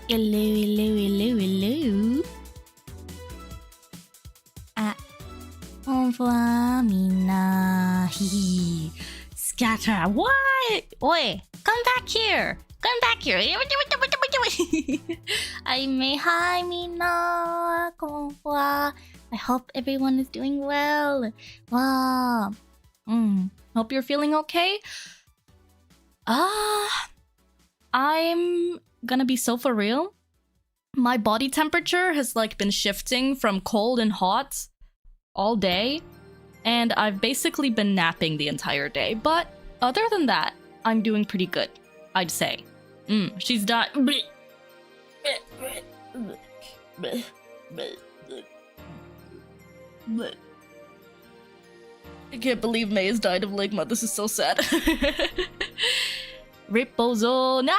Hello. あ、bonjour, みんな。Scatter. What? Oi, come back here. Come back here. I may hi, みんな。こんばんは。I hope everyone is doing well. Wow. Hope you're feeling okay. I'm gonna be so for real. My body temperature has like been shifting from cold and hot all day, and I've basically been napping the entire day. But other than that, I'm doing pretty good, I'd say. She's died. I can't believe May has died of ligma. This is so sad. Ripozona.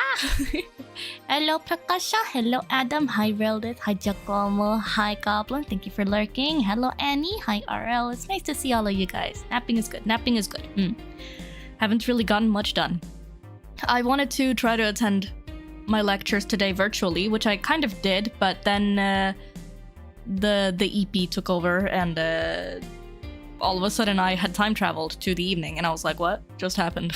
Hello, Prakasha. Hello, Adam. Hi, Reldith. Hi, Giacomo. Hi, Goblin. Thank you for lurking. Hello, Annie. Hi, RL. It's nice to see all of you guys. Napping is good. Napping is good. Haven't really gotten much done. I wanted to try to attend my lectures today virtually, which I kind of did, but then the EP took over, and all of a sudden I had time traveled to the evening, and I was like, what just happened?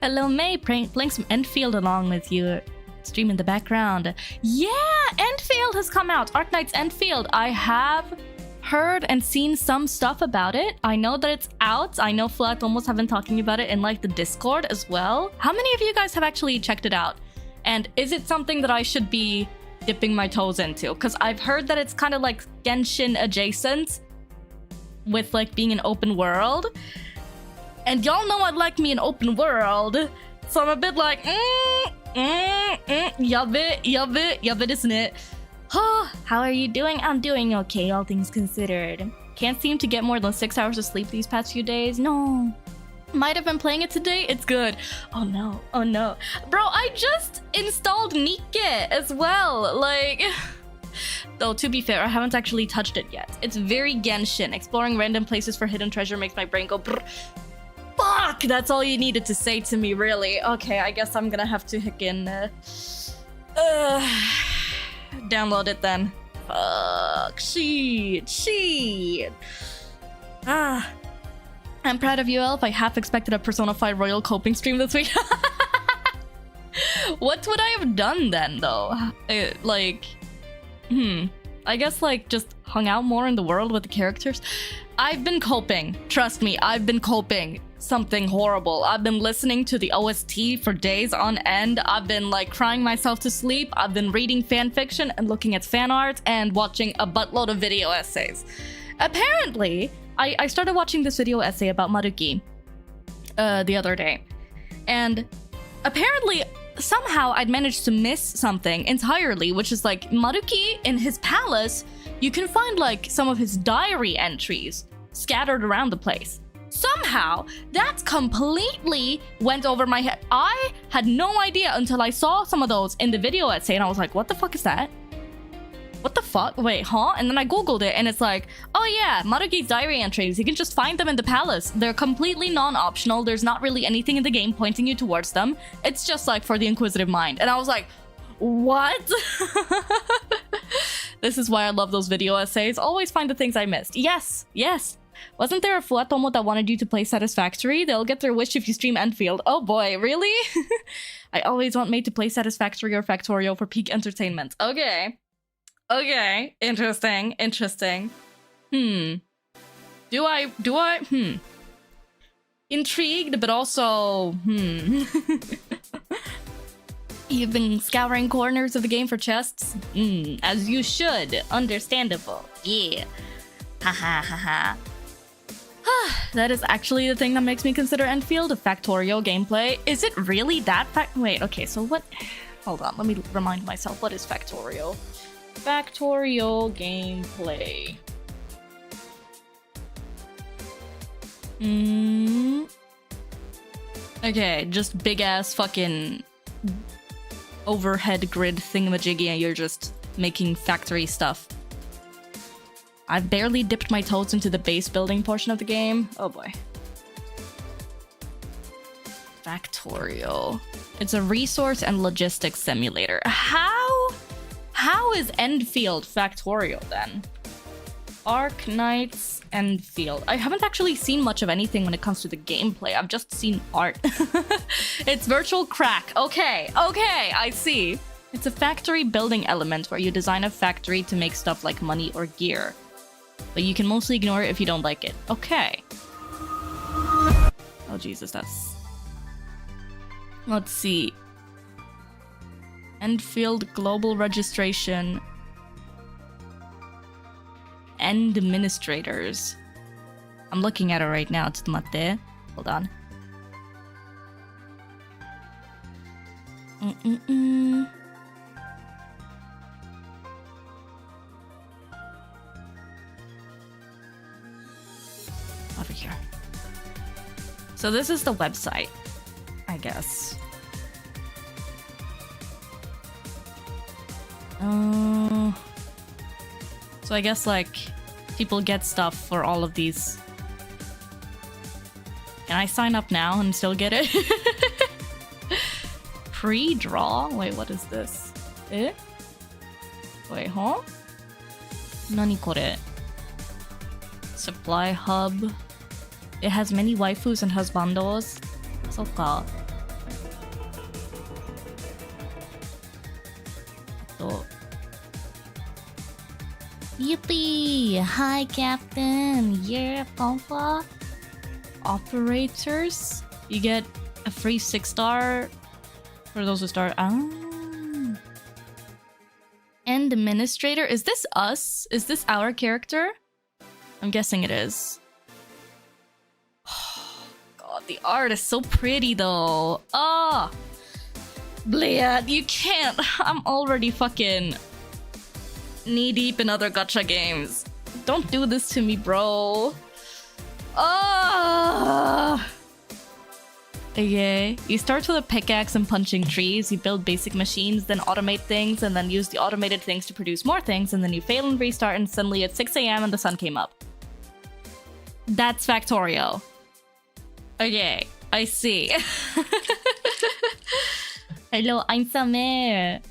Hello, May. Playing some Enfield along with you. Stream in the background. Yeah, Enfield has come out. Arknight's Enfield. I have heard and seen some stuff about it. I know that it's out. I know Fuwatomos have been talking about it in like the Discord as well. How many of you guys have actually checked it out? And is it something that I should be dipping my toes into? Because I've heard that it's kind of like Genshin adjacent with like being an open world. And y'all know I'd like me an open world. So I'm a bit like, yabe, isn't it? How are you doing? I'm doing okay, all things considered. Can't seem to get more than 6 hours of sleep these past few days. No. Might have been playing it today. It's good. Oh no. Bro, I just installed Nikke as well. Like... Though, to be fair, I haven't actually touched it yet. It's very Genshin. Exploring random places for hidden treasure makes my brain go brr. Fuck! That's all you needed to say to me, really. Okay, I guess I'm gonna have to hickin' download it then. Fuck. Shit. I'm proud of you, Elf. I half expected a Persona 5 Royal coping stream this week. What would I have done then, though? I guess like just hung out more in the world with the characters. I've been coping. Trust me, I've been coping. Something horrible. I've been listening to the OST for days on end. I've been like crying myself to sleep. I've been reading fan fiction and looking at fan art and watching a buttload of video essays. Apparently, I started watching this video essay about Maruki the other day. And apparently, somehow I'd managed to miss something entirely, which is like Maruki in his palace, you can find like some of his diary entries scattered around the place. Somehow, that completely went over my head. I had no idea until I saw some of those in the video essay, and I was like, what the fuck is that? What the fuck? Wait, huh? And then I googled it, and it's like, oh yeah, Maruki's diary entries. You can just find them in the palace. They're completely non-optional. There's not really anything in the game pointing you towards them. It's just like for the inquisitive mind. And I was like, what? This is why I love those video essays. Always find the things I missed. Yes. Wasn't there a Fuwatomo that wanted you to play Satisfactory? They'll get their wish if you stream Enfield. Oh boy, really? I always want Mate to play Satisfactory or Factorio for peak entertainment. Okay, interesting. Do I? Intrigued, but also, You've been scouring corners of the game for chests? As you should. Understandable. Yeah. Ha. That is actually the thing that makes me consider Enfield a Factorio gameplay. Is it really that Wait, okay, so what? Hold on, let me remind myself. What is Factorio? Factorio gameplay. Okay, just big ass fucking overhead grid thingamajiggy and you're just making factory stuff. I've barely dipped my toes into the base building portion of the game. Oh boy. Factorio. It's a resource and logistics simulator. How is Enfield Factorio then? Arc Knights Enfield. I haven't actually seen much of anything when it comes to the gameplay. I've just seen art. It's virtual crack. Okay, I see. It's a factory building element where you design a factory to make stuff like money or gear. But you can mostly ignore it if you don't like it. Okay. Oh Jesus, that's... Let's see. Enfield Global Registration. End administrators. I'm looking at it right now. Tsutomatte. Hold on. Over here. So this is the website, I guess. So I guess like people get stuff for all of these. Can I sign up now and still get it? Pre-draw? Wait, what is this? Eh? Wait, huh? Nani kore? Supply hub. It has many waifus and husbandos. Soka. Yippee! Hi, Captain! Yeah, Pampa. Operators? You get a free 6-star for those who start. And administrator? Is this us? Is this our character? I'm guessing it is. God, the art is so pretty though. Ah! Bleh, you can't. I'm already fucking knee-deep in other gacha games. Don't do this to me, bro. Ah! Okay, you start with a pickaxe and punching trees, you build basic machines, then automate things, and then use the automated things to produce more things, and then you fail and restart, and suddenly it's 6 AM and the sun came up. That's Factorio. Okay, I see. Hello, I'm Same.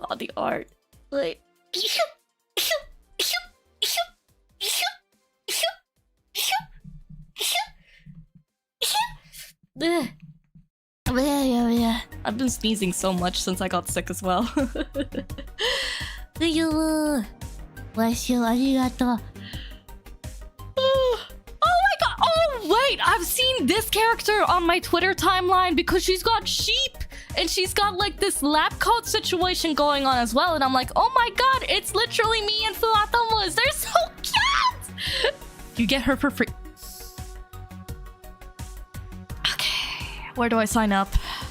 Oh, the art. Wait. I've been sneezing so much since I got sick as well. Oh my god! Oh wait! I've seen this character on my Twitter timeline because she's got sheep! And she's got like this lab coat situation going on as well. And I'm like, oh my god, it's literally me and Fuwatomos. They're so cute! You get her for free. Okay, where do I sign up?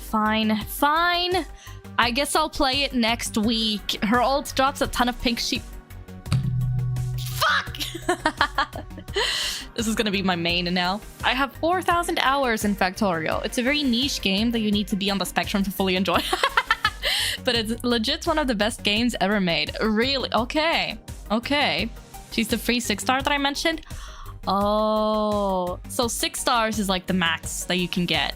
Fine. I guess I'll play it next week. Her ult drops a ton of pink sheep. Fuck! This is gonna be my main now. I have 4,000 hours in Factorio. It's a very niche game that you need to be on the spectrum to fully enjoy. But it's legit one of the best games ever made. Really? Okay. She's the free 6-star that I mentioned. Oh, so 6 stars is like the max that you can get.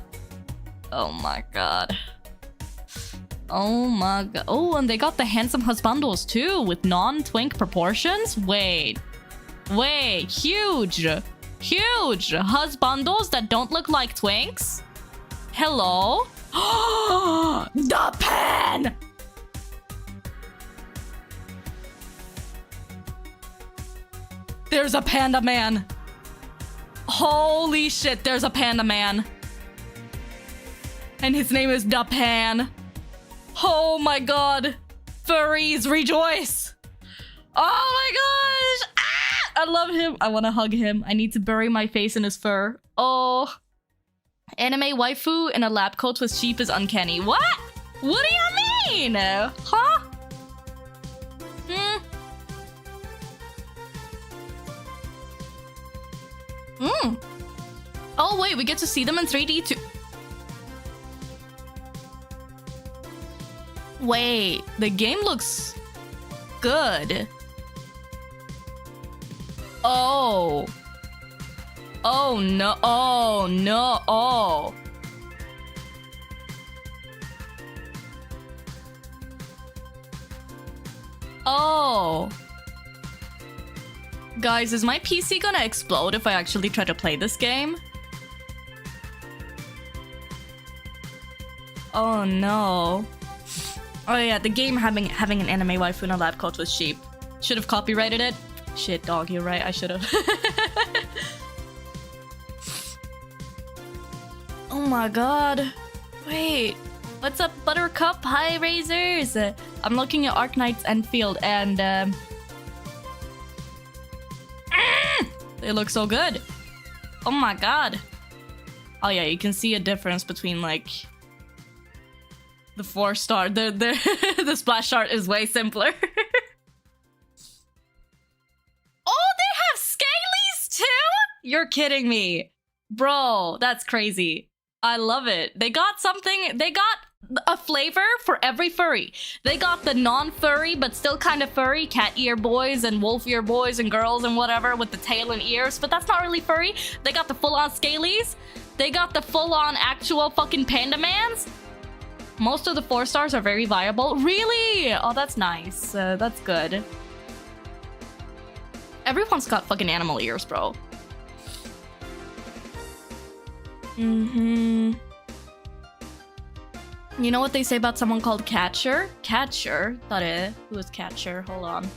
Oh my god. Oh, and they got the handsome husbandos too with non-twink proportions. Wait, huge husbandos that don't look like twinks. Hello. The pen. There's a panda man. Holy shit, there's a panda man. And his name is the Pan. Oh my god. Furries, rejoice. Oh my gosh. Ah! I love him. I want to hug him. I need to bury my face in his fur. Oh. Anime waifu in a lab coat with sheep is uncanny. What? What do you mean? Huh? Oh wait, we get to see them in 3D too. Wait, the game looks good. Oh. Oh no, oh no, oh. Oh. Guys, is my PC gonna explode if I actually try to play this game? Oh no. Oh yeah, the game having an anime waifu in a lab coat with sheep. Should have copyrighted it. Shit, dog, you're right, I should have. Oh my god. Wait. What's up, Buttercup? Hi, Razors! I'm looking at Arknight's Enfield and they look so good. Oh my god. Oh yeah, you can see a difference between like the 4-star. The splash art is way simpler. Oh, they have scalies too? You're kidding me. Bro, that's crazy. I love it. They got something, they got a flavor for every furry. They got the non-furry but still kind of furry cat ear boys and wolf ear boys and girls and whatever with the tail and ears, but that's not really furry. They got the full-on scalies. They got the full-on actual fucking panda mans. Most of the 4-stars are very viable. Really? Oh, that's nice. That's good. Everyone's got fucking animal ears, bro. Mm-hmm. You know what they say about someone called Catcher? Catcher? Who is Catcher? Hold on.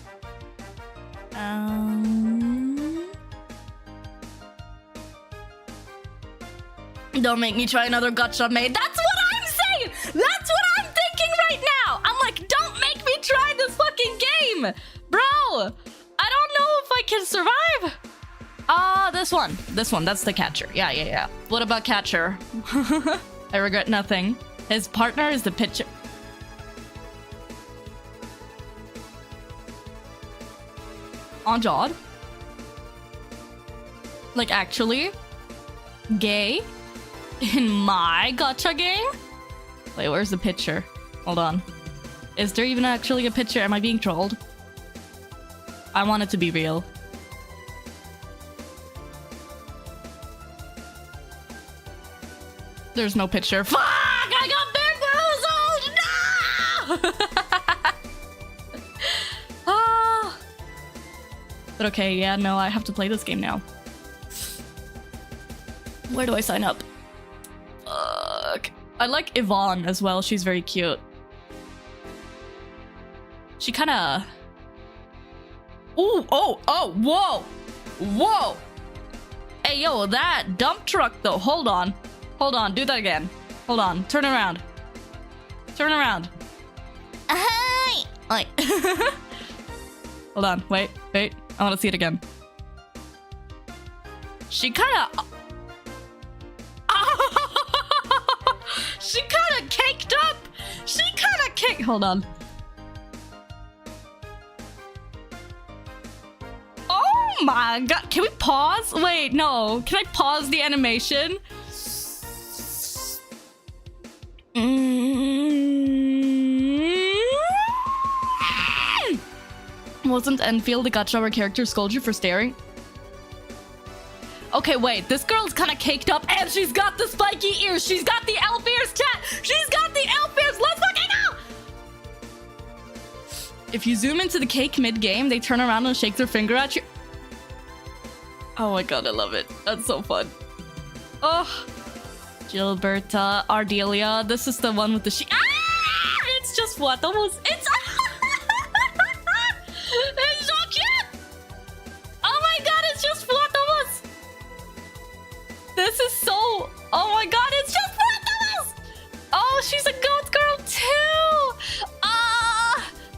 Don't make me try another gacha maid. That's what I'm saying! That's what I'm thinking right now! I'm like, don't make me try this fucking game! Bro! I don't know if I can survive! This one. This one, that's the Catcher. Yeah. What about Catcher? I regret nothing. His partner is the pitcher. On Jod? Like, actually? Gay? In my gacha game? Wait, where's the picture? Hold on. Is there even actually a picture? Am I being trolled? I want it to be real. There's no picture. Fuck! I got bamboozled! No! Ah. But okay, yeah, no, I have to play this game now. Where do I sign up? Fuck. I like Yvonne as well. She's very cute. She kind of... Ooh, oh, whoa! Whoa! Hey, yo, that dump truck, though. Hold on. Hold on, do that again. Hold on, turn around. Turn around. Hi! Oi. Hold on, wait. I want to see it again. She kind of... She kind of caked up! She kind of caked... Hold on. Oh my god, can we pause? Wait, no. Can I pause the animation? Wasn't Enfield the gacha where characters scold you for staring? Okay, wait. This girl's kind of caked up and she's got the spiky ears. She's got the elf ears, chat. She's got the elf ears. Let's fucking go! If you zoom into the cake mid-game, they turn around and shake their finger at you. Oh my god, I love it. That's so fun. Oh. Gilberta, Ardelia. This is the one with the it's just Fuwatomos. It's it's so cute. Oh my god, it's just Fuwatomos. This is so... Oh my god, it's just Fuwatomos. Oh, she's a goat girl too.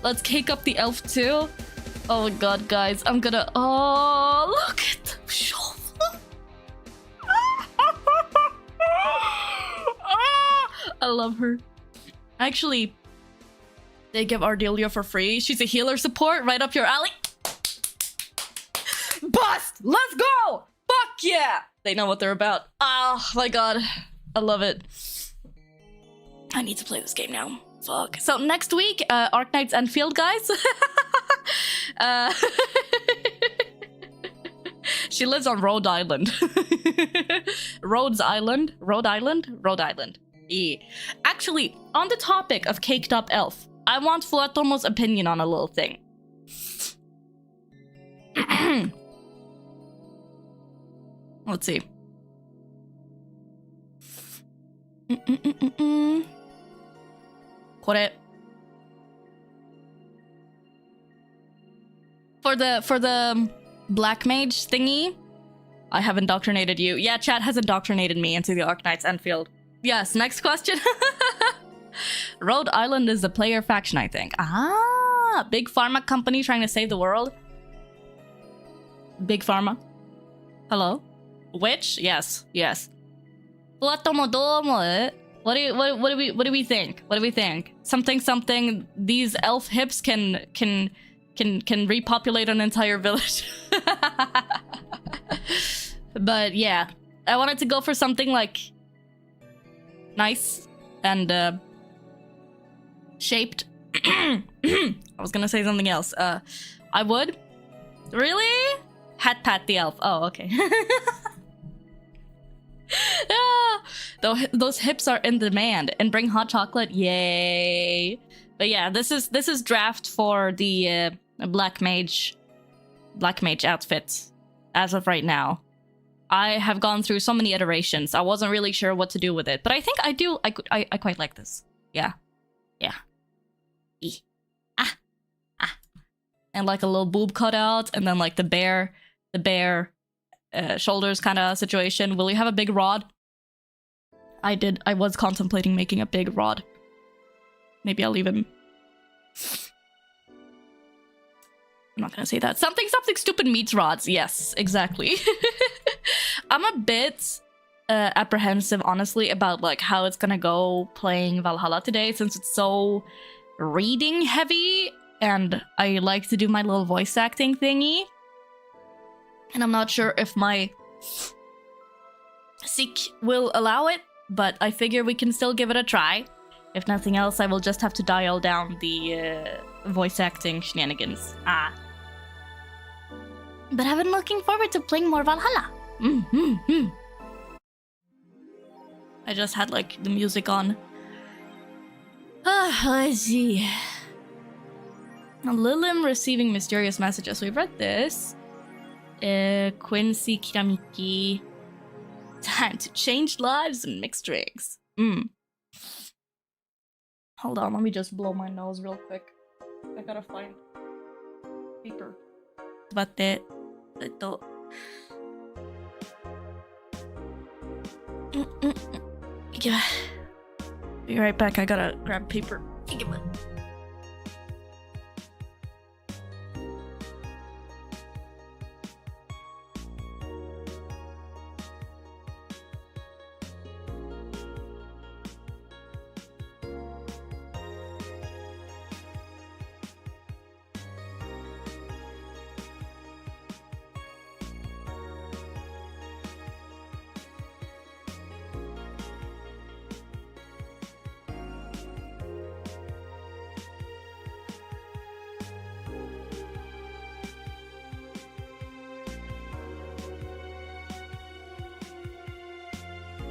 Let's cake up the elf too. Oh my god, guys, I'm gonna... Oh, look at the shoulder. I love her. Actually, they give Ardelia for free. She's a healer support right up your alley. Bust! Let's go! Fuck yeah! They know what they're about. Oh my god. I love it. I need to play this game now. Fuck. So next week, Arknight's Enfield, guys. She lives on Rhode Island. Rhodes Island? Rhode Island? Rhode Island. Yeah. Actually, on the topic of caked up elf, I want Fuwatomo's opinion on a little thing. Let's see. Kore. For the black mage thingy, I have indoctrinated you. Yeah, chat has indoctrinated me into the Arknights Enfield. Yes, next question. Rhode Island is the player faction, I think. Ah, big pharma company trying to save the world. Big pharma. Hello? Witch? Yes, yes. Fuwatomo domo. What do we think? What do we think? Something these elf hips can repopulate an entire village. But yeah, I wanted to go for something like nice and shaped. I was gonna say something else. I would. Really? Hat Pat the elf. Oh, okay. Ah, those hips are in demand. And bring hot chocolate. Yay. But yeah, this is draft for the black mage outfit as of right now. I have gone through so many iterations. I wasn't really sure what to do with it, but I think I do. I quite like this. Yeah. And like a little boob cutout, and then like the bare shoulders kind of situation. Will you have a big rod? I was contemplating making a big rod. Maybe I'll even. I'm not gonna say that. Something stupid meets rods. Yes, exactly. I'm a bit apprehensive, honestly, about like how it's gonna go playing Valhalla today, since it's so reading heavy, and I like to do my little voice acting thingy. And I'm not sure if my Sikh will allow it, but I figure we can still give it a try. If nothing else, I will just have to dial down the voice acting shenanigans. But I've been looking forward to playing more Valhalla. I just had like the music on. Let's see. Lilim receiving mysterious messages. We've read this. Quincy Kiramiki. Time to change lives and mix drinks. Hold on, let me just blow my nose real quick. I gotta find paper. Yeah. Be right back, I gotta grab paper.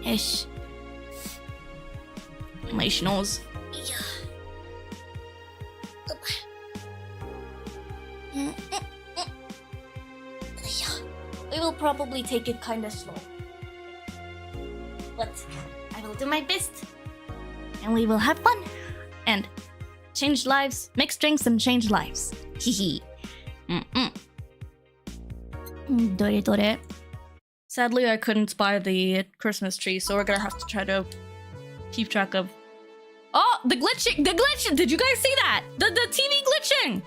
Ish. My schnoz. We will probably take it kind of slow. But I will do my best. And we will have fun. And change lives, mix drinks and change lives. Hehe. Dore. Sadly, I couldn't buy the Christmas tree, so we're gonna have to try to keep track of... Oh, the glitching! The glitch! Did you guys see that? The TV glitching!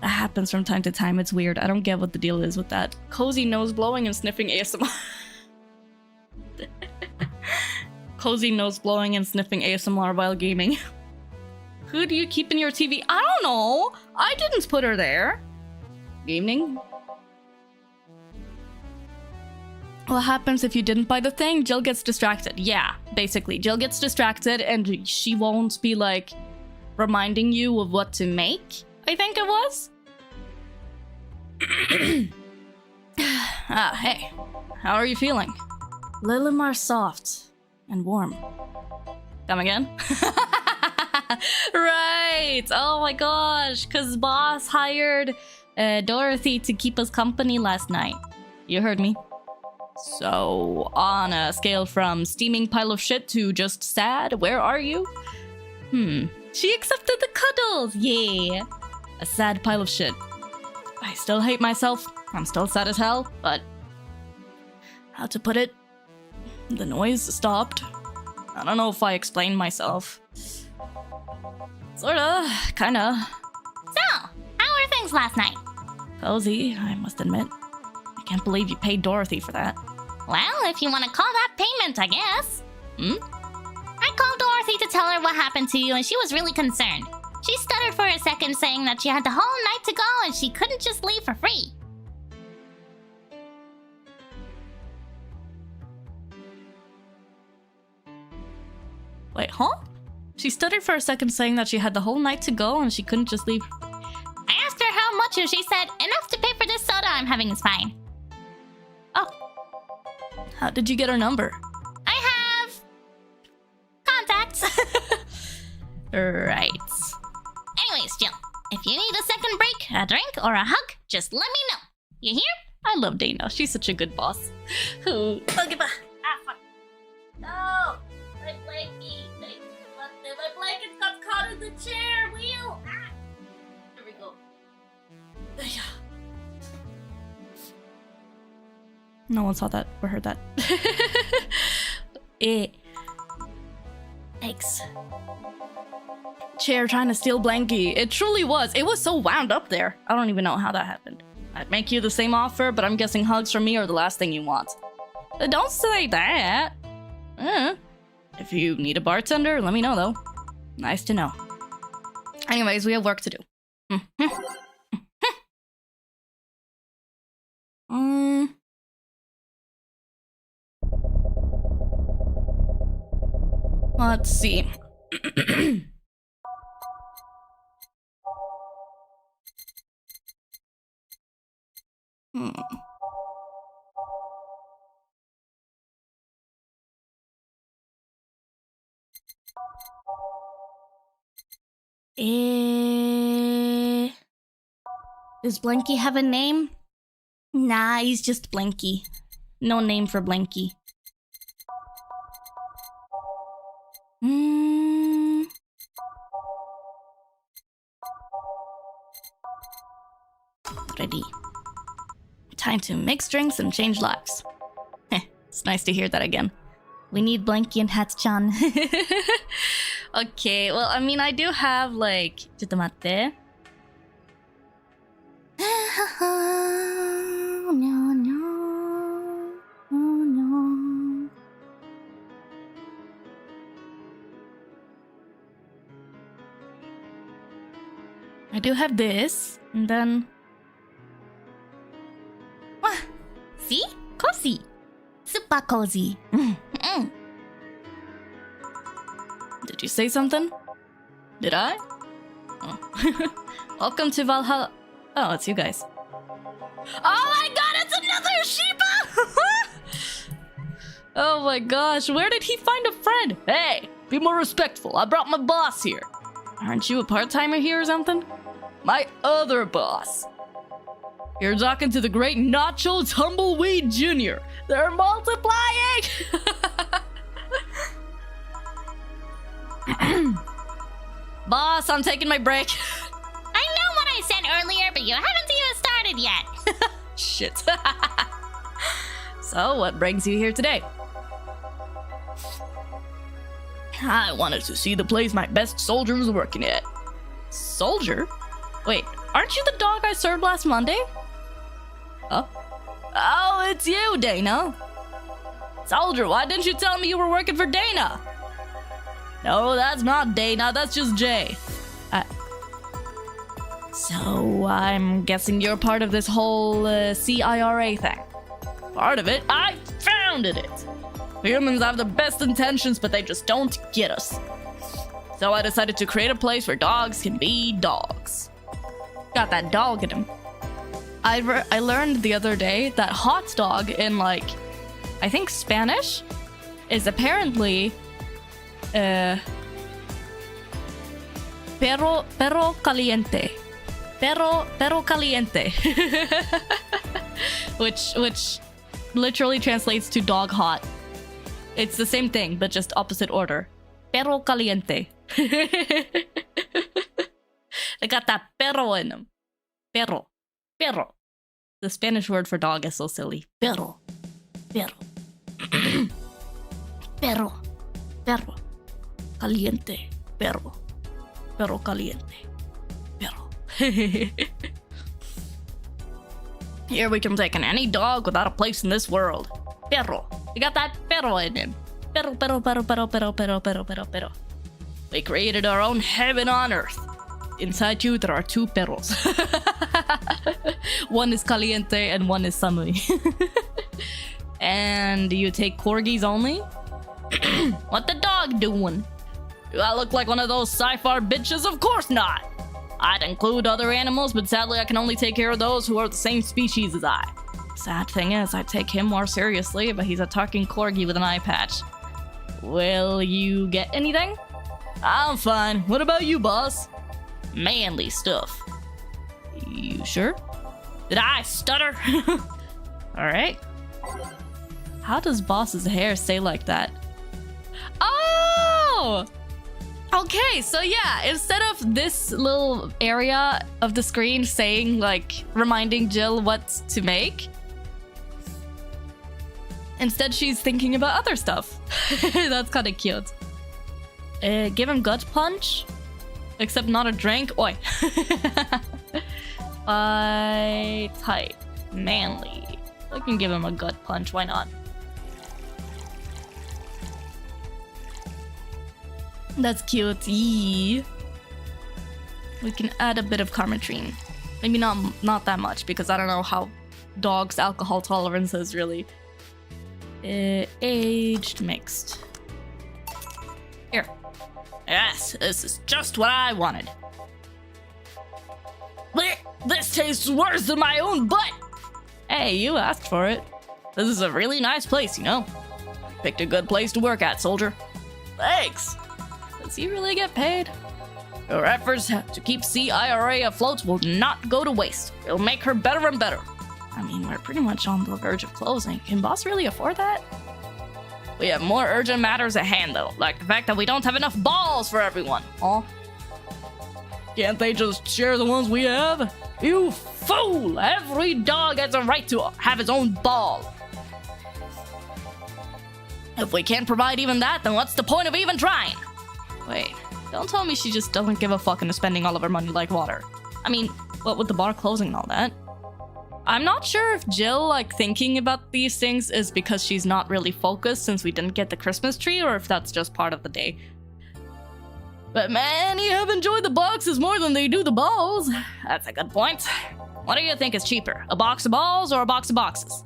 That happens from time to time. It's weird. I don't get what the deal is with that. Cozy nose blowing and sniffing ASMR. Cozy nose blowing and sniffing ASMR while gaming. Who do you keep in your TV? I don't know! I didn't put her there. Evening? What happens if you didn't buy the thing? Jill gets distracted. Yeah, basically. Jill gets distracted and she won't be like reminding you of what to make, I think it was. Hey. How are you feeling? Little more soft and warm. Come again? Right! Oh my gosh, cause boss hired Dorothy to keep us company last night. You heard me. So, on a scale from steaming pile of shit to just sad, where are you? She accepted the cuddles! Yeah! A sad pile of shit. I still hate myself. I'm still sad as hell, but... how to put it? The noise stopped. I don't know if I explained myself. Sorta, kinda. So, how were things last night? Cozy, I must admit. I can't believe you paid Dorothy for that. Well, if you want to call that payment, I guess. I called Dorothy to tell her what happened to you, and she was really concerned. She stuttered for a second, saying that she had the whole night to go and she couldn't just leave for free. Wait, huh? She stuttered for a second, saying that she had the whole night to go and she couldn't just leave. I asked her how much and she said, enough to pay for this soda I'm having is fine. Oh. How did you get her number? I have... contacts. Right. Anyways, Jill, if you need a second break, a drink, or a hug, just let me know. You hear? I love Dana. She's such a good boss. Ooh. Okay, bye. Ah, fuck. No! My blankie! My blanket got caught in the chair wheel! Ah. There we go. No one saw that or heard that. Thanks. Chair trying to steal Blanky. It truly was. It was so wound up there. I don't even know how that happened. I'd make you the same offer, but I'm guessing hugs from me are the last thing you want. Don't say that. If you need a bartender, let me know though. Nice to know. Anyways, we have work to do. Let's see. Does Blanky have a name? Nah, he's just Blanky. No name for Blanky. Ready. Time to mix drinks and change lives. It's nice to hear that again. We need Blanky and Hatchan. Okay, well, I mean, I do have, like... ちょっと待って。I do have this, and then... See? Cozy. Super cozy. Did you say something? Did I? Oh. Welcome to Valhalla. Oh, it's you guys. Oh my god, it's another Sheba! Oh my gosh, where did he find a friend? Hey, be more respectful. I brought my boss here. Aren't you a part-timer here or something? My other boss. You're talking to the great Nacho Tumbleweed Jr. They're multiplying! Boss, I'm taking my break. I know what I said earlier, but you haven't even started yet. Shit. So, what brings you here today? I wanted to see the place my best soldier was working at. Soldier? Wait, aren't you the dog I served last Monday? Oh? Oh, it's you, Dana. Soldier, why didn't you tell me you were working for Dana? No, that's not Dana, that's just Jay. So, I'm guessing you're part of this whole CIRA thing. Part of it? I founded it! Humans have the best intentions, but they just don't get us. So I decided to create a place where dogs can be dogs. Got that dog in him. I learned the other day that hot dog in like, I think Spanish, is apparently perro caliente. Perro caliente. which literally translates to dog hot. It's the same thing, but just opposite order. Perro caliente. They got that perro in them. Perro. The Spanish word for dog is so silly. Perro. Perro. Caliente. Perro caliente. Perro. Here we can take in any dog without a place in this world. Perro. You got that perro in him. Perro. We created our own heaven on earth. Inside you, there are two perros. One is caliente and one is samui. And you take corgis only? What the dog doing? Do I look like one of those sci-fi bitches? Of course not! I'd include other animals, but sadly I can only take care of those who are the same species as I. Sad thing is, I take him more seriously, but he's a talking corgi with an eye patch. Will you get anything? I'm fine. What about you, boss? Manly stuff. You sure? Did I stutter? Alright. How does boss's hair stay like that? Oh! Okay, so yeah, instead of this little area of the screen saying, like, reminding Jill what to make, instead she's thinking about other stuff. That's kind of cute. Give him gut punch, except not a drink. Oi. Type manly. I can give him a gut punch. Why not? That's cute. Yee. We can add a bit of carmetrine. Maybe not that much, because I don't know how dogs' alcohol tolerance is really. Aged mixed. Here. Yes, this is just what I wanted. Blech, this tastes worse than my own butt! Hey, you asked for it. This is a really nice place, you know. Picked a good place to work at, soldier. Thanks! Does he really get paid? Your efforts to keep CIRA afloat will not go to waste. It'll make her better and better. I mean, we're pretty much on the verge of closing. Can boss really afford that? We have more urgent matters at hand, though, like the fact that we don't have enough balls for everyone. Oh, can't they just share the ones we have? You fool! Every dog has a right to have his own ball. If we can't provide even that, then what's the point of even trying? Wait, don't tell me she just doesn't give a fuck and is spending all of her money like water. I mean, what with the bar closing and all that? I'm not sure if Jill, like, thinking about these things is because she's not really focused since we didn't get the Christmas tree, or if that's just part of the day. But man, you have enjoyed the boxes more than they do the balls. That's a good point. What do you think is cheaper, a box of balls or a box of boxes?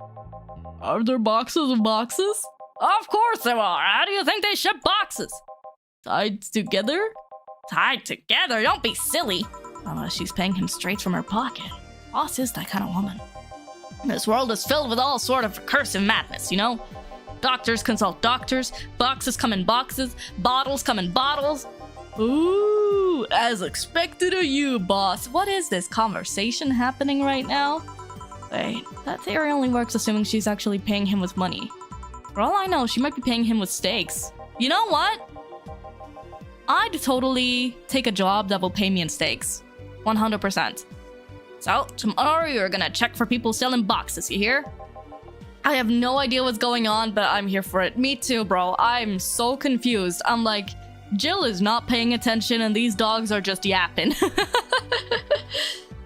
Are there boxes of boxes? Of course there are. How do you think they ship boxes? Tied together? Tied together? Don't be silly. Unless she's paying him straight from her pocket. Boss is that kind of woman. This world is filled with all sort of recursive madness, you know? Doctors consult doctors, boxes come in boxes, bottles come in bottles. Ooh, as expected of you, boss. What is this conversation happening right now? Wait, that theory only works assuming she's actually paying him with money. For all I know, she might be paying him with steaks. You know what? I'd totally take a job that will pay me in steaks. 100%. So, tomorrow you're gonna check for people selling boxes, you hear? I have no idea what's going on, but I'm here for it. Me too, bro. I'm so confused. I'm like, Jill is not paying attention and these dogs are just yapping.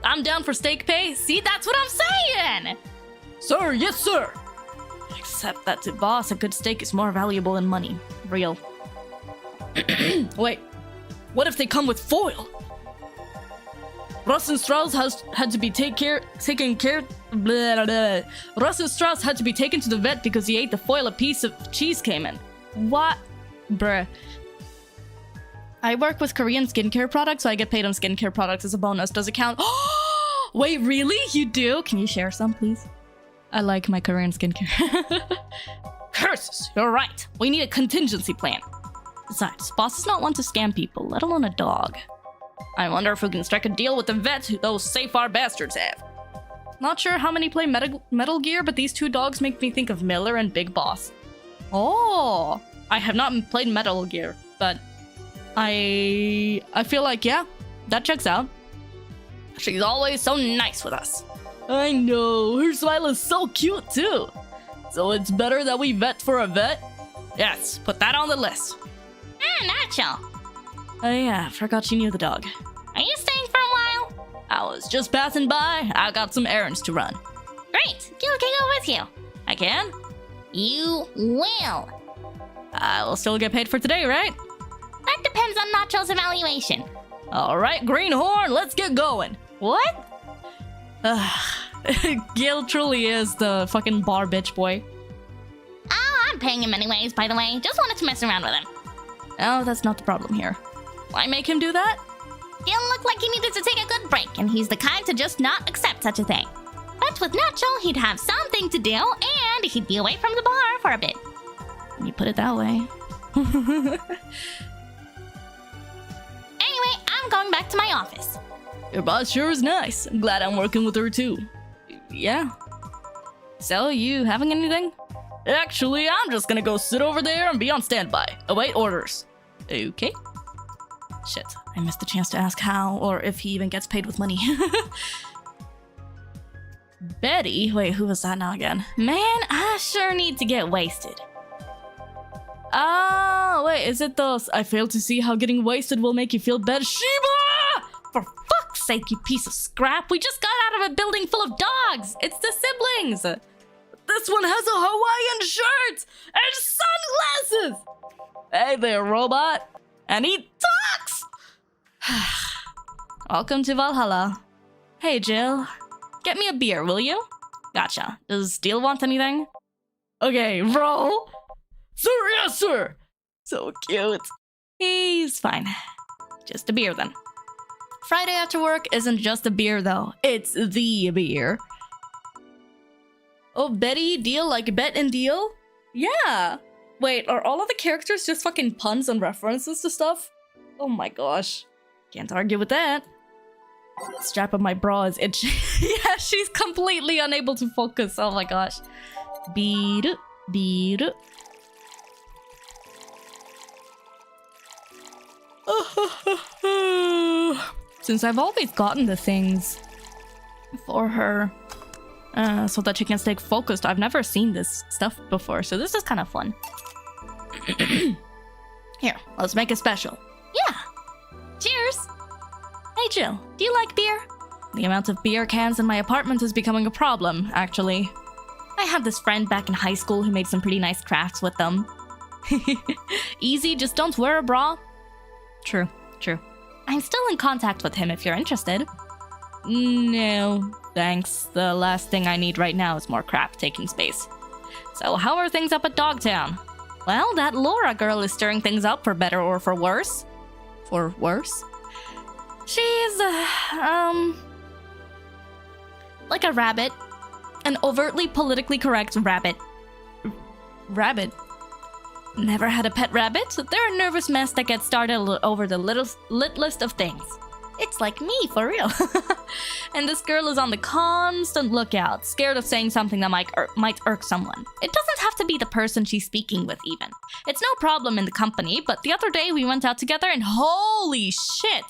I'm down for steak pay. See, that's what I'm saying! Sir, yes sir! Except that to boss, a good steak is more valuable than money. Real. Wait, what if they come with foil? Russ and Strauss had to be taken care. Blah, blah. Russ and Strauss had to be taken to the vet because he ate the foil a piece of cheese came in. What? Bruh. I work with Korean skincare products, so I get paid on skincare products as a bonus. Does it count? Wait, really? You do? Can you share some, please? I like my Korean skincare. Curses, you're right. We need a contingency plan. Besides, boss does not want to scam people, let alone a dog. I wonder if we can strike a deal with the vet those Safar bastards have. Not sure how many play Metal Gear, but these two dogs make me think of Miller and Big Boss. Oh, I have not played Metal Gear, but I feel like, yeah, that checks out. She's always so nice with us. I know, her smile is so cute too. So it's better that we vet for a vet? Yes, put that on the list. Nacho. Oh yeah, forgot you knew the dog. Are you staying for a while? I was just passing by. I got some errands to run. Great. Gil can go with you. I can? You will. I will still get paid for today, right? That depends on Nacho's evaluation. Alright, Greenhorn, let's get going. What? Gil truly is the fucking bar bitch boy. Oh, I'm paying him anyways, by the way. Just wanted to mess around with him. Oh, that's not the problem here. Why make him do that? Gil looked like he needed to take a good break, and he's the kind to just not accept such a thing. But with Nacho, he'd have something to do, and he'd be away from the bar for a bit. When you put it that way. Anyway, I'm going back to my office. Your boss sure is nice. I'm glad I'm working with her too. Yeah. So, you having anything? Actually, I'm just gonna go sit over there and be on standby. Await orders. Okay. Shit, I missed the chance to ask how or if he even gets paid with money. Betty? Wait, who was that now again? Man, I sure need to get wasted. Oh, wait, is it those? I fail to see how getting wasted will make you feel better. Sheba! For fuck's sake, you piece of scrap. We just got out of a building full of dogs. It's the siblings. This one has a Hawaiian shirt and sunglasses! Hey there, robot. And he talks! Welcome to Valhalla. Hey, Jill. Get me a beer, will you? Gotcha. Does Steel want anything? Okay, roll. Sir, yes, sir. So cute. He's fine. Just a beer, then. Friday after work isn't just a beer, though. It's the beer. Oh, Betty, deal like bet and deal? Yeah. Wait, are all of the characters just fucking puns and references to stuff? Oh my gosh. Can't argue with that. Strap of my bra is itchy. Yeah, she's completely unable to focus. Oh my gosh. Beat it, beat it. Since I've always gotten the things for her so that she can stay focused, I've never seen this stuff before, so this is kind of fun. Here, let's make it special. Yeah. Cheers. Hey Jill, do you like beer? The amount of beer cans in my apartment is becoming a problem, actually. I had this friend back in high school who made some pretty nice crafts with them. Easy, just don't wear a bra. True, true. I'm still in contact with him if you're interested. No, thanks. The last thing I need right now is more crap taking space. So how are things up at Dogtown? Well, that Laura girl is stirring things up for better or for worse. For worse? She's, like a rabbit. An overtly politically correct rabbit. Rabbit? Never had a pet rabbit? They're a nervous mess that gets started over the littlest of things. It's like me, for real. And this girl is on the constant lookout, scared of saying something that might irk someone. It doesn't have to be the person she's speaking with, even. It's no problem in the company, but the other day we went out together and holy shit!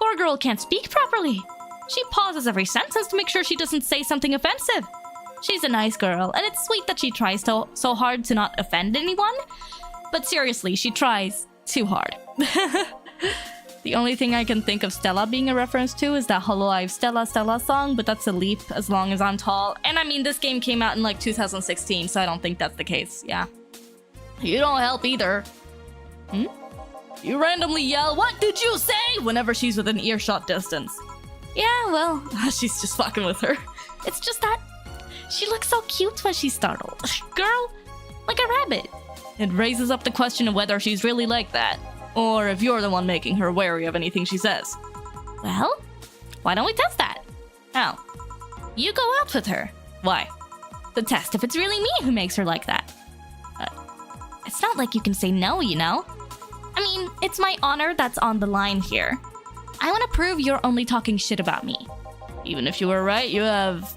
Poor girl can't speak properly. She pauses every sentence to make sure she doesn't say something offensive. She's a nice girl, and it's sweet that she tries so hard to not offend anyone. But seriously, she tries too hard. The only thing I can think of Stella being a reference to is that Hello, I've Stella Stella song, but that's a leap as long as I'm tall. And I mean, this game came out in like 2016, so I don't think that's the case, yeah. You don't help either. Hmm? You randomly yell, "What did you say?" whenever she's within earshot distance. Yeah, well, she's just fucking with her. It's just that she looks so cute when she's startled. Girl, like a rabbit. It raises up the question of whether she's really like that, or if you're the one making her wary of anything she says. Well, why don't we test that? Now, you go out with her. Why? To test if it's really me who makes her like that. It's not like you can say no, you know? I mean, it's my honor that's on the line here. I want to prove you're only talking shit about me. Even if you were right, you have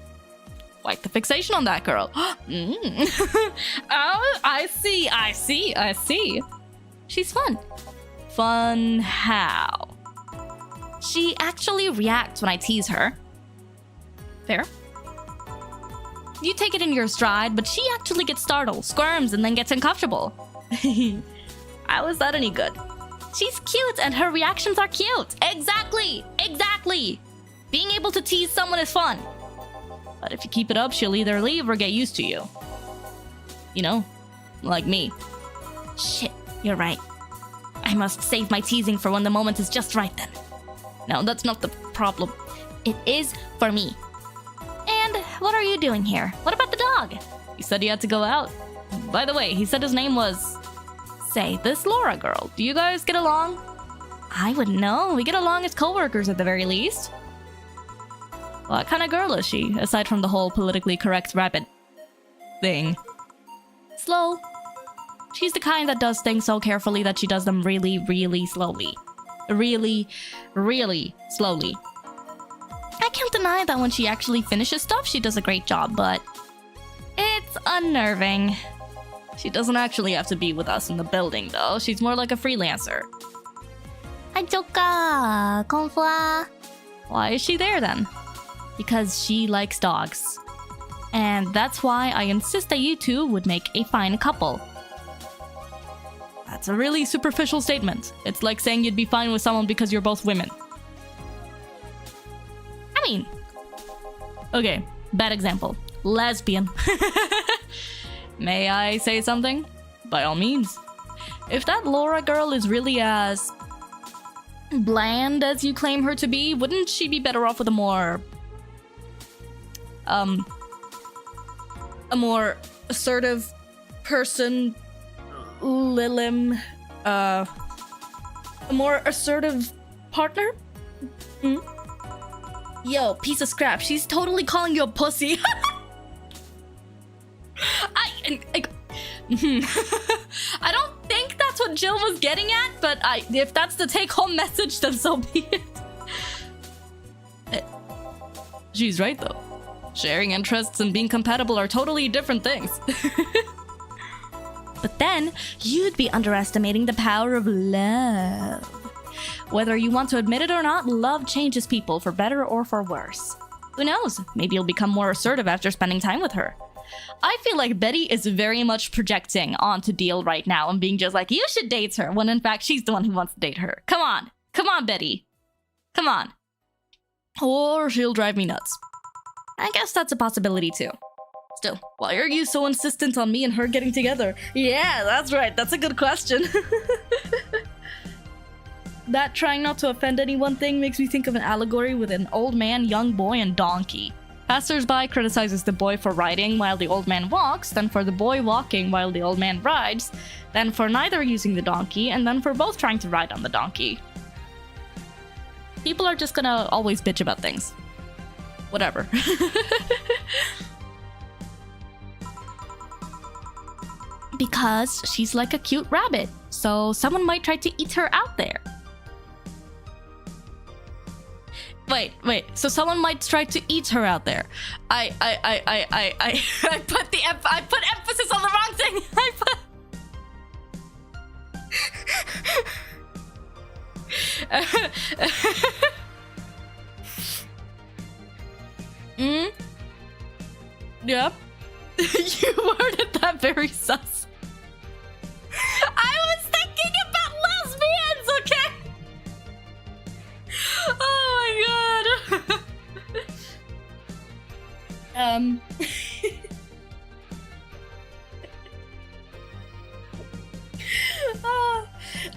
quite the fixation on that girl. Oh, I see. She's fun. Fun how? She actually reacts when I tease her. Fair. You take it in your stride, but she actually gets startled, squirms, and then gets uncomfortable. How is that any good? She's cute and her reactions are cute. Exactly. Being able to tease someone is fun. But if you keep it up, she'll either leave or get used to you. You know, like me. Shit, you're right. I must save my teasing for when the moment is just right then. No, that's not the problem. It is for me. And what are you doing here? What about the dog? He said he had to go out. By the way, he said his name was... Say, this Laura girl. Do you guys get along? I wouldn't know. We get along as co-workers at the very least. What kind of girl is she, aside from the whole politically correct rabbit thing? Slow. She's the kind that does things so carefully that she does them really, really slowly. Really, really slowly. I can't deny that when she actually finishes stuff, she does a great job, but it's unnerving. She doesn't actually have to be with us in the building, though. She's more like a freelancer. Konnichiwa. Why is she there, then? Because she likes dogs. And that's why I insist that you two would make a fine couple. That's a really superficial statement. It's like saying you'd be fine with someone because you're both women. I mean... Okay, bad example. Lesbian. May I say something? By all means. If that Laura girl is really as... bland as you claim her to be, wouldn't she be better off with a more... a more assertive person... Lilim... a more assertive partner? Hmm? Yo, piece of scrap, she's totally calling you a pussy. I don't think that's what Jill was getting at, but if that's the take-home message, then so be it. She's right, though. Sharing interests and being compatible are totally different things. But then, you'd be underestimating the power of love. Whether you want to admit it or not, love changes people for better or for worse. Who knows? Maybe you'll become more assertive after spending time with her. I feel like Betty is very much projecting onto Deal right now and being just like, you should date her, when in fact she's the one who wants to date her. Come on, Betty. Come on. Or she'll drive me nuts. I guess that's a possibility too. Still, why are you so insistent on me and her getting together? Yeah, that's right, that's a good question. That trying not to offend anyone thing makes me think of an allegory with an old man, young boy, and donkey. Passers-by criticizes the boy for riding while the old man walks, then for the boy walking while the old man rides, then for neither using the donkey, and then for both trying to ride on the donkey. People are just gonna always bitch about things. Whatever. Because she's like a cute rabbit, so someone might try to eat her out there. Wait, so someone might try to eat her out there. I put emphasis on the wrong thing. Yep. You worded that very sus. I was thinking about lesbians, okay? Oh my god.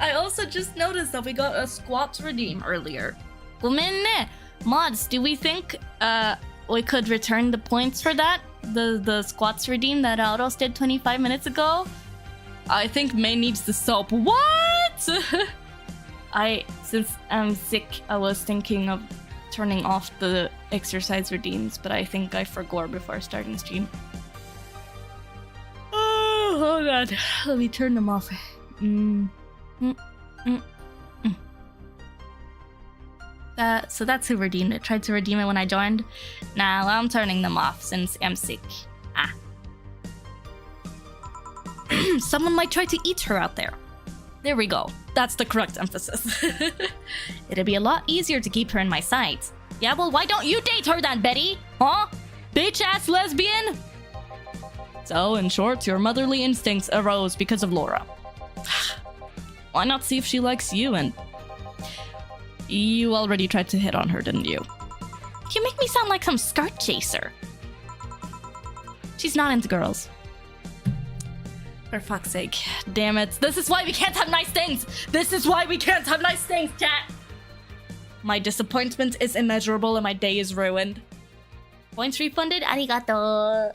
I also just noticed that we got a squats redeem earlier. Gomenne. Mods, do we think we could return the points for that? The squats redeem that Auros did 25 minutes ago? I think May needs the soap. What? Since I'm sick, I was thinking of turning off the exercise routines, but I think I forgot before starting stream. Oh, hold on. Let me turn them off. So that's who redeemed it. Tried to redeem it when I joined. Now I'm turning them off since I'm sick. Someone might try to eat her out there. There we go. That's the correct emphasis. It'd be a lot easier to keep her in my sight. Yeah, well, why don't you date her then, Betty? Huh? Bitch-ass lesbian? So, in short, your motherly instincts arose because of Laura. Why not see if she likes you and... You already tried to hit on her, didn't you? You make me sound like some skirt chaser. She's not into girls. For fuck's sake. Damn it. This is why we can't have nice things! This is why we can't have nice things, chat! My disappointment is immeasurable and my day is ruined. Points refunded? Arigato.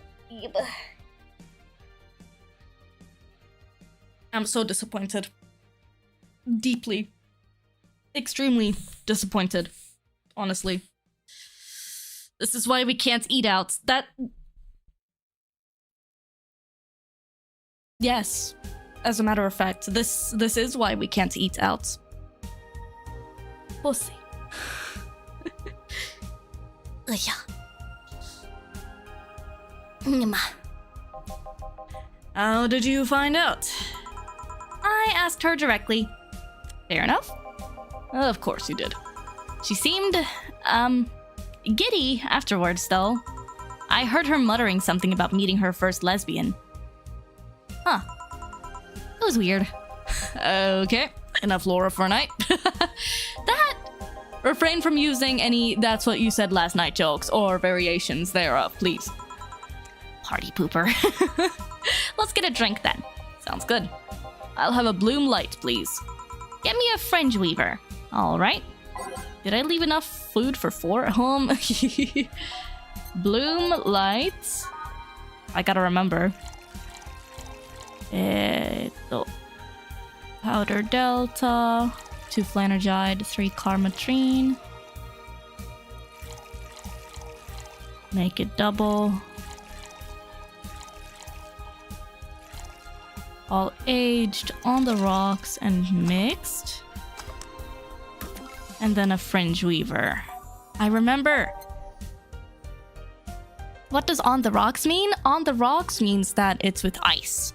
I'm so disappointed. Deeply. Extremely disappointed. Honestly. This is why we can't eat out. Yes. As a matter of fact, this is why we can't eat out. Pussy. How did you find out? I asked her directly. Fair enough. Of course you did. She seemed, giddy afterwards, though. I heard her muttering something about meeting her first lesbian. Huh. It was weird. Okay, enough Laura for a night. Refrain from using any "that's what you said last night" jokes or variations thereof, please. Party pooper. Let's get a drink then. Sounds good. I'll have a Bloom Light, please. Get me a fringe weaver. All right. Did I leave enough food for 4 at home? Bloom Light. I gotta remember. Powder Delta, 2 Flanergide, 3 Karmatrine. Make it double. All aged on the rocks and mixed. And then a fringe weaver. I remember. What does on the rocks mean? On the rocks means that it's with ice.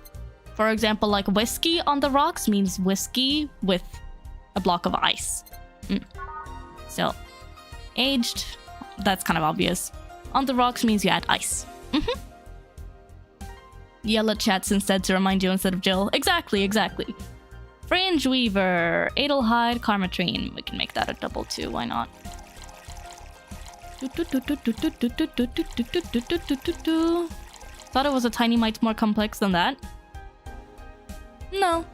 For example, like whiskey on the rocks means whiskey with a block of ice. So, aged, that's kind of obvious. On the rocks means you add ice. Yell at chats instead to remind you instead of Jill. Exactly. Fringe Weaver, Adelhide, Karmatrine. We can make that a double too, why not? Thought it was a tiny mite more complex than that. No.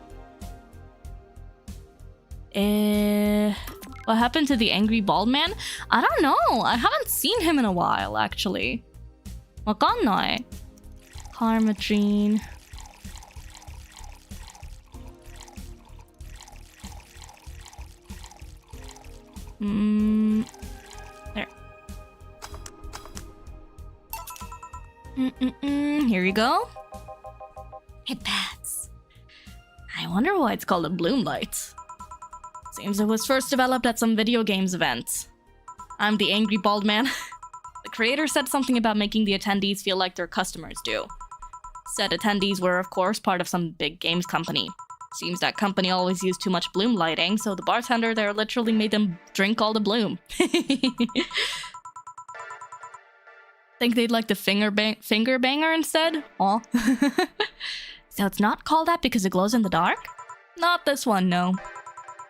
What happened to the angry bald man? I don't know. I haven't seen him in a while, actually. Wakannai. Karmatrine. There. Here you go. Hit pads. I wonder why it's called a Bloom Light. Seems it was first developed at some video games event. I'm the angry bald man. The creator said something about making the attendees feel like their customers do. Said attendees were, of course, part of some big games company. Seems that company always used too much bloom lighting, so the bartender there literally made them drink all the bloom. Think they'd like the finger banger instead? Aw. So it's not called that because it glows in the dark? Not this one, no.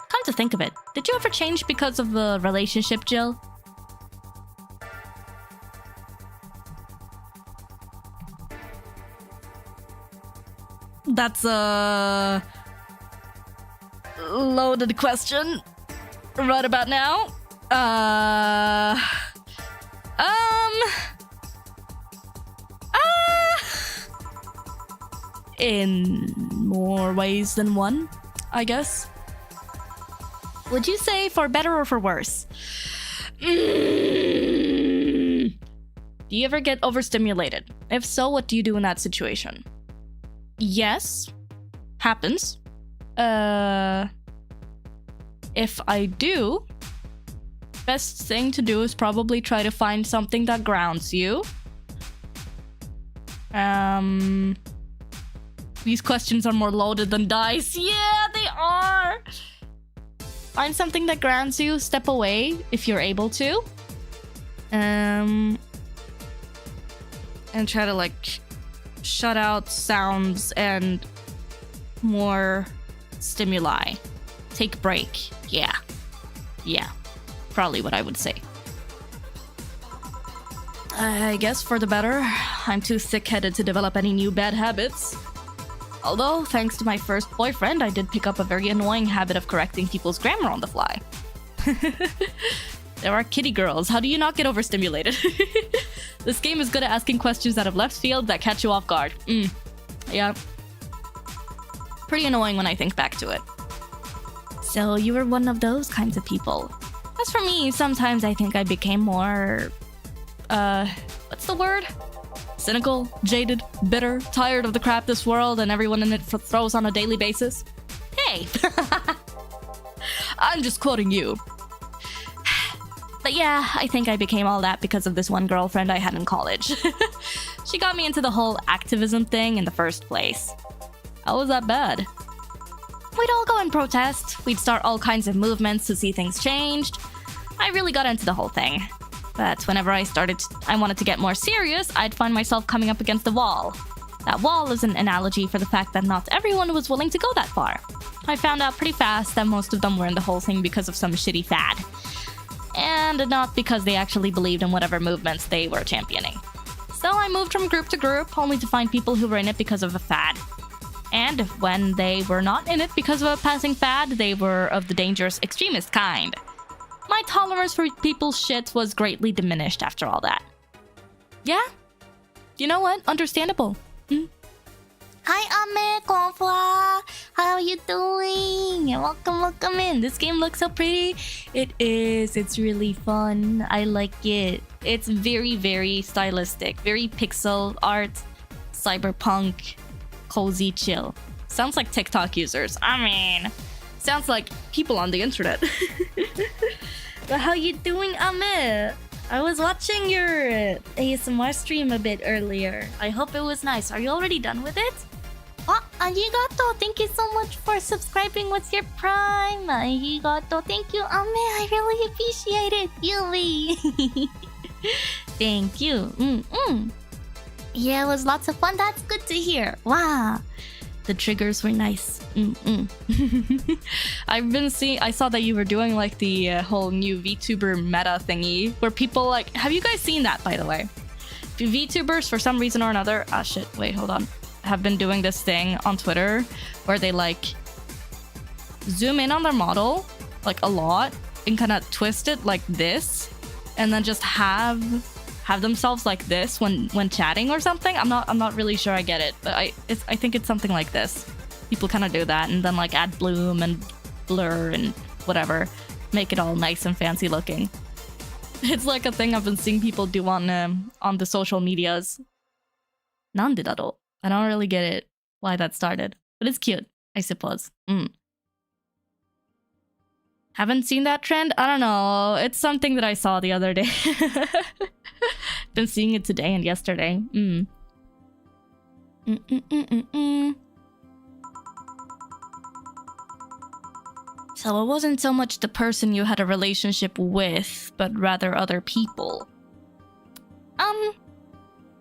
Come to think of it, did you ever change because of the relationship, Jill? That's a loaded question right about now. In more ways than one, I guess. Would you say for better or for worse? Do you ever get overstimulated? If so, what do you do in that situation? Yes. Happens. If I do, best thing to do is probably try to find something that grounds you. These questions are more loaded than dice. Yeah, they are. Find something that grounds you. Step away if you're able to. And try to like shut out sounds and more stimuli. Take a break. Yeah. Probably what I would say. I guess for the better. I'm too thick-headed to develop any new bad habits. Although, thanks to my first boyfriend, I did pick up a very annoying habit of correcting people's grammar on the fly. There are kitty girls. How do you not get overstimulated? This game is good at asking questions out of left field that catch you off guard. Yeah. Pretty annoying when I think back to it. So you were one of those kinds of people. As for me, sometimes I think I became more... what's the word? Cynical, jaded, bitter, tired of the crap this world and everyone in it throws on a daily basis. Hey! I'm just quoting you. But yeah, I think I became all that because of this one girlfriend I had in college. She got me into the whole activism thing in the first place. How was that bad? We'd all go and protest. We'd start all kinds of movements to see things changed. I really got into the whole thing. But whenever I wanted to get more serious, I'd find myself coming up against a wall. That wall is an analogy for the fact that not everyone was willing to go that far. I found out pretty fast that most of them were in the whole thing because of some shitty fad. And not because they actually believed in whatever movements they were championing. So I moved from group to group, only to find people who were in it because of a fad. And when they were not in it because of a passing fad, they were of the dangerous extremist kind. My tolerance for people's shit was greatly diminished after all that. Yeah? You know what? Understandable. Hi, Ame, konnichiwa. How are you doing? Welcome in. This game looks so pretty. It is. It's really fun. I like it. It's very, very stylistic. Very pixel art. Cyberpunk. Cozy chill. Sounds like TikTok users. I mean, sounds like people on the internet. But how you doing, Ame? I was watching your ASMR stream a bit earlier. I hope it was nice. Are you already done with it? Oh, arigato. Thank you so much for subscribing with your Prime. Arigato. Thank you, Ame. I really appreciate it. Yui. Thank you. Yeah, it was lots of fun. That's good to hear. Wow. The triggers were nice. I saw that you were doing like the whole new VTuber meta thingy where people like, have you guys seen that, by the way? VTubers, for some reason or another, wait, hold on, have been doing this thing on Twitter where they like zoom in on their model like a lot and kind of twist it like this and then just have themselves like this when chatting or something. I'm not really sure I get it, but I think it's something like this. People kind of do that and then like add bloom and blur and whatever, make it all nice and fancy looking. It's like a thing I've been seeing people do on the social medias. Nande daro? I don't really get it why that started, but it's cute, I suppose. Haven't seen that trend? I don't know. It's something that I saw the other day. Been seeing it today and yesterday. So it wasn't so much the person you had a relationship with, but rather other people.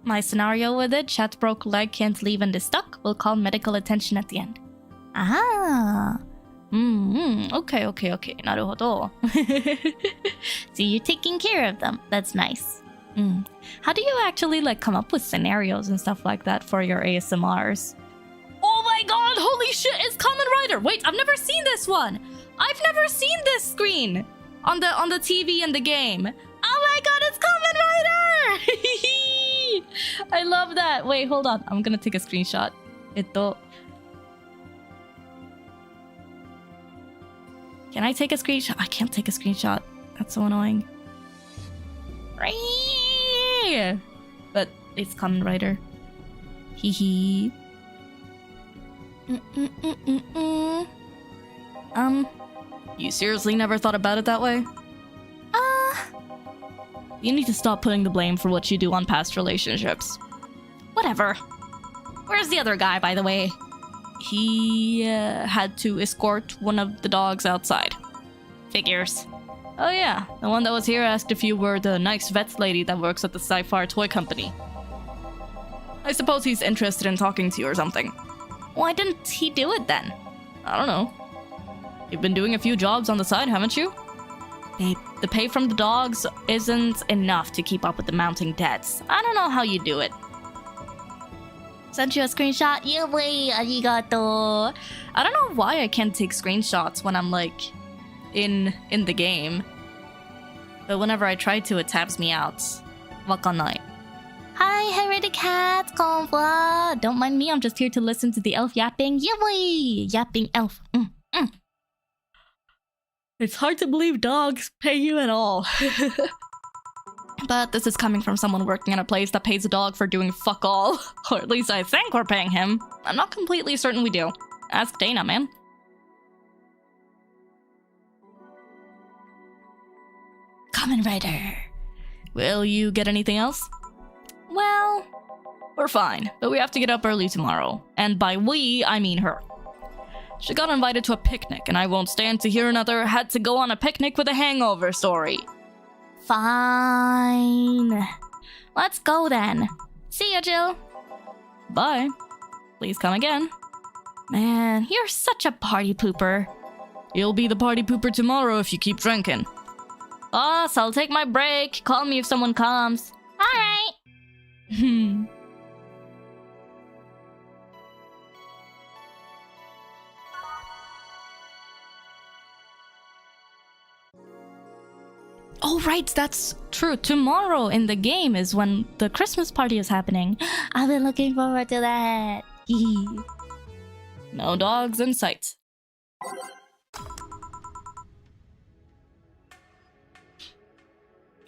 My scenario with it, chat broke leg, can't leave and is stuck. We'll call medical attention at the end. Ah. Okay. Naruhodo. So you're taking care of them. That's nice. How do you actually like come up with scenarios and stuff like that for your ASMRs? Oh my god, holy shit, it's Kamen Rider! Wait, I've never seen this one! I've never seen this screen on the TV in the game. Oh my god, it's Kamen Rider! I love that. Wait, hold on. I'm gonna take a screenshot. Can I take a screenshot? I can't take a screenshot. That's so annoying. Yay! But it's Kamen Rider. Hee hee. You seriously never thought about it that way? You need to stop putting the blame for what you do on past relationships. Whatever. Where's the other guy, by the way? He had to escort one of the dogs outside. Figures. Oh yeah, the one that was here asked if you were the nice vet lady that works at the Sci-Fi toy company. I suppose he's interested in talking to you or something. Why didn't he do it then? I don't know. You've been doing a few jobs on the side, haven't you? Babe, the pay from the dogs isn't enough to keep up with the mounting debts. I don't know how you do it. Sent you a screenshot. Yui, arigato. I don't know why I can't take screenshots when I'm like in the game. But whenever I try to, it tabs me out. Wakanai. Hi, Harry Cat, konnichiwa. Don't mind me, I'm just here to listen to the elf yapping. Yui! Yapping elf. It's hard to believe dogs pay you at all. But this is coming from someone working at a place that pays a dog for doing fuck all. Or at least I think we're paying him. I'm not completely certain we do. Ask Dana, man. Kamen Rider. Will you get anything else? Well, we're fine, but we have to get up early tomorrow. And by we, I mean her. She got invited to a picnic, and I won't stand to hear another had to go on a picnic with a hangover story. Fine. Let's go then. See ya, Jill. Bye. Please come again. Man, you're such a party pooper. You'll be the party pooper tomorrow if you keep drinking. Boss, I'll take my break. Call me if someone comes. Alright. Oh, right, that's true. Tomorrow in the game is when the Christmas party is happening. I've been looking forward to that. No dogs in sight.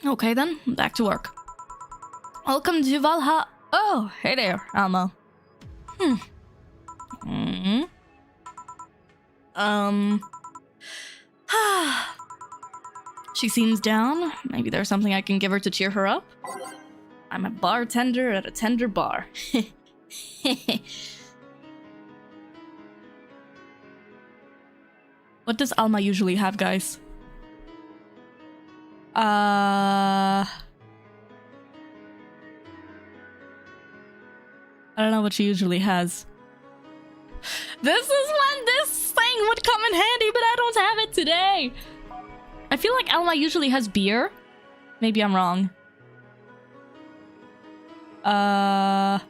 Okay then, back to work. Welcome to Valhalla. Oh, hey there, Alma. She seems down. Maybe there's something I can give her to cheer her up. I'm a bartender at a tender bar. What does Alma usually have, guys? I don't know what she usually has. This is when this thing would come in handy, but I don't have it today. I feel like Alma usually has beer. Maybe I'm wrong. Hi,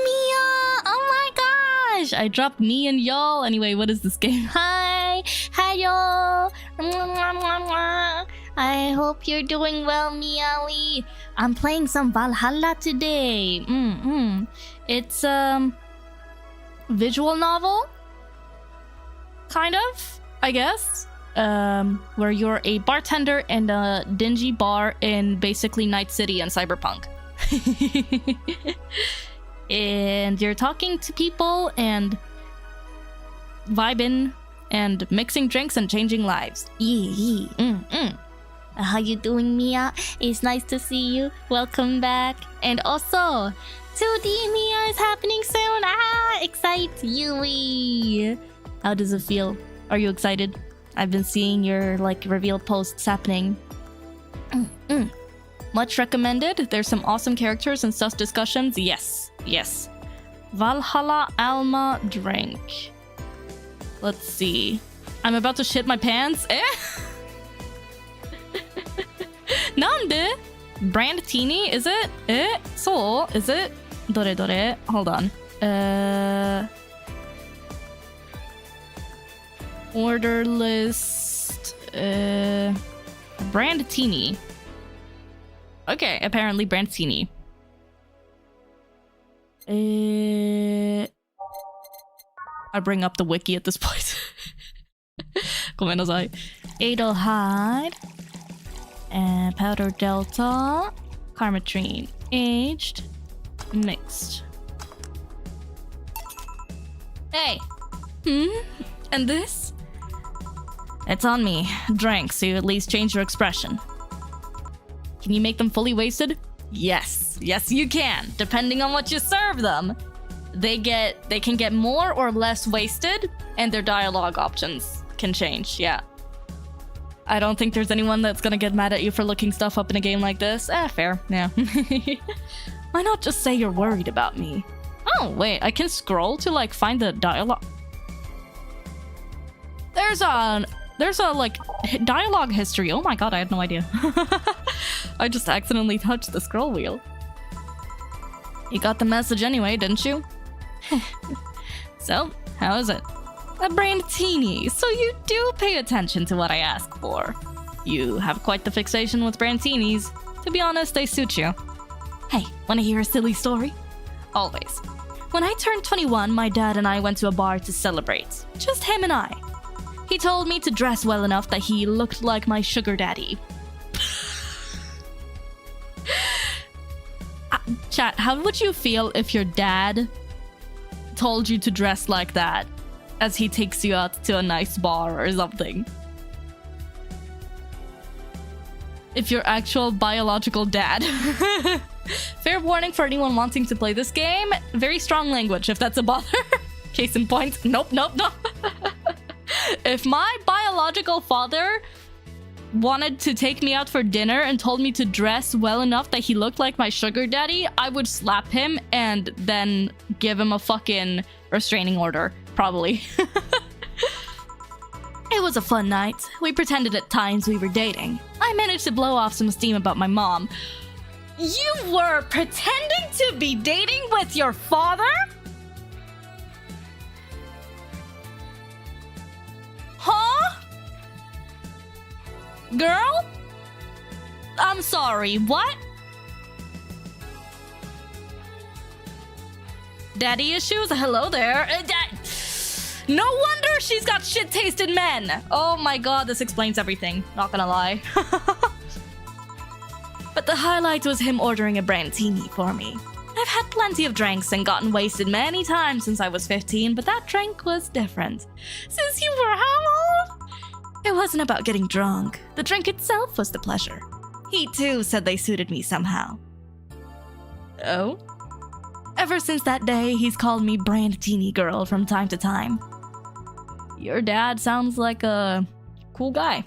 Mia! Oh my gosh! I dropped me and y'all. Anyway, what is this game? Hi! Hi, I hope you're doing well, Miawi. I'm playing some Valhalla today. It's visual novel? Kind of, I guess. Where you're a bartender in a dingy bar in basically Night City and Cyberpunk. And you're talking to people and vibing and mixing drinks and changing lives. How you doing, Mia? It's nice to see you. Welcome back. And also, 2D Mia is happening soon. Excite Yui. How does it feel? Are you excited? I've been seeing your reveal posts happening. Much recommended. There's some awesome characters and sus discussions. Yes. Valhalla Alma drink. Let's see. I'm about to shit my pants. Nande? Brand teeny, is it? So, is it? Dore. Hold on. Order list. Brand teeny. Okay, apparently brand teeny. I bring up the wiki at this point. ごめんなさい. Adelheid. And powder delta, carmetrine, aged, mixed. Hey! And this? It's on me. Drank, so you at least change your expression. Can you make them fully wasted? Yes. Yes, you can. Depending on what you serve them. They can get more or less wasted, and their dialogue options can change, yeah. I don't think there's anyone that's gonna get mad at you for looking stuff up in a game like this. Fair, yeah. Why not just say you're worried about me? Oh, wait, I can scroll to, like, find the dialogue. There's a, like, dialogue history. Oh my god, I had no idea. I just accidentally touched the scroll wheel. You got the message anyway, didn't you? So, how is it? A brandtini, so you do pay attention to what I ask for. You have quite the fixation with brantinis. To be honest, they suit you. Hey, wanna hear a silly story? Always. When I turned 21, my dad and I went to a bar to celebrate. Just him and I. He told me to dress well enough that he looked like my sugar daddy. Chat, how would you feel if your dad told you to dress like that as he takes you out to a nice bar or something? If your actual biological dad. Fair warning for anyone wanting to play this game. Very strong language, if that's a bother. Case in point. Nope. If my biological father wanted to take me out for dinner and told me to dress well enough that he looked like my sugar daddy, I would slap him and then give him a fucking restraining order, probably. It was a fun night. We pretended at times we were dating. I managed to blow off some steam about my mom. You were pretending to be dating with your father? Huh? Girl? I'm sorry, what? Daddy issues? Hello there. No wonder she's got shit-tasted men. Oh my god, this explains everything. Not gonna lie. But the highlight was him ordering a brandtini for me. I've had plenty of drinks and gotten wasted many times since I was 15, but that drink was different. Since you were how old? It wasn't about getting drunk. The drink itself was the pleasure. He too said they suited me somehow. Oh? Ever since that day, he's called me Brandtini Girl from time to time. Your dad sounds like a cool guy.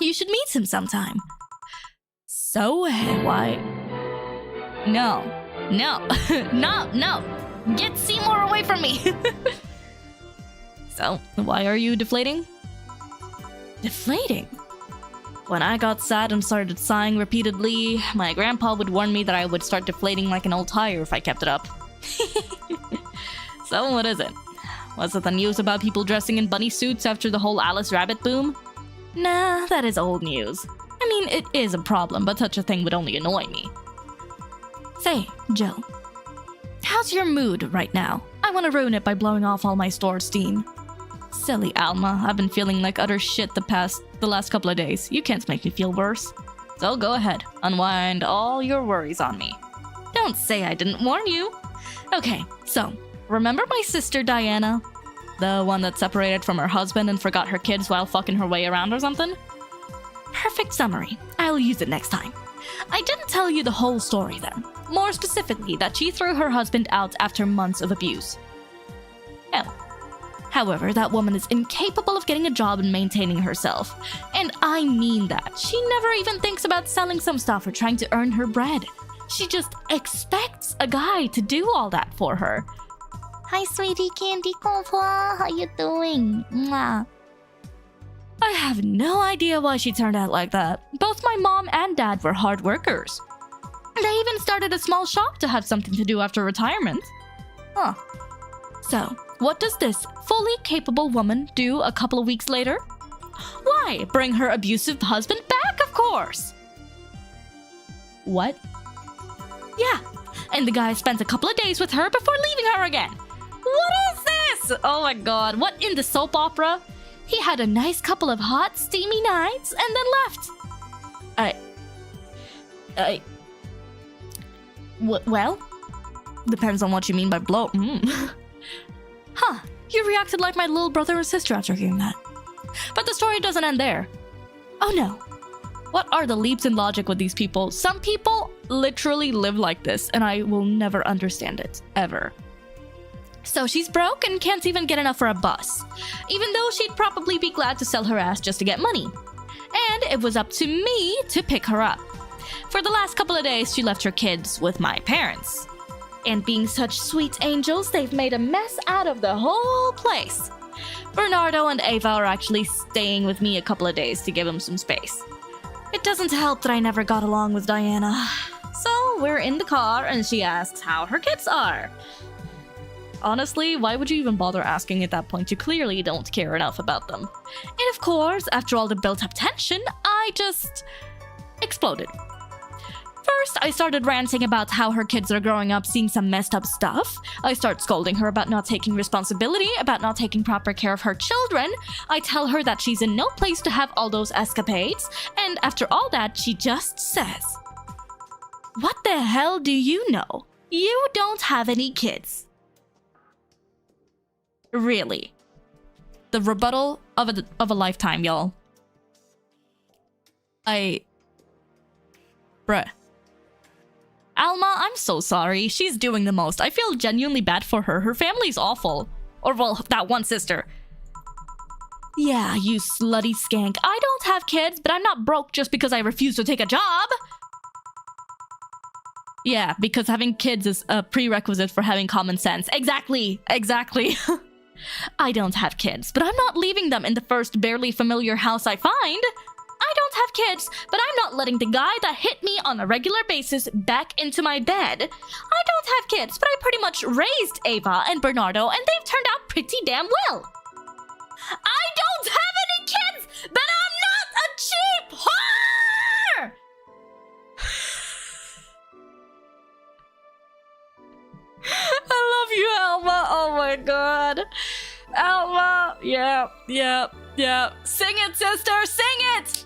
You should meet him sometime. So, why? No. No. Get Seymour away from me. So, why are you deflating? Deflating? When I got sad and started sighing repeatedly, my grandpa would warn me that I would start deflating like an old tire if I kept it up. So, what is it? Was it the news about people dressing in bunny suits after the whole Alice Rabbit boom? Nah, that is old news. I mean, it is a problem, but such a thing would only annoy me. Say, Joe, how's your mood right now? I want to ruin it by blowing off all my stored steam. Silly Alma, I've been feeling like utter shit the last couple of days. You can't make me feel worse. So go ahead, unwind all your worries on me. Don't say I didn't warn you. Okay, so, remember my sister Diana? The one that separated from her husband and forgot her kids while fucking her way around or something? Perfect summary. I'll use it next time. I didn't tell you the whole story then. More specifically, that she threw her husband out after months of abuse. Oh. However, that woman is incapable of getting a job and maintaining herself. And I mean that. She never even thinks about selling some stuff or trying to earn her bread. She just expects a guy to do all that for her. Hi, sweetie candy confla. How you doing? Mwah. I have no idea why she turned out like that. Both my mom and dad were hard workers. They even started a small shop to have something to do after retirement. Huh. So, what does this fully capable woman do a couple of weeks later? Why, bring her abusive husband back, of course! What? Yeah, and the guy spent a couple of days with her before leaving her again. What is this? Oh my god, what in the soap opera? He had a nice couple of hot, steamy nights and then left. Well, depends on what you mean by blow. Huh, you reacted like my little brother and sister after hearing that. But the story doesn't end there. Oh no. What are the leaps in logic with these people? Some people literally live like this, and I will never understand it, ever. So she's broke and can't even get enough for a bus, even though she'd probably be glad to sell her ass just to get money. And it was up to me to pick her up. For the last couple of days, she left her kids with my parents. And being such sweet angels, they've made a mess out of the whole place. Bernardo and Ava are actually staying with me a couple of days to give them some space. It doesn't help that I never got along with Diana. So we're in the car and she asks how her kids are. Honestly, why would you even bother asking at that point? You clearly don't care enough about them. And of course, after all the built-up tension, I just exploded. First, I started ranting about how her kids are growing up seeing some messed up stuff. I start scolding her about not taking responsibility, about not taking proper care of her children. I tell her that she's in no place to have all those escapades. And after all that, she just says, "What the hell do you know? You don't have any kids." Really. The rebuttal of a lifetime, y'all. Bruh. Alma, I'm so sorry. She's doing the most. I feel genuinely bad for her. Her family's awful. Or, well, that one sister. Yeah, you slutty skank. I don't have kids, but I'm not broke just because I refuse to take a job. Yeah, because having kids is a prerequisite for having common sense. Exactly. I don't have kids, but I'm not leaving them in the first barely familiar house I find. I don't have kids, but I'm not letting the guy that hit me on a regular basis back into my bed. I don't have kids, but I pretty much raised Ava and Bernardo, and they've turned out pretty damn well. I don't have any kids, but I'm not a cheap whore! I love you, Alma. Oh my god. Alma. Yeah. Sing it, sister. Sing it!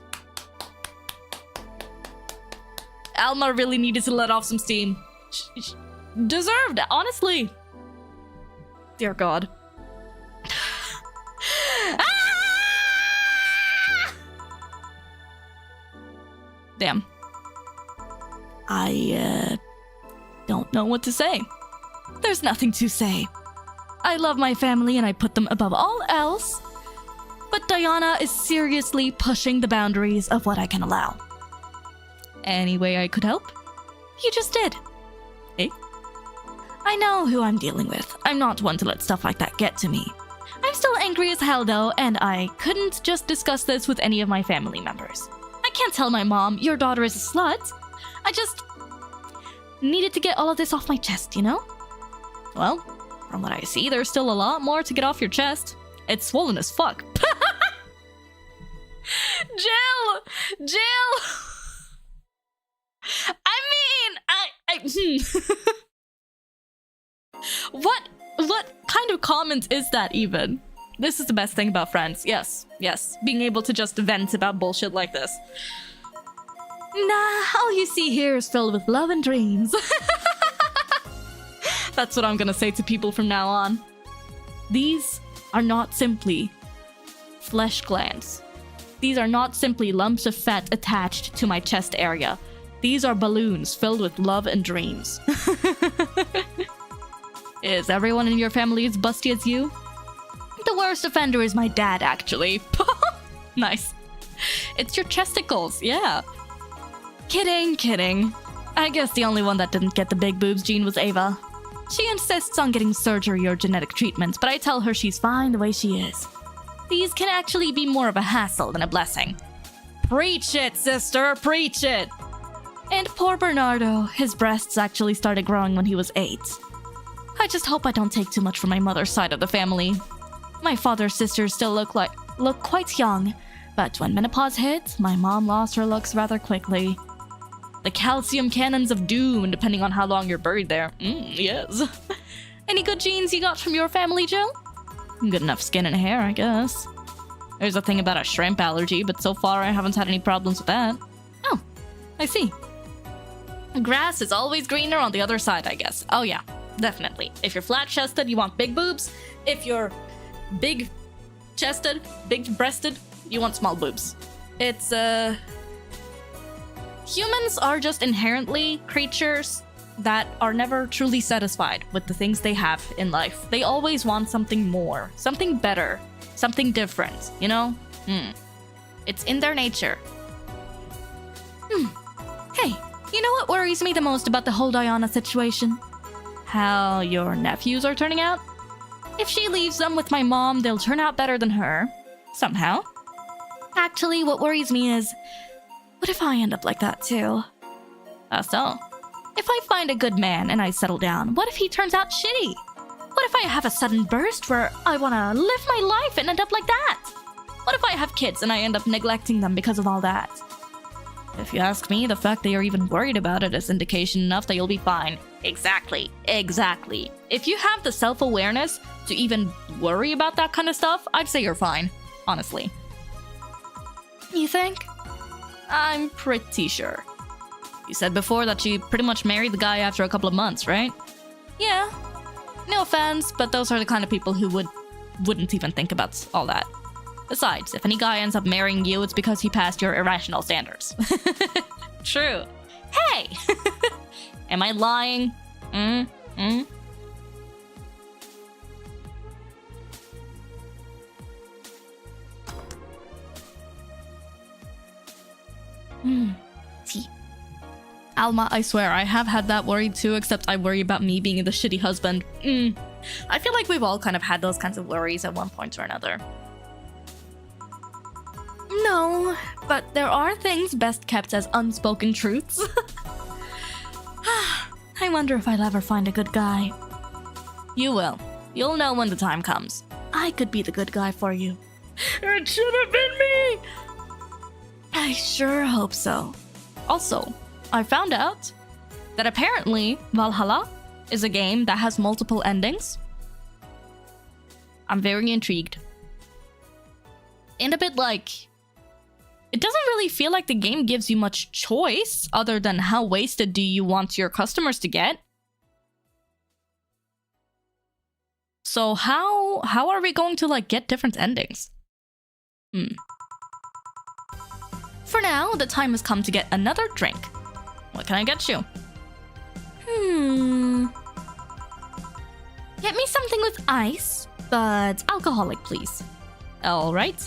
Alma really needed to let off some steam. Deserved, honestly. Dear God. Damn. I don't know what to say. There's nothing to say. I love my family and I put them above all else. But Diana is seriously pushing the boundaries of what I can allow. Any way I could help? You just did. Eh? I know who I'm dealing with. I'm not one to let stuff like that get to me. I'm still angry as hell though, and I couldn't just discuss this with any of my family members. I can't tell my mom, your daughter is a slut. I just needed to get all of this off my chest, you know? Well, from what I see, there's still a lot more to get off your chest. It's swollen as fuck. Jill! What kind of comment is that even? This is the best thing about friends. Yes. Being able to just vent about bullshit like this. Nah, all you see here is filled with love and dreams. That's what I'm gonna say to people from now on. These are not simply flesh glands. These are not simply lumps of fat attached to my chest area. These are balloons filled with love and dreams. Is everyone in your family as busty as you? The worst offender is my dad, actually. Nice. It's your chesticles, yeah. Kidding. I guess the only one that didn't get the big boobs gene was Ava. She insists on getting surgery or genetic treatments, but I tell her she's fine the way she is. These can actually be more of a hassle than a blessing. Preach it, sister, preach it! And poor Bernardo, his breasts actually started growing when he was 8. I just hope I don't take too much from my mother's side of the family. My father's sisters still look quite young, but when menopause hit, my mom lost her looks rather quickly. The calcium cannons of doom, depending on how long you're buried there. Yes. Any good genes you got from your family, Jill? Good enough skin and hair, I guess. There's a thing about a shrimp allergy, but so far I haven't had any problems with that. Oh, I see. Grass is always greener on the other side, I guess. Oh yeah, definitely. If you're flat-chested, you want big boobs. If you're big-chested, big-breasted, you want small boobs. It's, humans are just inherently creatures that are never truly satisfied with the things they have in life. They always want something more, something better, something different, you know? It's in their nature. Hey, you know what worries me the most about the whole Diana situation? How your nephews are turning out? If she leaves them with my mom, they'll turn out better than her. Somehow. Actually, what worries me is, what if I end up like that too? How so? If I find a good man and I settle down, what if he turns out shitty? What if I have a sudden burst where I want to live my life and end up like that? What if I have kids and I end up neglecting them because of all that? If you ask me, the fact that you're even worried about it is indication enough that you'll be fine. Exactly. If you have the self-awareness to even worry about that kind of stuff, I'd say you're fine, honestly. You think? I'm pretty sure. You said before that you pretty much married the guy after a couple of months, right? Yeah. No offense, but those are the kind of people who wouldn't even think about all that. Besides, if any guy ends up marrying you, it's because he passed your irrational standards. True. Hey! Am I lying? Tea. Alma, I swear, I have had that worry too, except I worry about me being the shitty husband. I feel like we've all kind of had those kinds of worries at one point or another. No, but there are things best kept as unspoken truths. I wonder if I'll ever find a good guy. You will. You'll know when the time comes. I could be the good guy for you. It should have been me! I sure hope so. Also, I found out that apparently Valhalla is a game that has multiple endings. I'm very intrigued. And a bit like, it doesn't really feel like the game gives you much choice other than how wasted do you want your customers to get. So how are we going to like get different endings? For now, the time has come to get another drink. What can I get you? Get me something with ice, but alcoholic, please. All right.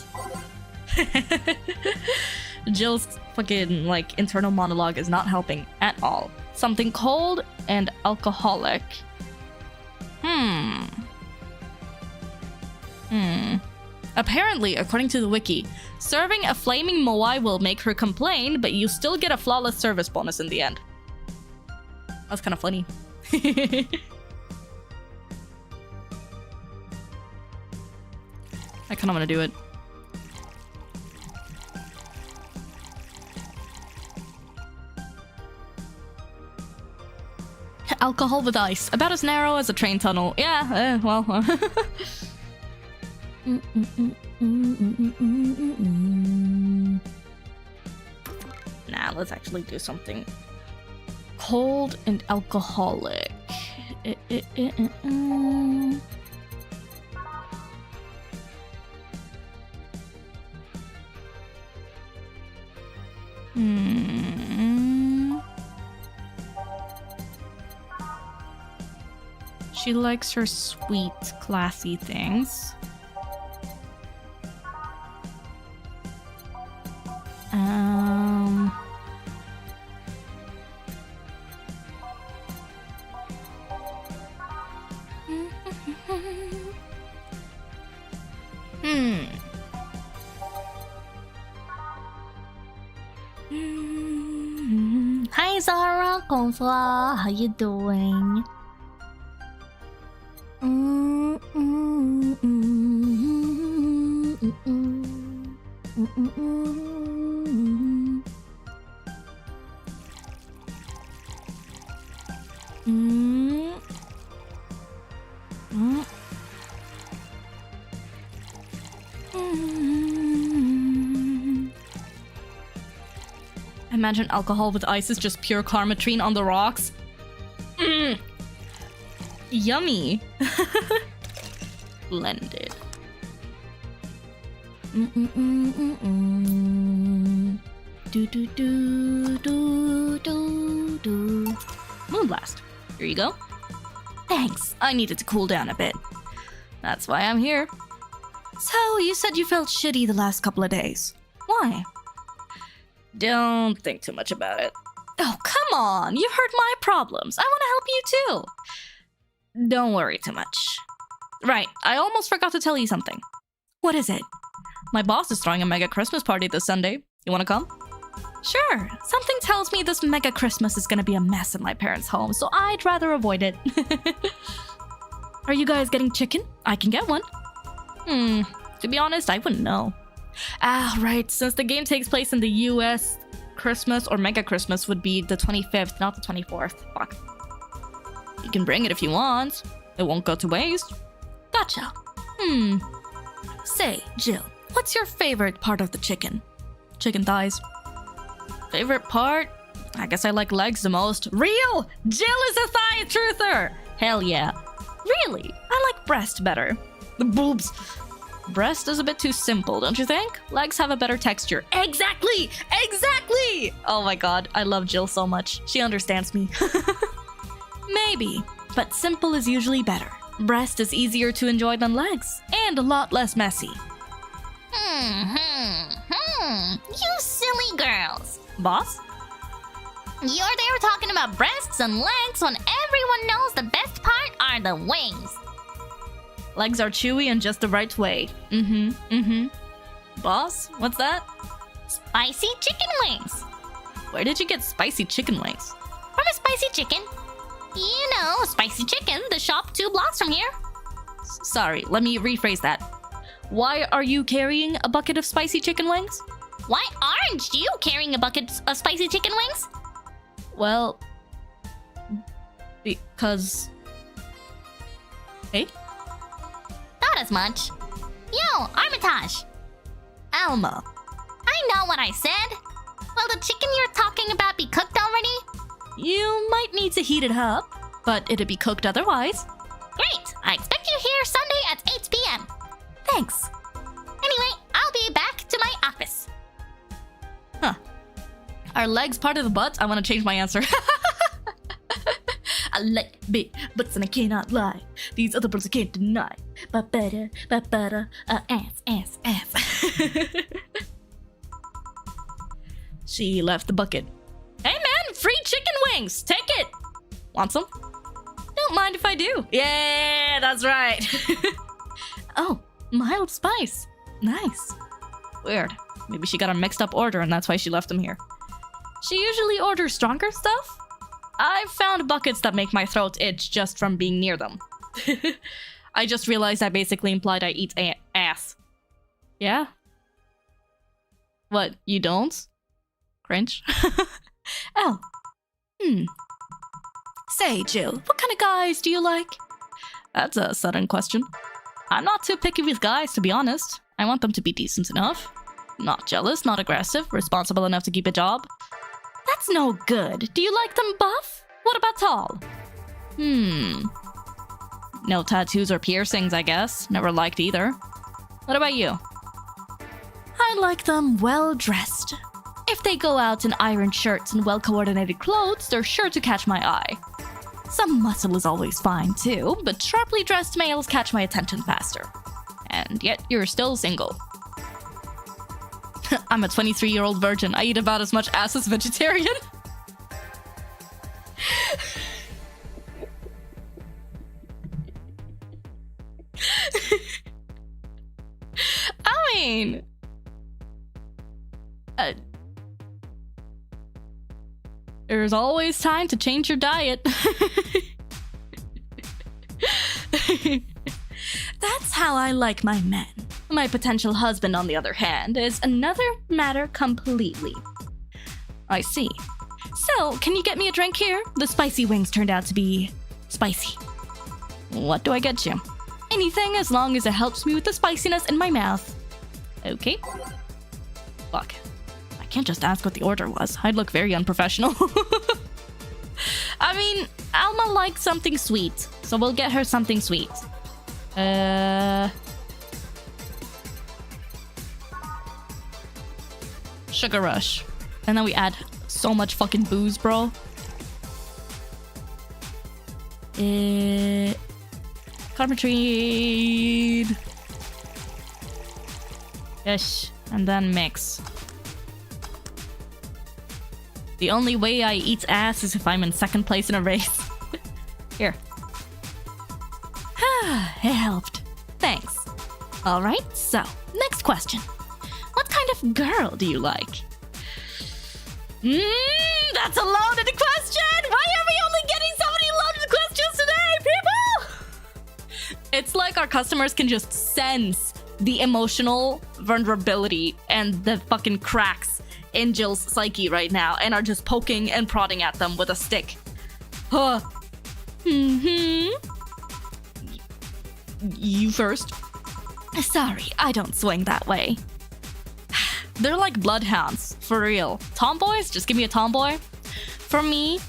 Jill's fucking like internal monologue is not helping at all. Something cold and alcoholic. Apparently, according to the wiki, serving a flaming moai will make her complain, but you still get a flawless service bonus in the end. That's kind of funny. I kind of want to do it. Alcohol with ice. About as narrow as a train tunnel. Yeah, well. Nah, let's actually do something cold and alcoholic. She likes her sweet, classy things. Hi Zara, Confla, how you doing? Imagine alcohol with ice is just pure karmatrine on the rocks. Yummy. Blended. Do do do do do do. Moonblast. Here you go. Thanks. I needed to cool down a bit. That's why I'm here. So, you said you felt shitty the last couple of days. Why? Don't think too much about it. Oh, come on. You heard my problems. I want to help you too. Don't worry too much. Right, I almost forgot to tell you something. What is it? My boss is throwing a mega Christmas party this Sunday. You want to come? Sure. Something tells me this mega Christmas is gonna be a mess in my parents' home, so I'd rather avoid it. Are you guys getting chicken? I can get one. To be honest, I wouldn't know. Ah, right. Since the game takes place in the US, Christmas or Mega Christmas would be the 25th, not the 24th. Fuck. You can bring it if you want. It won't go to waste. Gotcha. Say, Jill, what's your favorite part of the chicken? Chicken thighs. Favorite part? I guess I like legs the most. Real! Jill is a thigh truther! Hell yeah. Really? I like breast better. The boobs. Breast is a bit too simple, don't you think? Legs have a better texture. Exactly! Exactly! Oh my god, I love Jill so much. She understands me. Maybe, but simple is usually better. Breast is easier to enjoy than legs, and a lot less messy. You silly girls. Boss? You're there talking about breasts and legs when everyone knows the best part are the wings. Legs are chewy in just the right way. Boss? What's that? Spicy chicken wings. Where did you get spicy chicken wings? From a spicy chicken. You know, Spicy Chicken, the shop 2 blocks from here. Sorry, let me rephrase that. Why are you carrying a bucket of spicy chicken wings? Why aren't you carrying a bucket of spicy chicken wings? Well, because... Hey? Not as much. Yo, Armitage. Alma. I know what I said. Will the chicken you're talking about be cooked already? You might need to heat it up, but it'll be cooked otherwise. Great! I expect you here Sunday at 8 p.m. Thanks. Anyway, I'll be back to my office. Huh. Are legs part of the butt? I want to change my answer. I like big butts and I cannot lie. These other butts I can't deny. But better, ass. She left the bucket. Hey man, free chicken wings! Take it! Want some? Don't mind if I do. Yeah, that's right. Oh, mild spice. Nice. Weird. Maybe she got a mixed up order and that's why she left them here. She usually orders stronger stuff. I've found buckets that make my throat itch just from being near them. I just realized I basically implied I eat ass. Yeah? What, you don't? Cringe? Oh. Say, Jill, what kind of guys do you like? That's a sudden question. I'm not too picky with guys, to be honest. I want them to be decent enough. Not jealous, not aggressive, responsible enough to keep a job. That's no good. Do you like them buff? What about tall? No tattoos or piercings, I guess. Never liked either. What about you? I like them well-dressed. If they go out in ironed shirts and well-coordinated clothes, they're sure to catch my eye. Some muscle is always fine too, but sharply dressed males catch my attention faster. And yet you're still single. I'm a 23-year-old virgin. I eat about as much ass as vegetarian. I mean... there's always time to change your diet. That's how I like my men. My potential husband, on the other hand, is another matter completely. I see. So, can you get me a drink here? The spicy wings turned out to be spicy. What do I get you? Anything as long as it helps me with the spiciness in my mouth. Okay. Fuck. I can't just ask what the order was. I'd look very unprofessional. I mean, Alma likes something sweet, so we'll get her something sweet. Sugar Rush. And then we add so much fucking booze, bro. Carpentry. Yes, and then mix. The only way I eat ass is if I'm in second place in a race. Here. It helped. Thanks. Alright, so, next question. What kind of girl do you like? That's a loaded question! Why are we only getting so many loaded questions today, people? It's like our customers can just sense the emotional vulnerability and the fucking cracks in Jill's psyche right now and are just poking and prodding at them with a stick. Huh. You first. Sorry, I don't swing that way. They're like bloodhounds, for real. Tomboys? Just give me a tomboy. For me,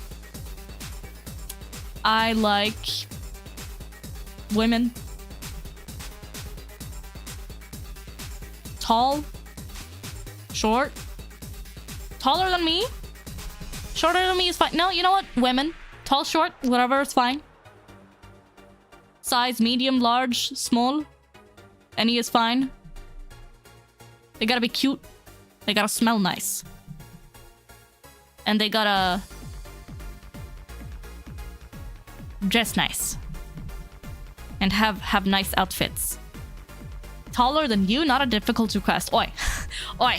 I like women. Tall. Short. Taller than me. Shorter than me is fine. No, you know what? Women. Tall, short, whatever is fine. Size, medium, large, small. Any is fine. They gotta be cute. They gotta smell nice. And they gotta dress nice. And have nice outfits. Taller than you, not a difficult request. Oi. Oi.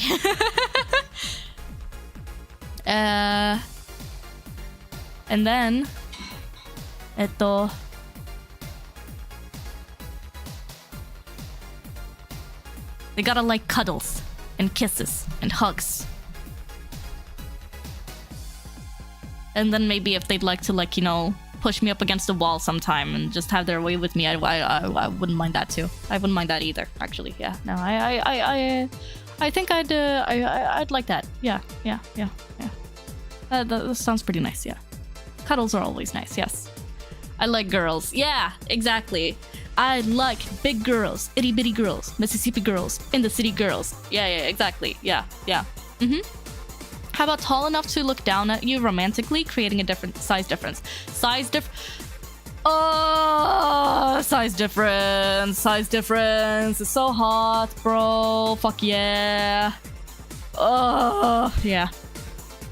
And then they gotta like cuddles and kisses and hugs. And then maybe if they'd like to, like, you know, push me up against the wall sometime and just have their way with me, I wouldn't mind that too. I wouldn't mind that either, actually. Yeah, no, I think I'd like that. Yeah. That sounds pretty nice. Yeah, cuddles are always nice. Yes, I like girls. Yeah, exactly. I like big girls, itty bitty girls, Mississippi girls, in the city girls. Yeah, exactly. Yeah. How about tall enough to look down at you romantically, creating a different size difference? Size difference. It's so hot, bro. Fuck yeah. Yeah.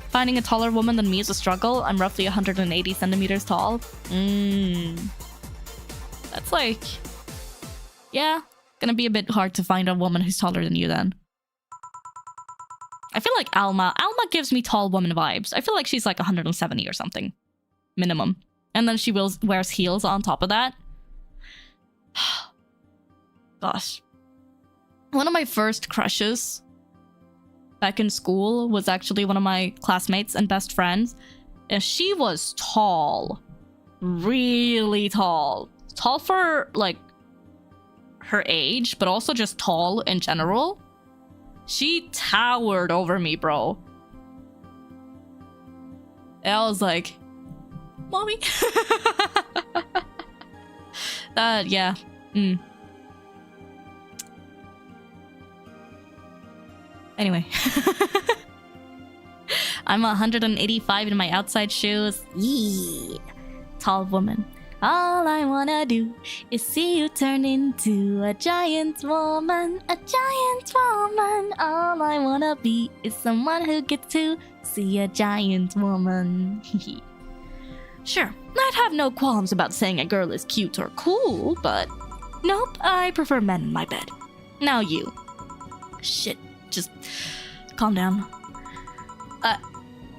Finding a taller woman than me is a struggle. I'm roughly 180 centimeters tall. That's like... yeah, gonna be a bit hard to find a woman who's taller than you then. I feel like Alma gives me tall woman vibes. I feel like she's like 170 or something. Minimum. And then she wears heels on top of that. Gosh. One of my first crushes back in school was actually one of my classmates and best friends. And she was tall. Really tall. Tall for, like, her age, but also just tall in general. She towered over me, bro. And I was like, Mommy? Yeah. Anyway. I'm 185 in my outside shoes. Yeah. Tall woman. All I wanna do is see you turn into a giant woman, a giant woman. All I wanna be is someone who gets to see a giant woman. Sure, I'd have no qualms about saying a girl is cute or cool, but nope, I prefer men in my bed. Now you. Shit, just calm down.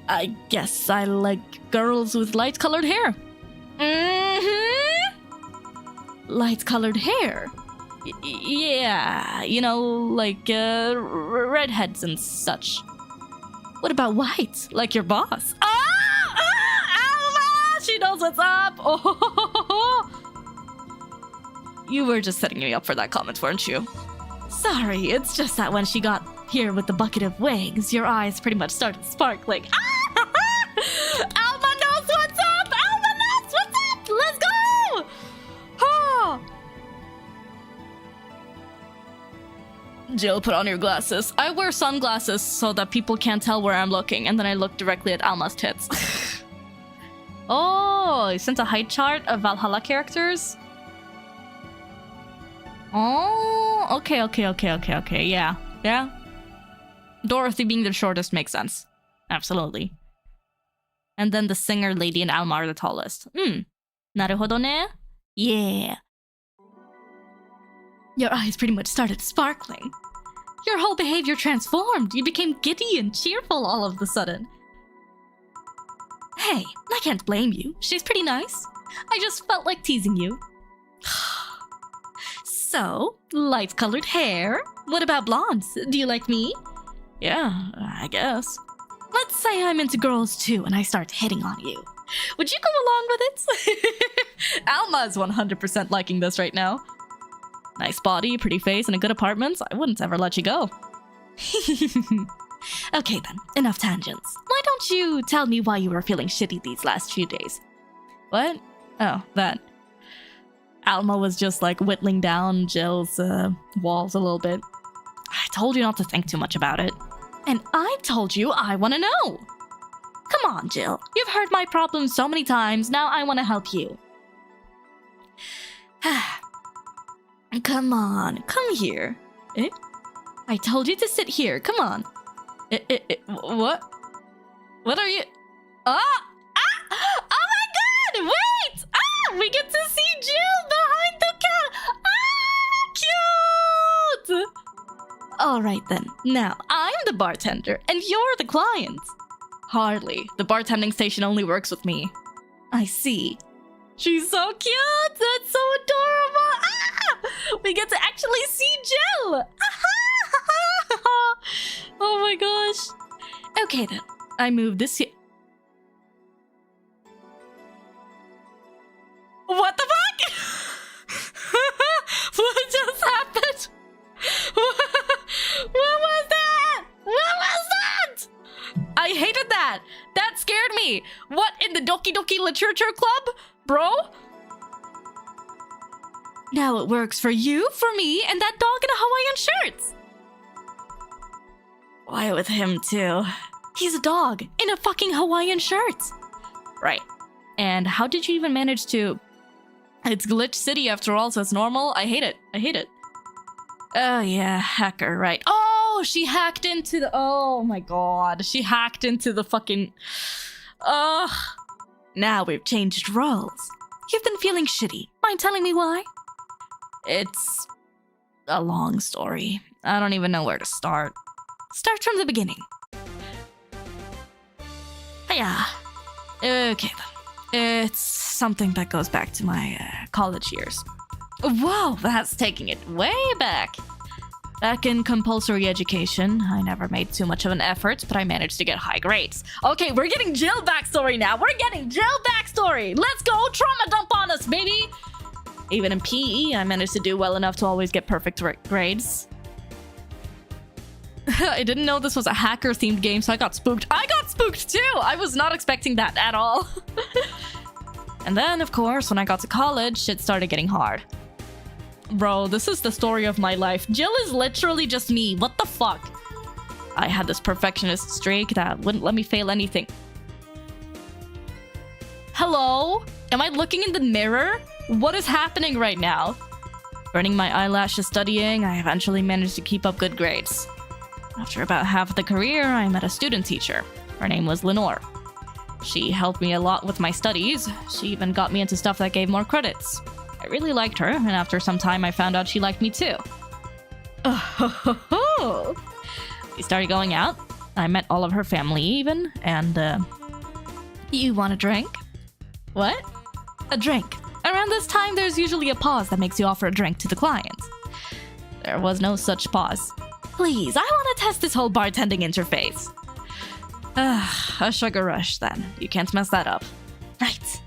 I guess I like girls with light-colored hair. Light-colored hair. Yeah, you know, like redheads and such. What about white? Like your boss? Alma! She knows what's up! Oh, you were just setting me up for that comment, weren't you? Sorry, it's just that when she got here with the bucket of wings, your eyes pretty much started sparkling. Ah! Alma knows what's up! Alma knows what's up! Let's go! Ah! Jill, put on your glasses. I wear sunglasses so that people can't tell where I'm looking, and then I look directly at Alma's tits. Oh, you sent a height chart of Valhalla characters? Oh, okay, yeah. Dorothy being the shortest makes sense. Absolutely. And then the singer lady and Alma are the tallest. Naruhodo ne? Yeah. Your eyes pretty much started sparkling. Your whole behavior transformed. You became giddy and cheerful all of a sudden. Hey, I can't blame you. She's pretty nice. I just felt like teasing you. So, light-colored hair? What about blondes? Do you like me? Yeah, I guess. Let's say I'm into girls too and I start hitting on you. Would you go along with it? Alma is 100% liking this right now. Nice body, pretty face, and a good apartment. I wouldn't ever let you go. Okay then, enough tangents. Why don't you tell me why you were feeling shitty these last few days? What? Oh, that. Alma was just like whittling down Jill's walls a little bit. I told you not to think too much about it. And I told you I want to know. Come on, Jill. You've heard my problems so many times, now I want to help you. Come on, come here. Eh? I told you to sit here, come on. What? What are you? Oh my god, wait! We get to see Jill behind the counter. Cute! Alright then, now I'm the bartender and you're the client. Hardly. The bartending station only works with me. I see. She's so cute! That's so adorable! We get to actually see Jill! Oh my gosh. Okay then, I moved this here. What the fuck? What just happened? What was that? What was that? I hated that. That scared me. What, in the Doki Doki Literature Club? Bro? Now it works for you, for me, and that dog in a Hawaiian shirt. Why with him too? He's a dog in a fucking Hawaiian shirt. Right. And how did you even manage to... It's Glitch City after all, so it's normal. I hate it. I hate it. Oh yeah, hacker, right. Oh, she hacked into the... Oh my god. She hacked into the fucking... Ugh. Now we've changed roles. You've been feeling shitty. Mind telling me why? It's a long story. I don't even know where to start. Start from the beginning. Yeah. Okay then. It's something that goes back to my college years. Whoa, that's taking it way back. Back in compulsory education, I never made too much of an effort, but I managed to get high grades. Okay, we're getting Jill backstory now. We're getting Jill backstory. Let's go, trauma dump on us, baby. Even in PE, I managed to do well enough to always get perfect grades. I didn't know this was a hacker-themed game, so I got spooked. I got spooked too! I was not expecting that at all. And then, of course, when I got to college, shit started getting hard. Bro, this is the story of my life. Jill is literally just me. What the fuck? I had this perfectionist streak that wouldn't let me fail anything. Hello? Am I looking in the mirror? What is happening right now? Burning my eyelashes studying, I eventually managed to keep up good grades. After about half of the career, I met a student teacher. Her name was Lenore. She helped me a lot with my studies. She even got me into stuff that gave more credits. I really liked her, and after some time I found out she liked me too. We started going out. I met all of her family even, and you want a drink? What? A drink. Around this time, there's usually a pause that makes you offer a drink to the client. There was no such pause. Please, I want to test this whole bartending interface. A sugar rush, then. You can't mess that up. Right.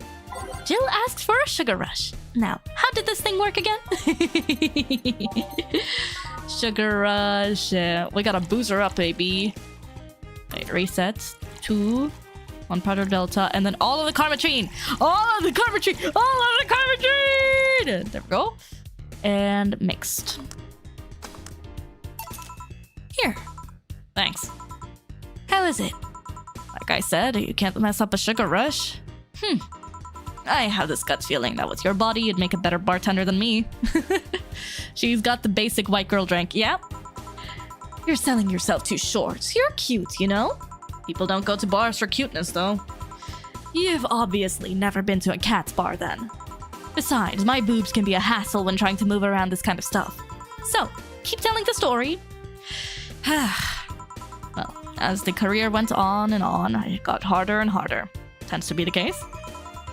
Jill asked for a sugar rush. Now, how did this thing work again? Sugar rush. We gotta booze her up, baby. Wait, reset. 2. 1 powder delta. And then all of the karmatrine. All of the karmatrine. All of the karmatrine. There we go. And mixed. Here. Thanks. How is it? Like I said, you can't mess up a sugar rush. I have this gut feeling that with your body, you'd make a better bartender than me. She's got the basic white girl drink. Yep. You're selling yourself too short. You're cute, you know? People don't go to bars for cuteness, though. You've obviously never been to a cat's bar, then. Besides, my boobs can be a hassle when trying to move around this kind of stuff. So, keep telling the story. Well, as the career went on and on, it got harder and harder. Tends to be the case.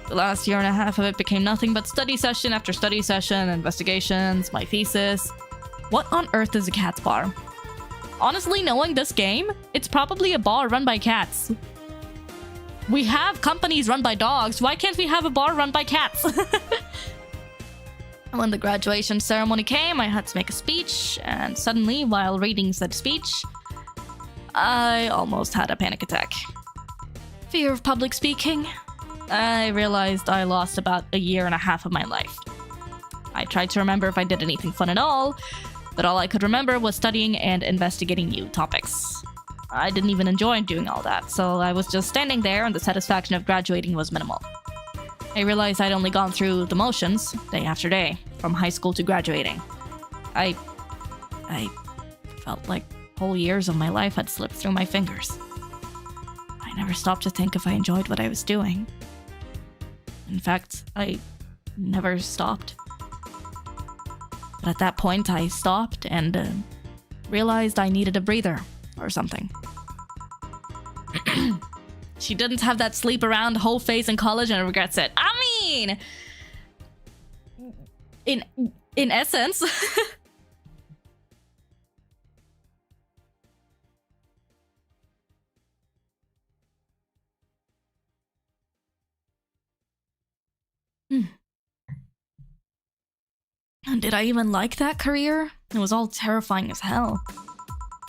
The last year and a half of it became nothing but study session after study session, investigations, my thesis. What on earth is a cat's bar? Honestly, knowing this game, it's probably a bar run by cats. We have companies run by dogs. Why can't we have a bar run by cats? When the graduation ceremony came, I had to make a speech, and suddenly, while reading said speech, I almost had a panic attack. Fear of public speaking? I realized I lost about a year and a half of my life. I tried to remember if I did anything fun at all, but all I could remember was studying and investigating new topics. I didn't even enjoy doing all that, so I was just standing there and the satisfaction of graduating was minimal. I realized I'd only gone through the motions, day after day, from high school to graduating. I felt like whole years of my life had slipped through my fingers. I never stopped to think if I enjoyed what I was doing. In fact, I never stopped. But at that point, I stopped and realized I needed a breather or something. She didn't have that sleep around whole phase in college and regrets it. I mean, in essence. And did I even like that career? It was all terrifying as hell.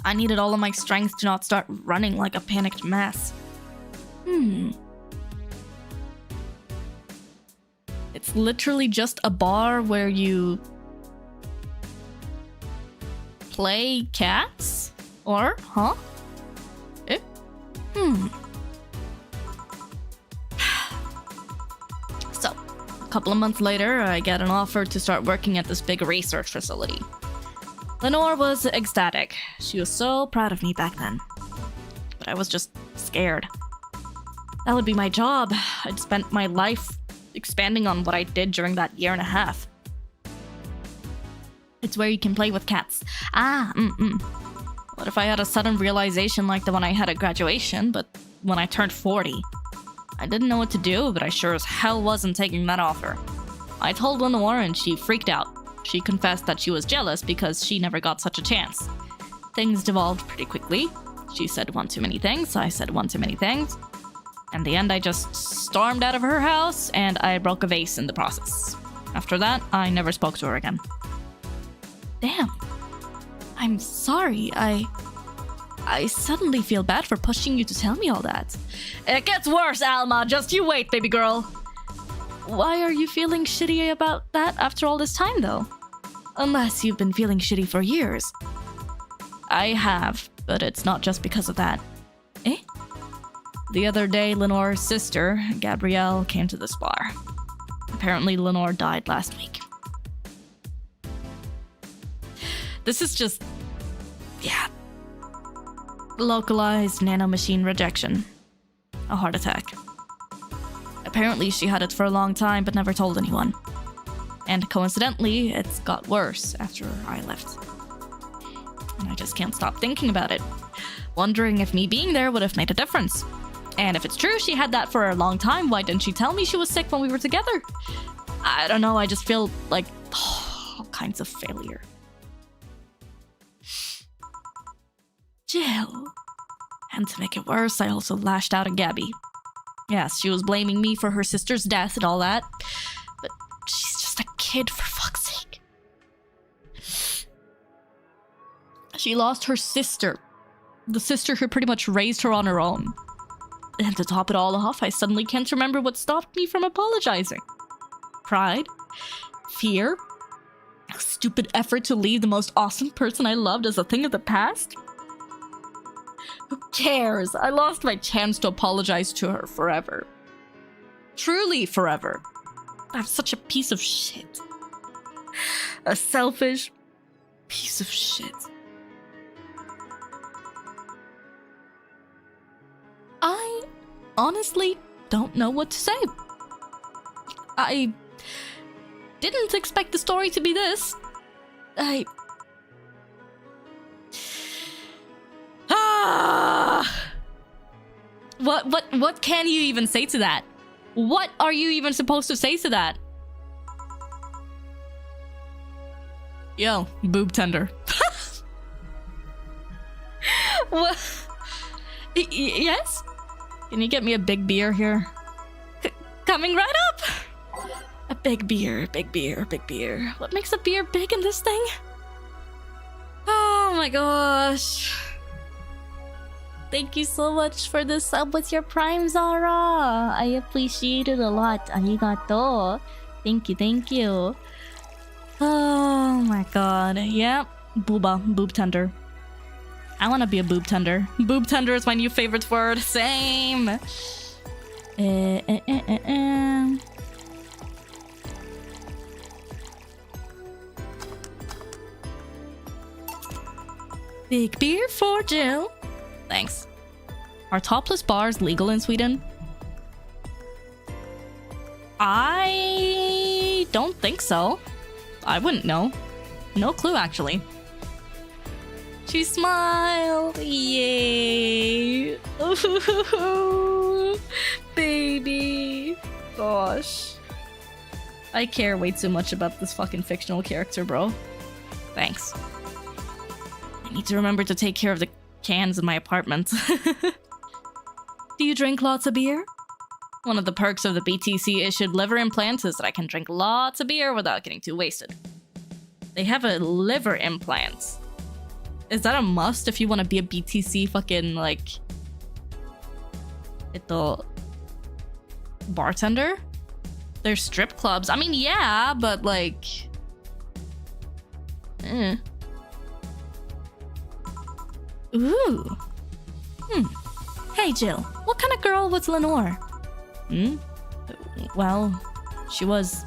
I needed all of my strength to not start running like a panicked mess. It's literally just a bar where you play cats? Or, huh? Eh? So, a couple of months later, I get an offer to start working at this big research facility. Lenore was ecstatic. She was so proud of me back then. But I was just scared. That would be my job. I'd spent my life expanding on what I did during that year and a half. It's where you can play with cats. What if I had a sudden realization like the one I had at graduation, but when I turned 40? I didn't know what to do, but I sure as hell wasn't taking that offer. I told Lenore and she freaked out. She confessed that she was jealous because she never got such a chance. Things devolved pretty quickly. She said one too many things, I said one too many things. In the end, I just stormed out of her house and I broke a vase in the process. After that, I never spoke to her again. Damn. I'm sorry. I suddenly feel bad for pushing you to tell me all that. It gets worse, Alma. Just you wait, baby girl. Why are you feeling shitty about that after all this time, though? Unless you've been feeling shitty for years. I have, but it's not just because of that. Eh? The other day, Lenore's sister, Gabrielle, came to this bar. Apparently, Lenore died last week. This is just... yeah. Localized nanomachine rejection. A heart attack. Apparently, she had it for a long time but never told anyone. And coincidentally, it's got worse after I left. And I just can't stop thinking about it. Wondering if me being there would have made a difference. And if it's true she had that for a long time, why didn't she tell me she was sick when we were together? I don't know, I just feel like all kinds of failure. Jill. And to make it worse, I also lashed out at Gabby. Yes, she was blaming me for her sister's death and all that. But she's just a kid, for fuck's sake. She lost her sister. The sister who pretty much raised her on her own. And to top it all off, I suddenly can't remember what stopped me from apologizing. Pride? Fear? A stupid effort to leave the most awesome person I loved as a thing of the past? Who cares? I lost my chance to apologize to her forever. Truly forever. I'm such a piece of shit. A selfish piece of shit. I honestly don't know what to say. I didn't expect the story to be this. What can you even say to that? What are you even supposed to say to that? Yo, boob tender. What? Yes? Can you get me a big beer here? Coming right up! A big beer, big beer, big beer. What makes a beer big in this thing? Oh my gosh. Thank you so much for the sub with your Prime, Zara. I appreciate it a lot. Arigato. Thank you, thank you. Oh my god. Yep. Boob tender. I want to be a boob tender. Boob tender is my new favorite word. Same. Big beer for Jill. Thanks. Are topless bars legal in Sweden? I don't think so. I wouldn't know. No clue, actually. She smiled. Yay. Ooh, baby. Gosh. I care way too much about this fucking fictional character, bro. Thanks. I need to remember to take care of the cans in my apartment. Do you drink lots of beer? One of the perks of the BTC-issued liver implants is that I can drink lots of beer without getting too wasted. They have a liver implant. Is that a must if you want to be a BTC fucking, like... bartender? There's strip clubs. I mean, yeah, but like... Ooh. Hey, Jill. What kind of girl was Lenore? Well, she was...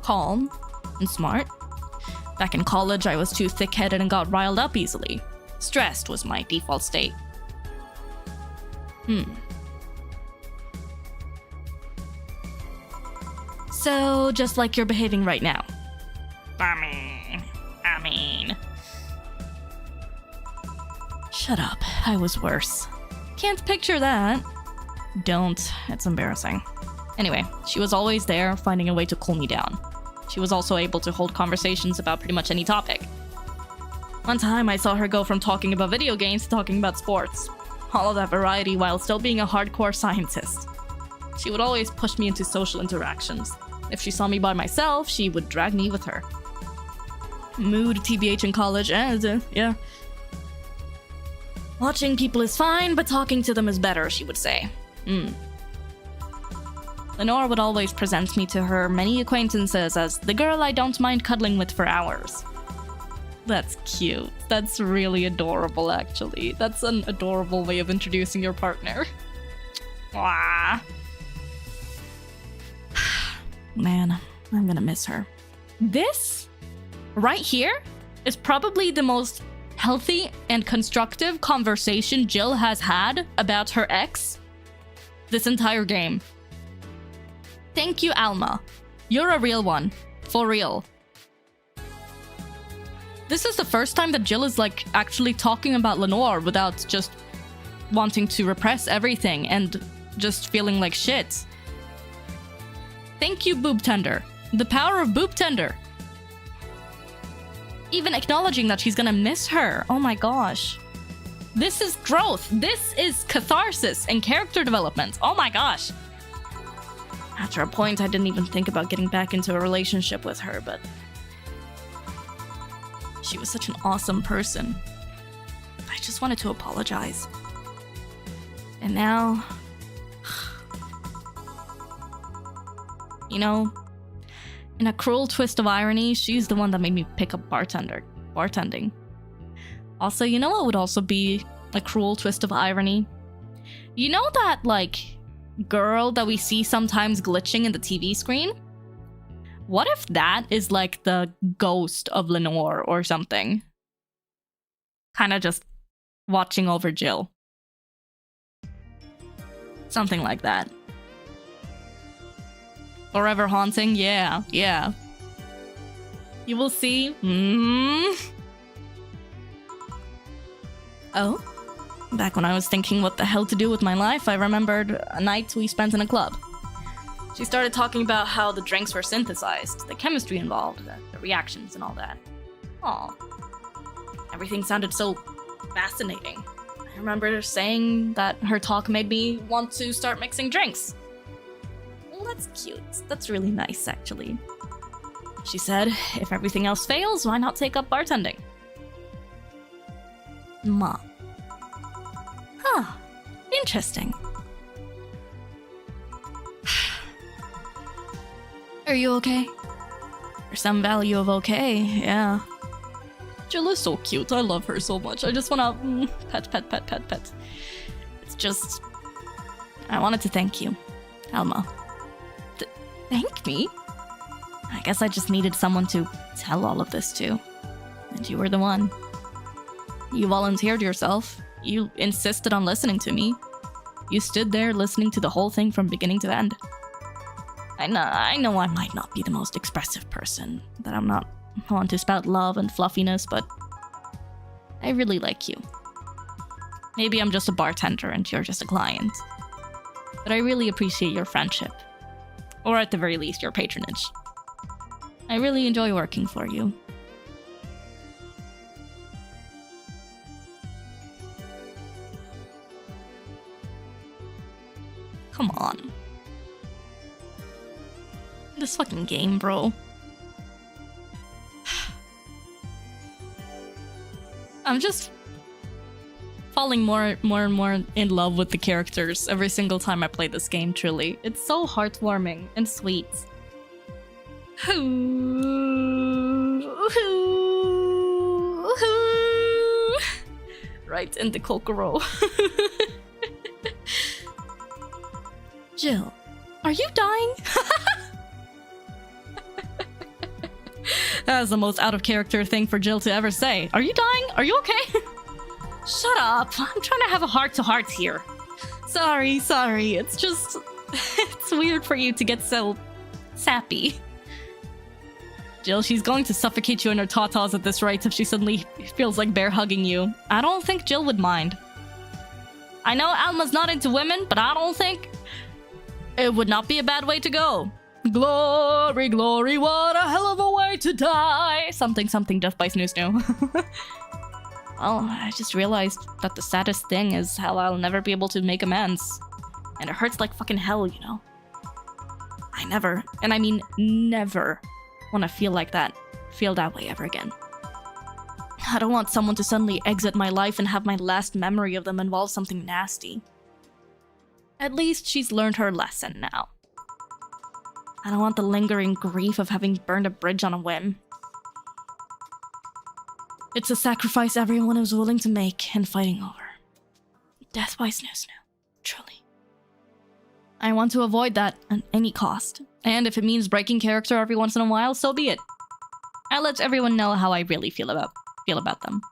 calm and smart. Back in college, I was too thick-headed and got riled up easily. Stressed was my default state. So, just like you're behaving right now. I mean... Shut up. I was worse. Can't picture that. Don't. It's embarrassing. Anyway, she was always there, finding a way to cool me down. She was also able to hold conversations about pretty much any topic. One time, I saw her go from talking about video games to talking about sports. All of that variety while still being a hardcore scientist. She would always push me into social interactions. If she saw me by myself, she would drag me with her. Mood TBH in college, and yeah. Watching people is fine, but talking to them is better, she would say. Lenore would always present me to her many acquaintances as the girl I don't mind cuddling with for hours. That's cute. That's really adorable, actually. That's an adorable way of introducing your partner. Mwah. Man, I'm gonna miss her. This, right here, is probably the most healthy and constructive conversation Jill has had about her ex this entire game. Thank you, Alma. You're a real one. For real. This is the first time that Jill is, like, actually talking about Lenore without just wanting to repress everything and just feeling like shit. Thank you, Boob Tender. The power of Boob Tender. Even acknowledging that she's gonna miss her. Oh my gosh. This is growth. This is catharsis and character development. Oh my gosh. After a point, I didn't even think about getting back into a relationship with her, but... She was such an awesome person. I just wanted to apologize. And now... You know, in a cruel twist of irony, she's the one that made me pick up bartending. Also, you know what would also be a cruel twist of irony? You know that, like, girl that we see sometimes glitching in the TV screen? What if that is, like, the ghost of Lenore or something? Kind of just watching over Jill. Something like that. Forever haunting? Yeah. You will see. Oh? Back when I was thinking what the hell to do with my life, I remembered a night we spent in a club. She started talking about how the drinks were synthesized, the chemistry involved, the reactions and all that. Aw. Everything sounded so fascinating. I remember saying that her talk made me want to start mixing drinks. Well, that's cute. That's really nice, actually. She said, if everything else fails, why not take up bartending? Mom. Huh. Interesting. Are you okay? There's some value of okay, yeah. Jill is so cute. I love her so much. I just wanna pet. It's just... I wanted to thank you, Alma. Thank me? I guess I just needed someone to tell all of this to. And you were the one. You volunteered yourself. You insisted on listening to me. You stood there listening to the whole thing from beginning to end. I know I might not be the most expressive person, that I'm not one to spout love and fluffiness, but I really like you. Maybe I'm just a bartender and you're just a client. But I really appreciate your friendship. Or at the very least, your patronage. I really enjoy working for you. Come on. This fucking game, bro. I'm just falling more and more in love with the characters every single time I play this game, truly. It's so heartwarming and sweet. Right in the Kokoro. Jill, are you dying? That is the most out of character thing for Jill to ever say. Are you dying? Are you okay? Shut up. I'm trying to have a heart-to-heart here. Sorry. It's just... it's weird for you to get so sappy. Jill, she's going to suffocate you in her tatas at this rate if she suddenly feels like bear hugging you. I don't think Jill would mind. I know Alma's not into women, but I don't think it would not be a bad way to go. Glory, glory, what a hell of a way to die. Something, Death by Snoo Snoo. Well, I just realized that the saddest thing is how I'll never be able to make amends. And it hurts like fucking hell, you know? I never, and I mean never, want to feel that way ever again. I don't want someone to suddenly exit my life and have my last memory of them involve something nasty. At least she's learned her lesson now. I don't want the lingering grief of having burned a bridge on a whim. It's a sacrifice everyone is willing to make and fighting over. Death by Snoo Snoo, truly. I want to avoid that at any cost, and if it means breaking character every once in a while, so be it. I'll let everyone know how I really feel about them.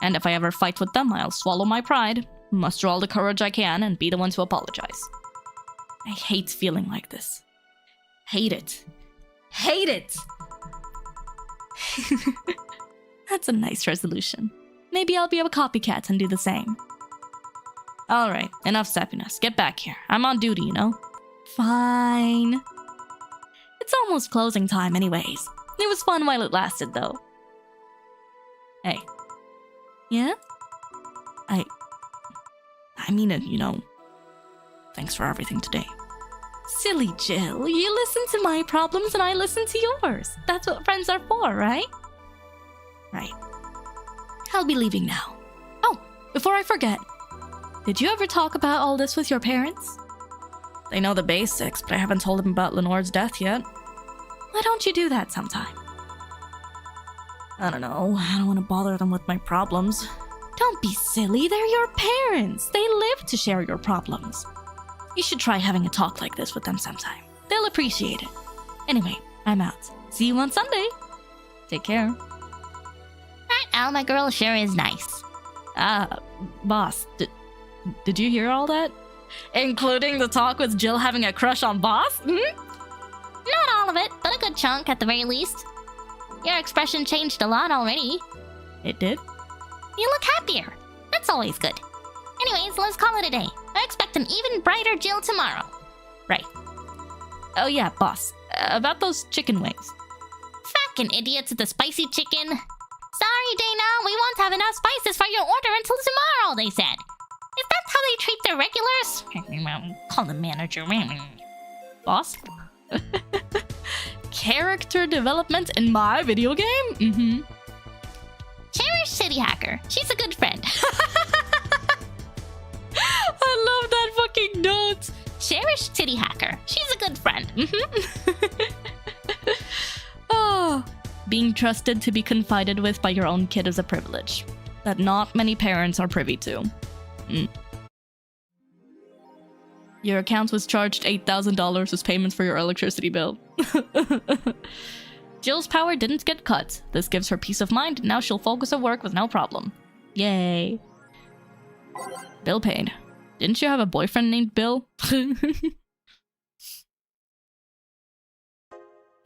And if I ever fight with them, I'll swallow my pride, muster all the courage I can, and be the one to apologize. I hate feeling like this. Hate it. That's a nice resolution. Maybe I'll be a copycat and do the same. Alright, enough sappiness. Get back here. I'm on duty, you know? Fine. It's almost closing time anyways. It was fun while it lasted, though. Hey. Yeah? I mean it, you know. Thanks for everything today. Silly Jill, you listen to my problems and I listen to yours. That's what friends are for, right? Right. I'll be leaving now. Oh, before I forget, did you ever talk about all this with your parents? They know the basics, but I haven't told them about Lenore's death yet. Why don't you do that sometime? I don't know. I don't want to bother them with my problems. Don't be silly. They're your parents. They live to share your problems. You should try having a talk like this with them sometime. They'll appreciate it. Anyway, I'm out. See you on Sunday. Take care. That Alma girl sure is nice. Boss, did you hear all that? Including the talk with Jill having a crush on Boss? Not all of it, but a good chunk at the very least. Your expression changed a lot already. It did? You look happier. That's always good. Anyways, let's call it a day. I expect an even brighter Jill tomorrow. Right. Oh yeah, boss. About those chicken wings. Fucking idiots with the spicy chicken. Sorry, Dana, we won't have enough spices for your order until tomorrow, they said. Is that how they treat their regulars? Call the manager. Boss? Character development in my video game? Mm-hmm. Cherish City Hacker. She's a good friend. I love that fucking note. Cherish City Hacker. She's a good friend. Oh, being trusted to be confided with by your own kid is a privilege that not many parents are privy to. Your account was charged $8,000 as payments for your electricity bill. Jill's power didn't get cut. This gives her peace of mind. Now she'll focus at work with no problem. Yay. Bill paid. Didn't you have a boyfriend named Bill?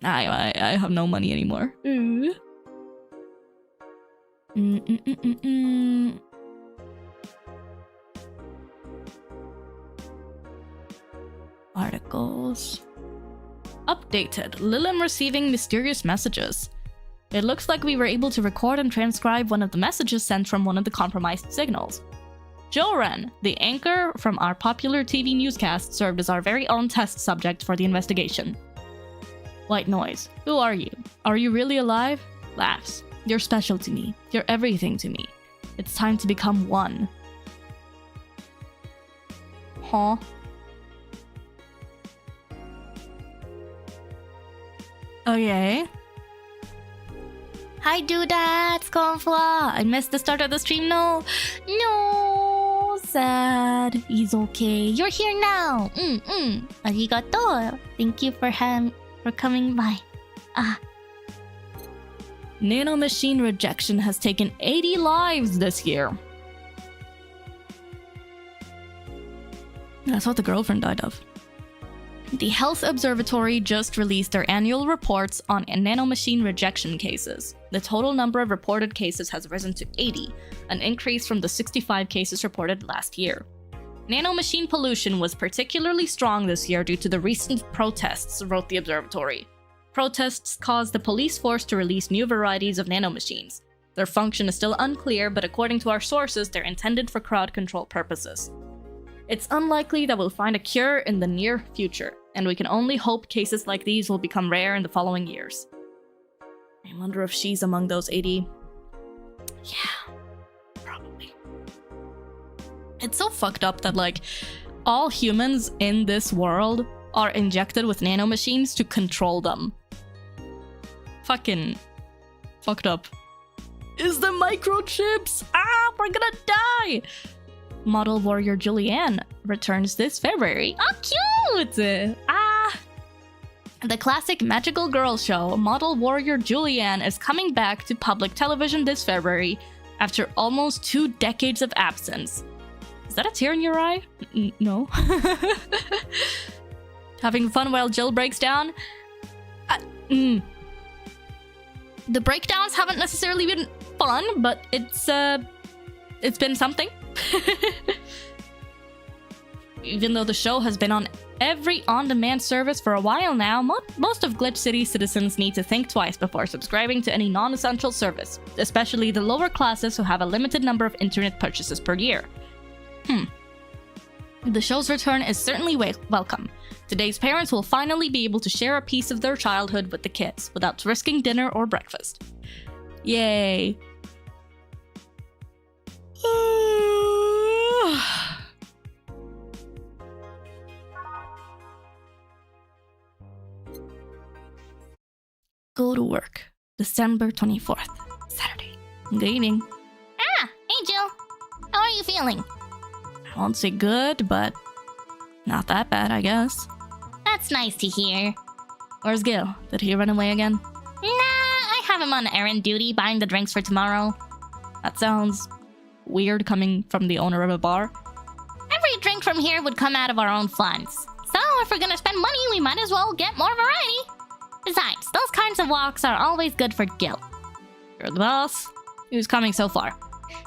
I have no money anymore. Articles. Updated. Lilim receiving mysterious messages. It looks like we were able to record and transcribe one of the messages sent from one of the compromised signals. Joren, the anchor from our popular TV newscast, served as our very own test subject for the investigation. White noise. Who are you? Are you really alive? Laughs. You're special to me. You're everything to me. It's time to become one. Huh? Okay. Hi, dudettes, Confla. I missed the start of the stream. No, sad. He's okay. You're here now. Arigato. Thank you for coming by. Nanomachine rejection has taken 80 lives this year. That's what the girlfriend died of. The Health Observatory just released their annual reports on nanomachine rejection cases. The total number of reported cases has risen to 80, an increase from the 65 cases reported last year. Nanomachine pollution was particularly strong this year due to the recent protests, wrote the observatory. Protests caused the police force to release new varieties of nanomachines. Their function is still unclear, but according to our sources, they're intended for crowd control purposes. It's unlikely that we'll find a cure in the near future, and we can only hope cases like these will become rare in the following years. I wonder if she's among those 80. Yeah, probably. It's so fucked up that, like, all humans in this world are injected with nanomachines to control them. Fucking fucked up. Is the microchips? We're gonna die! Model warrior Julianne returns this February. Oh, cute! The classic magical girl show, Model Warrior Julianne, is coming back to public television this February after almost 2 decades of absence. Is that a tear in your eye? No. Having fun while Jill breaks down? The breakdowns haven't necessarily been fun, but it's been something. Even though the show has been on every on-demand service for a while now, most of Glitch City citizens need to think twice before subscribing to any non-essential service, especially the lower classes who have a limited number of internet purchases per year. The show's return is certainly welcome. Today's parents will finally be able to share a piece of their childhood with the kids without risking dinner or breakfast. Yay. Go to work. December 24th, Saturday. Good evening. Ah, hey Jill. How are you feeling? I won't say good, but not that bad, I guess. That's nice to hear. Where's Gil? Did he run away again? Nah, I have him on errand duty buying the drinks for tomorrow. That sounds weird coming from the owner of a bar. Every drink from here would come out of our own funds. So if we're gonna spend money, we might as well get more variety. Besides, those kinds of walks are always good for Gil. You're the boss. Who's coming so far?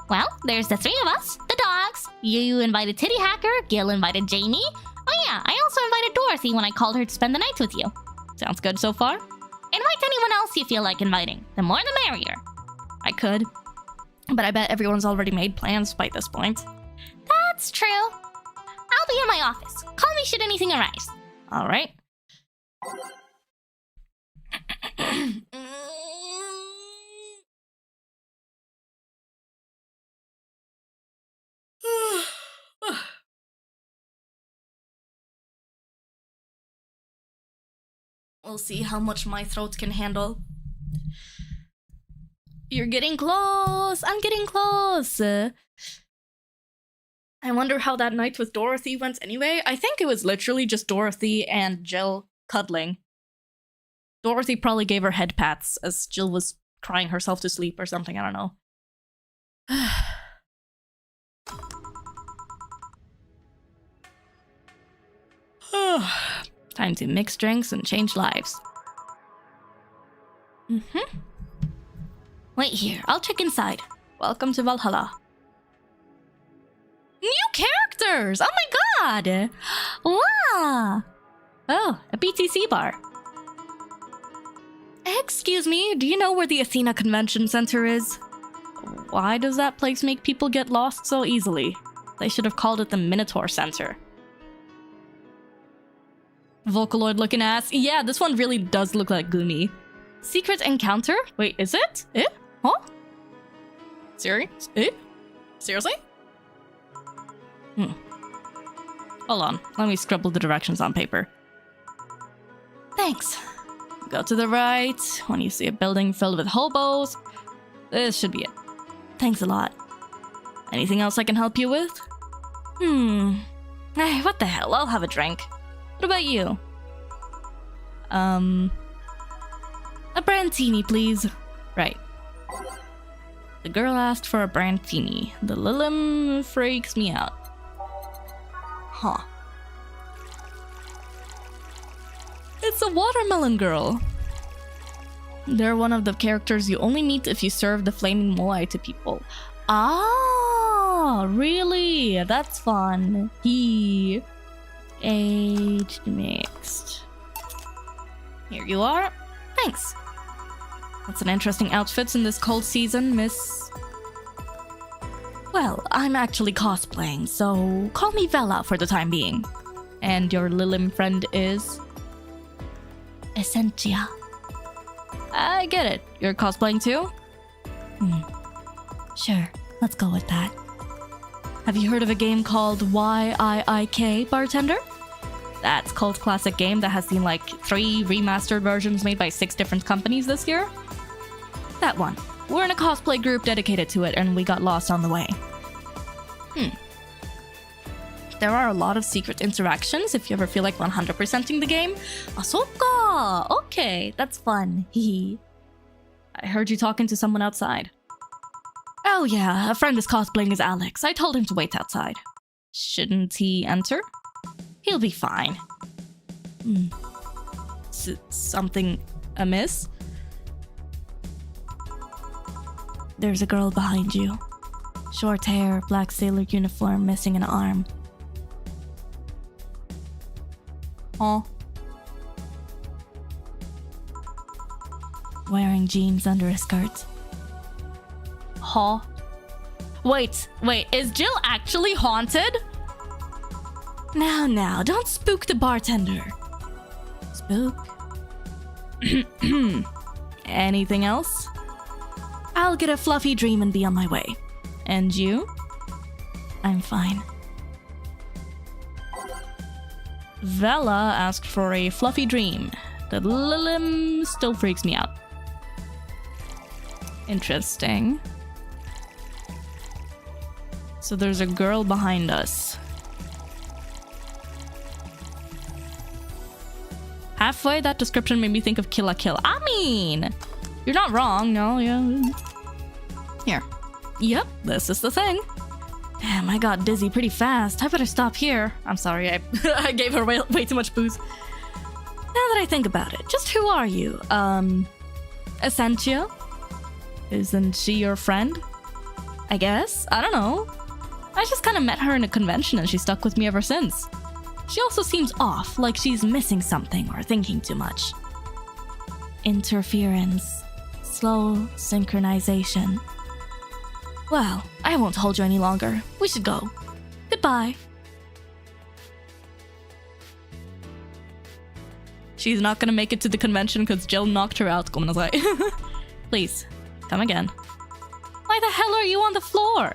Well, there's the three of us, the dogs. You invited Titty Hacker, Gil invited Jamie. Oh yeah, I also invited Dorothy when I called her to spend the night with you. Sounds good so far? Invite anyone else you feel like inviting. The more the merrier. I could. But I bet everyone's already made plans by this point. That's true. I'll be in my office. Call me should anything arise. Alright. We'll see how much my throat can handle. You're getting close! I'm getting close! I wonder how that night with Dorothy went anyway. I think it was literally just Dorothy and Jill cuddling. Dorothy probably gave her head pats as Jill was crying herself to sleep or something, I don't know. Time to mix drinks and change lives. Wait here, I'll check inside. Welcome to Valhalla. New characters! Oh my god! Wow! Oh, a BTC bar. Excuse me, do you know where the Athena Convention Center is? Why does that place make people get lost so easily? They should have called it the Minotaur Center. Vocaloid looking ass. Yeah, this one really does look like Gumi. Secret encounter? Wait, is it? It? Huh? Serious? It? Seriously? Hold on, let me scribble the directions on paper. Thanks. Go to the right when you see a building filled with hobos. This should be it. Thanks a lot. Anything else I can help you with? Hey, what the hell? I'll have a drink. What about you? A brandtini, please. Right. The girl asked for a brandtini. The Lilim freaks me out. Huh. It's a watermelon girl. They're one of the characters you only meet if you serve the flaming moai to people. Ah, really? That's fun. He aged mixed. Here you are. Thanks. That's an interesting outfit in this cold season, miss. Well, I'm actually cosplaying, so call me Vela for the time being. And your Lilim friend is? Essentia. I get it. You're cosplaying too? Sure, let's go with that. Have you heard of a game called YIIK Bartender? That's cult classic game that has seen like 3 remastered versions made by 6 different companies this year. That one. We're in a cosplay group dedicated to it and we got lost on the way. There are a lot of secret interactions if you ever feel like 100%ing the game. Ahsoka! Okay, that's fun. Hehe. I heard you talking to someone outside. Oh yeah, a friend is cosplaying as Alex. I told him to wait outside. Shouldn't he enter? He'll be fine. Something amiss? There's a girl behind you. Short hair, black sailor uniform, missing an arm. Huh? Wearing jeans under a skirt. Huh? Wait, is Jill actually haunted? Now, don't spook the bartender. Spook? Anything else? I'll get a fluffy dream and be on my way. And you? I'm fine. Vela asked for a fluffy dream. The Lilim still freaks me out. Interesting. So there's a girl behind us. Halfway, that description made me think of Kill la Kill. I mean, you're not wrong, no, yeah. Here. Yep, this is the thing. Damn, I got dizzy pretty fast. I better stop here. I'm sorry, I gave her way too much booze. Now that I think about it, just who are you? Essentia? Isn't she your friend? I guess? I don't know. I just kind of met her in a convention and she stuck with me ever since. She also seems off, like she's missing something or thinking too much. Interference. Slow synchronization. Well, I won't hold you any longer. We should go. Goodbye. She's not gonna make it to the convention because Jill knocked her out. Please, come again. Why the hell are you on the floor?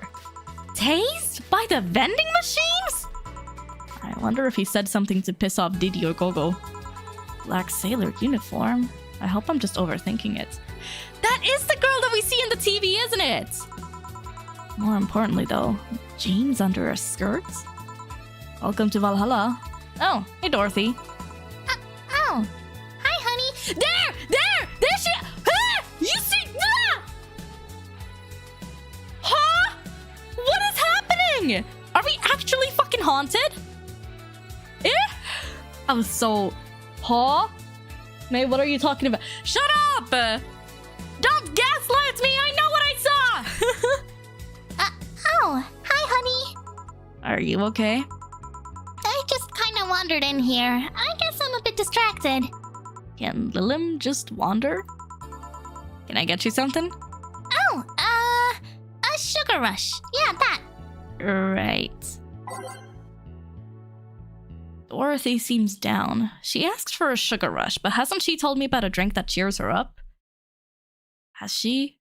Tased? By the vending machines? I wonder if he said something to piss off Didi or Gogo. Black sailor uniform? I hope I'm just overthinking it. That is the girl that we see in the TV, isn't it? More importantly though, jeans under a skirt? Welcome to Valhalla. Oh, hey Dorothy. Oh, hi, honey. There she. Ah! You see? Ah! Huh? What is happening? Are we actually fucking haunted? Eh? I was so. Huh? May, what are you talking about? Shut up! Don't gaslight me. I know what I saw. Oh, hi, honey. Are you okay? I just kind of wandered in here. I guess I'm a bit distracted. Can Lilim just wander? Can I get you something? Oh, a sugar rush. Yeah, that. Right. Dorothy seems down. She asked for a sugar rush, but hasn't she told me about a drink that cheers her up? Has she?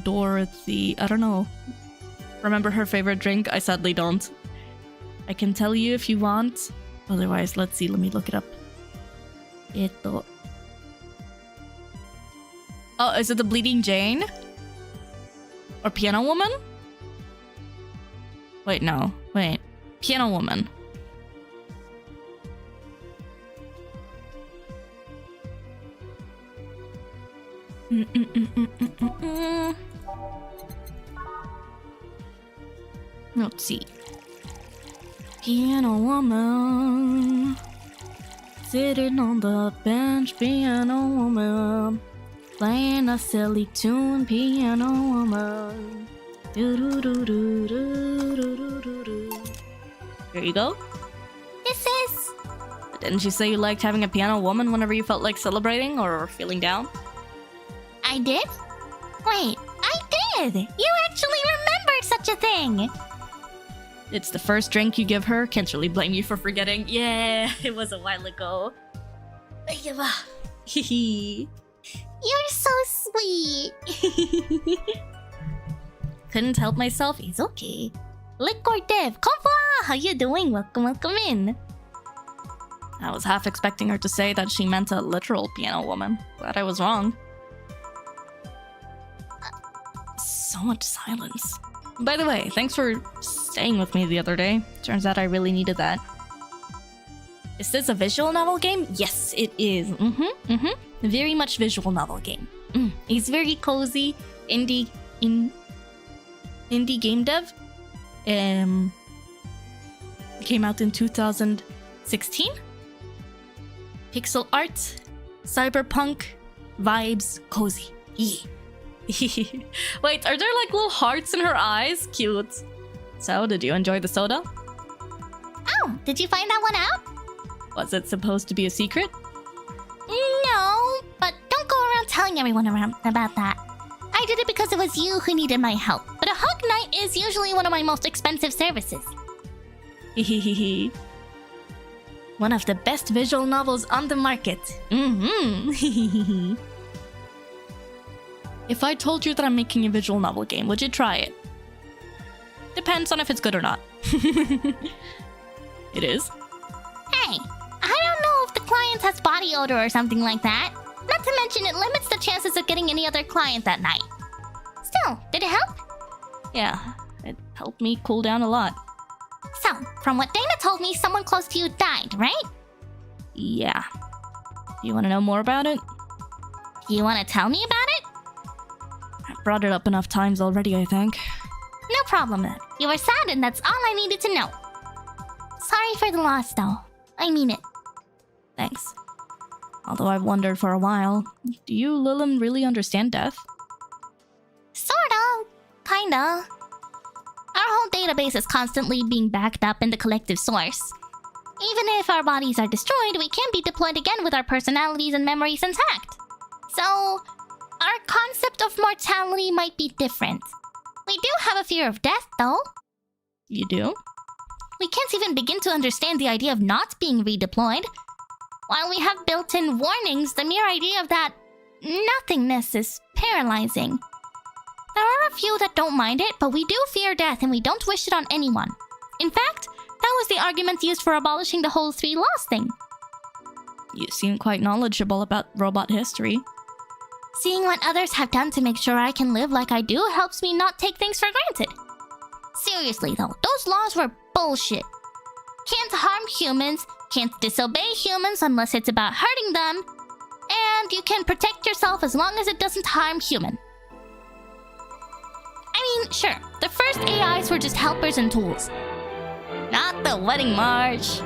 Dorothy, I don't know. Remember her favorite drink? I sadly don't. I can tell you if you want. Otherwise, let's see, let me look it up. Oh, is it the Bleeding Jane? Or Piano Woman? Wait, no. Wait. Piano Woman. Let's see. Piano Woman. Sitting on the bench, Piano Woman. Playing a silly tune, Piano Woman. Here you go. This is... Didn't you say you liked having a piano woman whenever you felt like celebrating or feeling down? I did? Wait, I did! You actually remembered such a thing! It's the first drink you give her. Can't really blame you for forgetting. Yeah, it was a while ago. Hehe. You're so sweet. Couldn't help myself. It's okay. Liquor Dev, konnichiwa! How you doing? Welcome in. I was half expecting her to say that she meant a literal piano woman. Glad I was wrong. So much silence. By the way, thanks for staying with me the other day. Turns out I really needed that. Is this a visual novel game? Yes, it is. Very much visual novel game. It's very cozy. Indie game dev. It came out in 2016. Pixel art, cyberpunk vibes, cozy. Yeah. Wait, are there like little hearts in her eyes? Cute. So, did you enjoy the soda? Oh, did you find that one out? Was it supposed to be a secret? No, but don't go around telling everyone around about that. I did it because it was you who needed my help. But a hug night is usually one of my most expensive services. One of the best visual novels on the market. Mm-hmm. If I told you that I'm making a visual novel game, would you try it? Depends on if it's good or not. It is? Hey, I don't know if the client has body odor or something like that. Not to mention it limits the chances of getting any other client that night. Still, did it help? Yeah, it helped me cool down a lot. So, from what Dana told me, someone close to you died, right? Yeah. You want to know more about it? You want to tell me about it? I brought it up enough times already, I think. No problem then. You were sad and that's all I needed to know. Sorry for the loss though. I mean it. Thanks. Although I've wondered for a while, do you, Lilim, really understand death? Sorta. Kinda. Our whole database is constantly being backed up in the collective source. Even if our bodies are destroyed, we can be deployed again with our personalities and memories intact. So, our concept of mortality might be different. We do have a fear of death, though. You do? We can't even begin to understand the idea of not being redeployed. While we have built-in warnings, the mere idea of that nothingness is paralyzing. There are a few that don't mind it, but we do fear death and we don't wish it on anyone. In fact, that was the argument used for abolishing the whole 3 laws thing. You seem quite knowledgeable about robot history. Seeing what others have done to make sure I can live like I do helps me not take things for granted. Seriously though, those laws were bullshit. Can't harm humans, can't disobey humans unless it's about hurting them, and you can protect yourself as long as it doesn't harm human. I mean, sure, the first AIs were just helpers and tools. Not the wedding march.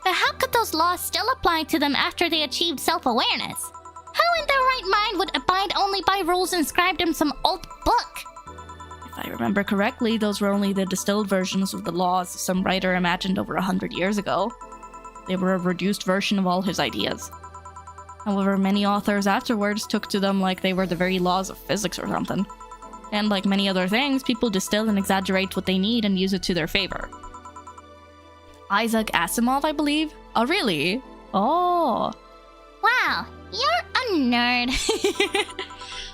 But how could those laws still apply to them after they achieved self-awareness? How in their right mind would abide only by rules inscribed in some old book? If I remember correctly, those were only the distilled versions of the laws some writer imagined over 100 years ago. They were a reduced version of all his ideas. However, many authors afterwards took to them like they were the very laws of physics or something. And like many other things, people distill and exaggerate what they need and use it to their favor. Isaac Asimov, I believe? Oh, really? Oh. Wow, you're a nerd.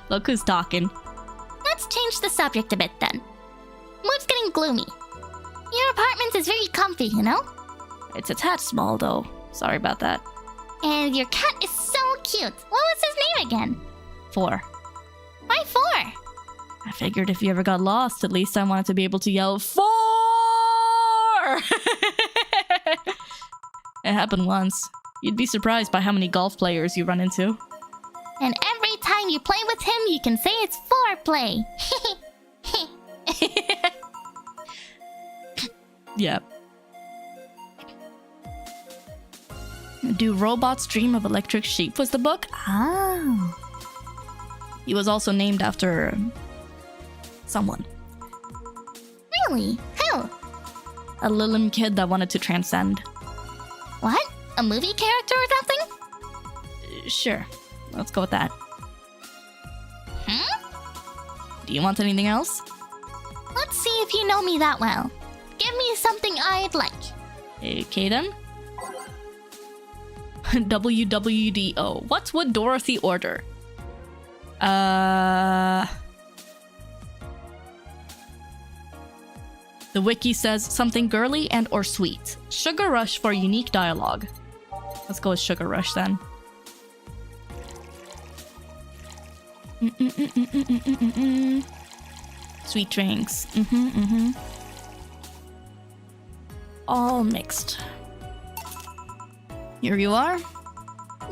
Look who's talking. Let's change the subject a bit then. Mood's getting gloomy. Your apartment is very comfy, you know? It's a tad small, though. Sorry about that. And your cat is so cute. What was his name again? 4. Why 4? I figured if you ever got lost, at least I wanted to be able to yell, 4! It happened once. You'd be surprised by how many golf players you run into. And every time you play with him, you can say it's foreplay. Yep. Do Robots Dream of Electric Sheep was the book? Oh. He was also named after someone. Really? Who? A Lilim kid that wanted to transcend. What? A movie character or something? Sure. Let's go with that. Hmm? Do you want anything else? Let's see if you know me that well. Give me something I'd like. Okay then. WWDO. What would Dorothy order? The wiki says something girly and or sweet. Sugar Rush for unique dialogue. Let's go with Sugar Rush then. Sweet drinks. All mixed. Here you are.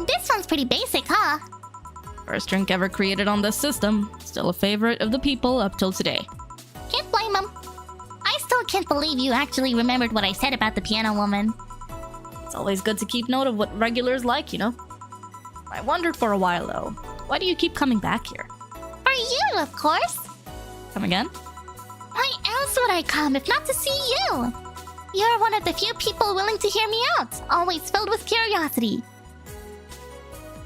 This one's pretty basic, huh? First drink ever created on this system. Still a favorite of the people up till today. Can't blame him. I still can't believe you actually remembered what I said about the piano woman. It's always good to keep note of what regulars like, you know? I wondered for a while, though. Why do you keep coming back here? For you, of course. Come again? Why else would I come if not to see you? You're one of the few people willing to hear me out, always filled with curiosity.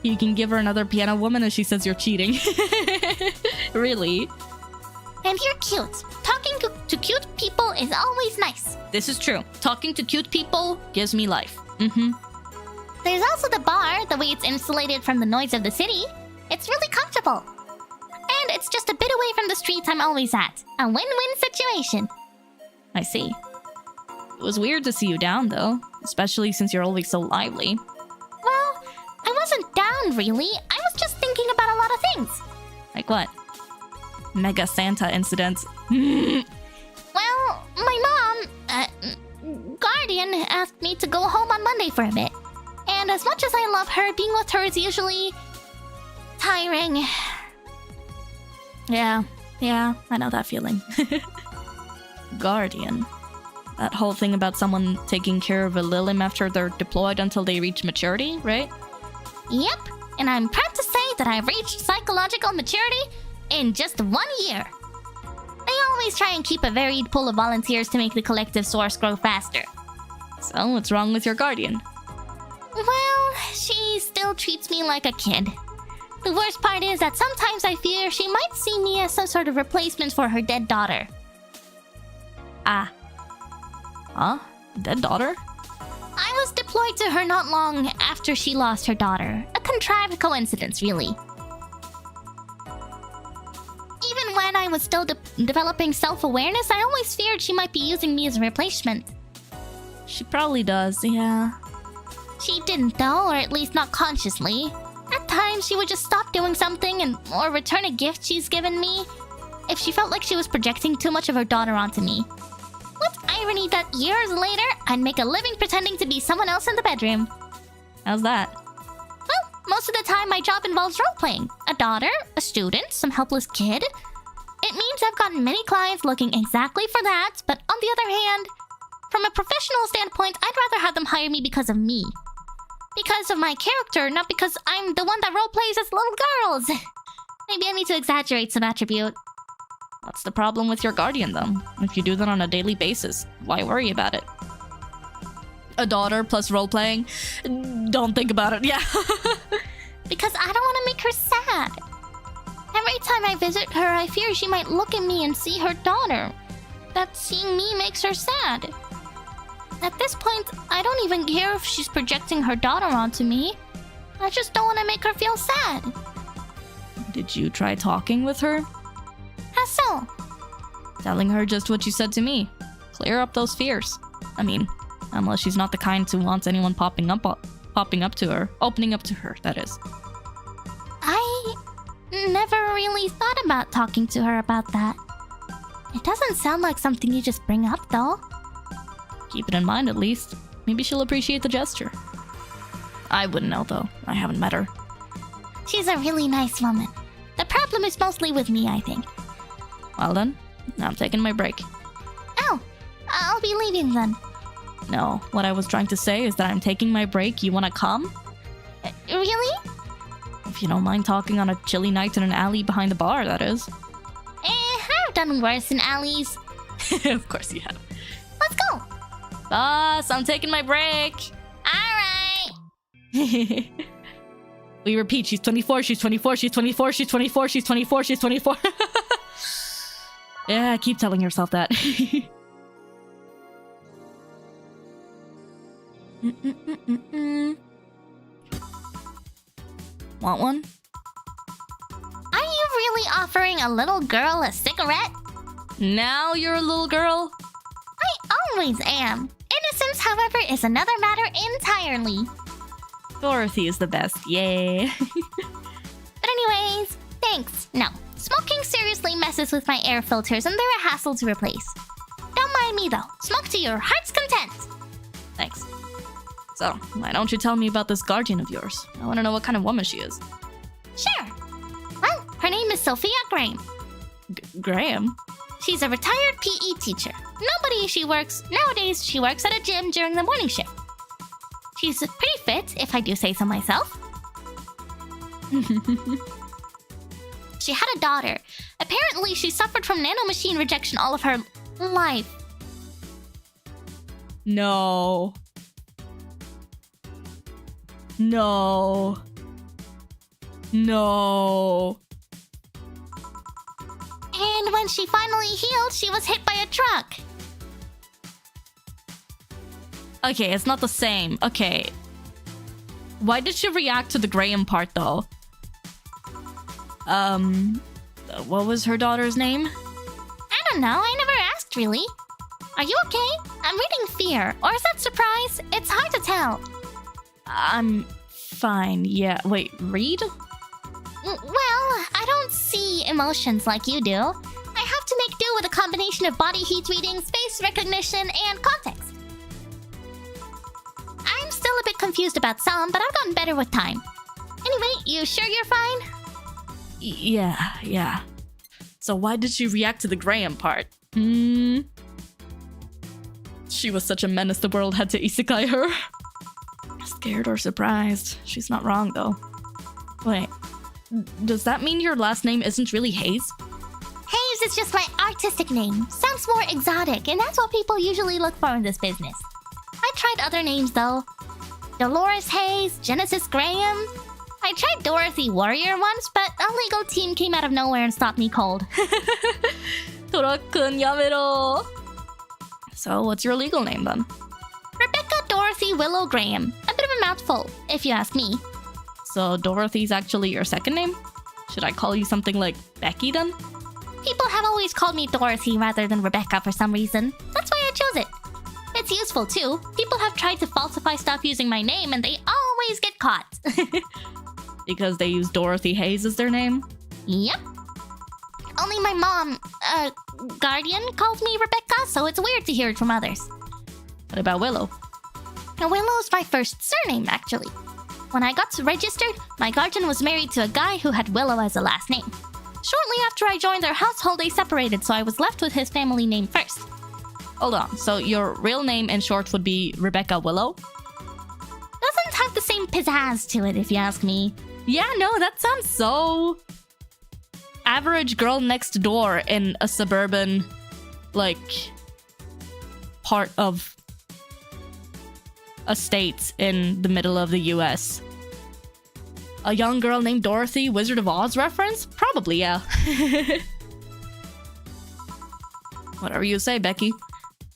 You can give her another piano woman and she says you're cheating. Really? And you're cute. Talking to cute people is always nice. This is true. Talking to cute people gives me life. There's also the bar, the way it's insulated from the noise of the city. It's really comfortable. And it's just a bit away from the streets I'm always at. A win-win situation. I see. It was weird to see you down, though. Especially since you're always so lively. Well, I wasn't down, really. I was just thinking about a lot of things. Like what? Mega Santa incidents. Well, my mom, Guardian, asked me to go home on Monday for a bit. And as much as I love her, being with her is usually tiring. Yeah, I know that feeling. Guardian. That whole thing about someone taking care of a Lilim after they're deployed until they reach maturity, right? Yep, and I'm proud to say that I've reached psychological maturity in just 1 year. They always try and keep a varied pool of volunteers to make the collective source grow faster. So, what's wrong with your guardian? Well, she still treats me like a kid. The worst part is that sometimes I fear she might see me as some sort of replacement for her dead daughter. Ah. Huh? Dead daughter? I was deployed to her not long after she lost her daughter. A contrived coincidence, really. Even when I was still developing self-awareness, I always feared she might be using me as a replacement. She probably does, yeah. She didn't though, or at least not consciously. At times, she would just stop doing something or return a gift she's given me if she felt like she was projecting too much of her daughter onto me. What irony that years later, I'd make a living pretending to be someone else in the bedroom. How's that? Well, most of the time my job involves role-playing. A daughter, a student, some helpless kid. It means I've gotten many clients looking exactly for that, but on the other hand, from a professional standpoint, I'd rather have them hire me because of me. Because of my character, not because I'm the one that role-plays as little girls. Maybe I need to exaggerate some attribute. What's the problem with your guardian, though? If you do that on a daily basis, why worry about it? A daughter plus role-playing? Don't think about it, yeah. Because I don't want to make her sad. Every time I visit her, I fear she might look at me and see her daughter. That seeing me makes her sad. At this point, I don't even care if she's projecting her daughter onto me. I just don't want to make her feel sad. Did you try talking with her? How so? Telling her just what you said to me. Clear up those fears. I mean, unless she's not the kind who wants anyone popping up to her. Opening up to her, that is. I never really thought about talking to her about that. It doesn't sound like something you just bring up, though. Keep it in mind, at least. Maybe she'll appreciate the gesture. I wouldn't know, though. I haven't met her. She's a really nice woman. The problem is mostly with me, I think. Well then, I'm taking my break. Oh, I'll be leaving then. No, what I was trying to say is that I'm taking my break. You wanna come? Really? If you don't mind talking on a chilly night in an alley behind the bar, that is. I've done worse in alleys. Of course you have. Let's go. Boss, I'm taking my break. Alright. We repeat, she's 24, she's 24, she's 24, she's 24, she's 24, she's 24. Yeah, keep telling yourself that. Want one? Are you really offering a little girl a cigarette? Now you're a little girl? I always am. Innocence, however, is another matter entirely. Dorothy is the best, yay. But anyways, thanks. No, smoking seriously messes with my air filters and they're a hassle to replace. Don't mind me though. Smoke to your heart's content. Thanks. So, why don't you tell me about this guardian of yours? I want to know what kind of woman she is. Sure. Well, her name is Sophia Graham. Graham? She's a retired PE teacher. Nowadays, she works at a gym during the morning shift. She's pretty fit, if I do say so myself. She had a daughter. Apparently, she suffered from nanomachine rejection all of her life. No. No. And when she finally healed, she was hit by a truck. Okay, it's not the same. Okay. Why did she react to the Graham part, though? What was her daughter's name? I don't know, I never asked, really. Are you okay? I'm reading fear. Or is that surprise? It's hard to tell. I'm fine, yeah. Wait, read? Well, I don't see emotions like you do. I have to make do with a combination of body heat reading, face recognition, and context. I'm still a bit confused about some, but I've gotten better with time. Anyway, you sure you're fine? Yeah. So why did she react to the Graham part? She was such a menace the world had to isekai her. Scared or surprised? She's not wrong, though. Wait, does that mean your last name isn't really Hayes? Hayes is just my artistic name. Sounds more exotic, and that's what people usually look for in this business. I tried other names, though. Dolores Hayes, Genesis Graham. I tried Dorothy Warrior once, but a legal team came out of nowhere and stopped me cold. Tora-kun yamero. So what's your legal name, then? Rebecca Dorothy Willow Graham. A bit of a mouthful, if you ask me. So Dorothy's actually your second name? Should I call you something like Becky, then? People have always called me Dorothy rather than Rebecca for some reason. That's why I chose it. It's useful, too. People have tried to falsify stuff using my name, and they always get caught. Because they use Dorothy Hayes as their name? Yep. Only my mom, guardian, calls me Rebecca, so it's weird to hear it from others. What about Willow? Willow's my first surname, actually. When I got registered, my guardian was married to a guy who had Willow as a last name. Shortly after I joined their household, they separated, so I was left with his family name first. Hold on, so your real name in short would be Rebecca Willow? Doesn't have the same pizzazz to it, if you ask me. Yeah, no, that sounds so... average girl next door in a suburban, like, part of a state in the middle of the US. A young girl named Dorothy, Wizard of Oz reference? Probably, yeah. Whatever you say, Becky.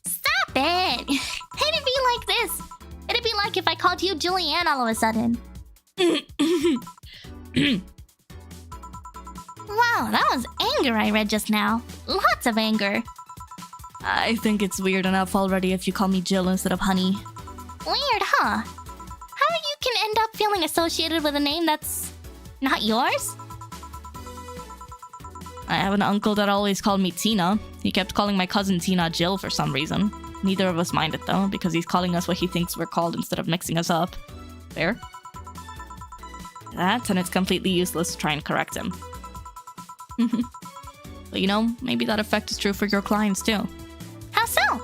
Stop it! It'd be like this. It'd be like if I called you Julianne all of a sudden. Wow, that was anger I read just now. Lots of anger. I think it's weird enough already if you call me Jill instead of Honey. Weird, huh? How you can end up feeling associated with a name that's not yours? I have an uncle that always called me Tina. He kept calling my cousin Tina Jill for some reason. Neither of us minded though, because he's calling us what he thinks we're called instead of mixing us up. Fair? That, and it's completely useless to try and correct him. But you know, maybe that effect is true for your clients too. How so?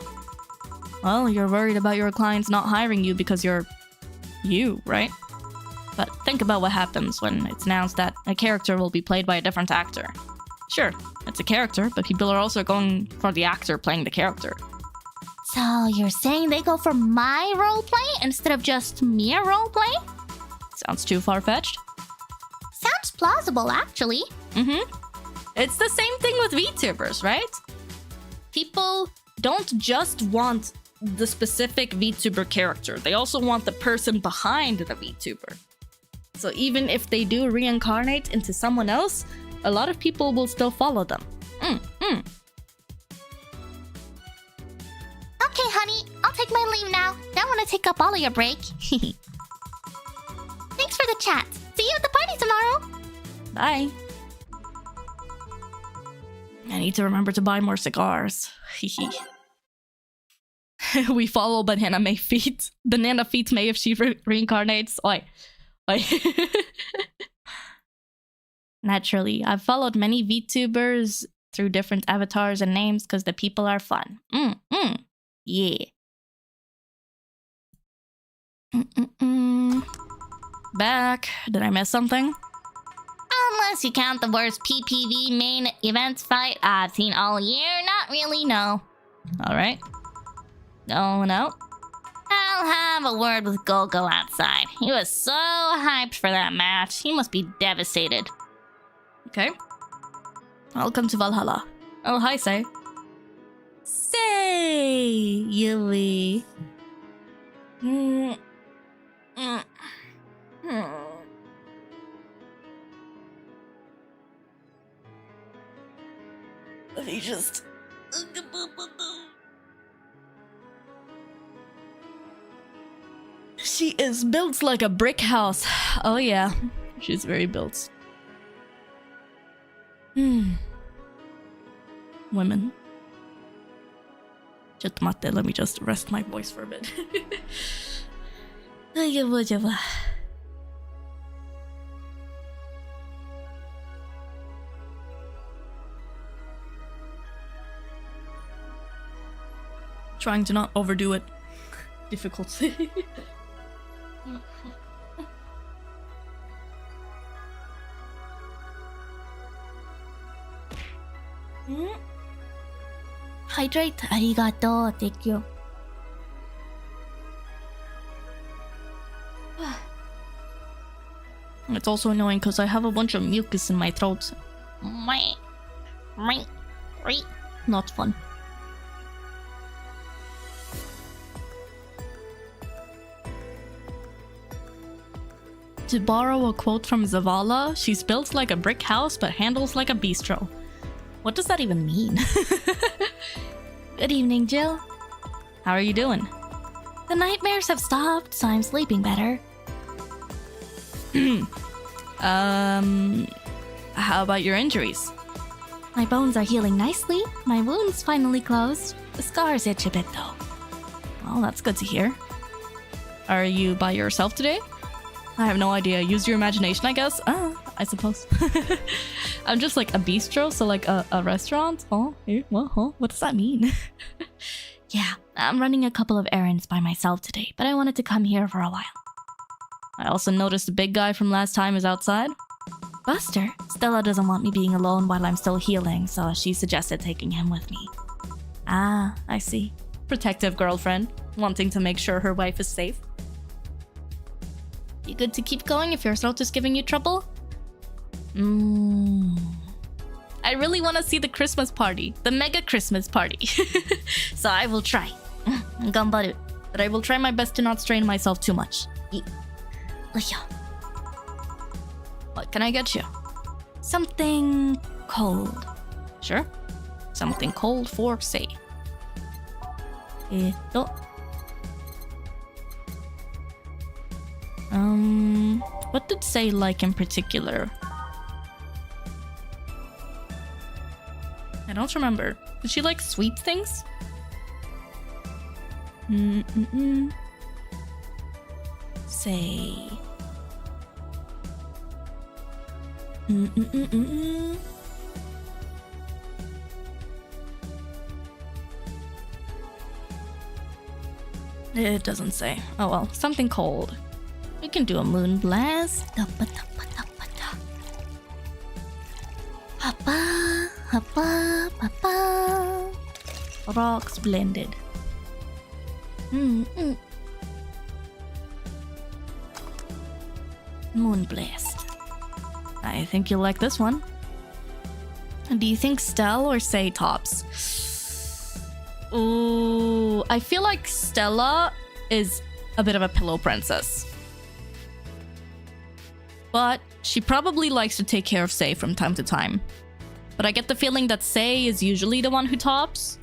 Well, you're worried about your clients not hiring you because you're... you, right? But think about what happens when it's announced that a character will be played by a different actor. Sure, it's a character, but people are also going for the actor playing the character. So you're saying they go for my roleplay instead of just mere roleplay? Sounds too far-fetched. Sounds plausible, actually. It's the same thing with VTubers, right? People don't just want the specific VTuber character. They also want the person behind the VTuber. So even if they do reincarnate into someone else, a lot of people will still follow them. Okay, honey. I'll take my leave now. Don't want to take up all of your break. Thanks for the chat. See you at the party tomorrow. Bye. I need to remember to buy more cigars. We follow Banana May feet. Banana feet May if she reincarnates. Oi. Oi. Naturally, I've followed many VTubers through different avatars and names because the people are fun. Yeah. Back. Did I miss something? Unless you count the worst PPV main event fight I've seen all year, not really, no. Alright. Going out. I'll have a word with Gogo outside. He was so hyped for that match. He must be devastated. Okay. Welcome to Valhalla. Oh, hi, Say. Say, Yui. Let me just... She is built like a brick house. Oh yeah, she's very built. Women. Let me just rest my voice for a bit. Trying to not overdo it. Difficult. Hydrate. Arigato. Thank you. It's also annoying because I have a bunch of mucus in my throat. Not fun. To borrow a quote from Zavala, she's built like a brick house but handles like a bistro. What does that even mean? Good evening, Jill. How are you doing? The nightmares have stopped, so I'm sleeping better. How about your injuries? My bones are healing nicely. My wound's finally closed. The scars itch a bit, though. Well, that's good to hear. Are you by yourself today? I have no idea. Use your imagination, I guess. I suppose. I'm just like a bistro, so like a restaurant. Oh, what does that mean? Yeah, I'm running a couple of errands by myself today, but I wanted to come here for a while. I also noticed the big guy from last time is outside. Buster? Stella doesn't want me being alone while I'm still healing, so she suggested taking him with me. Ah, I see. Protective girlfriend, wanting to make sure her wife is safe. You good to keep going if your throat is giving you trouble? I really want to see the Christmas party, the mega Christmas party. So I will try. Gambaru. But I will try my best to not strain myself too much. What can I get you? Something cold. Sure. Something cold for Say. What did Say like in particular? I don't remember. Did she like sweet things? Say. It doesn't say. Oh well, something cold. We can do a moon blast. Rocks blended. Moon blast. I think you'll like this one. Do you think Stella or Say tops? Ooh, I feel like Stella is a bit of a pillow princess. But she probably likes to take care of Say from time to time. But I get the feeling that Say is usually the one who tops.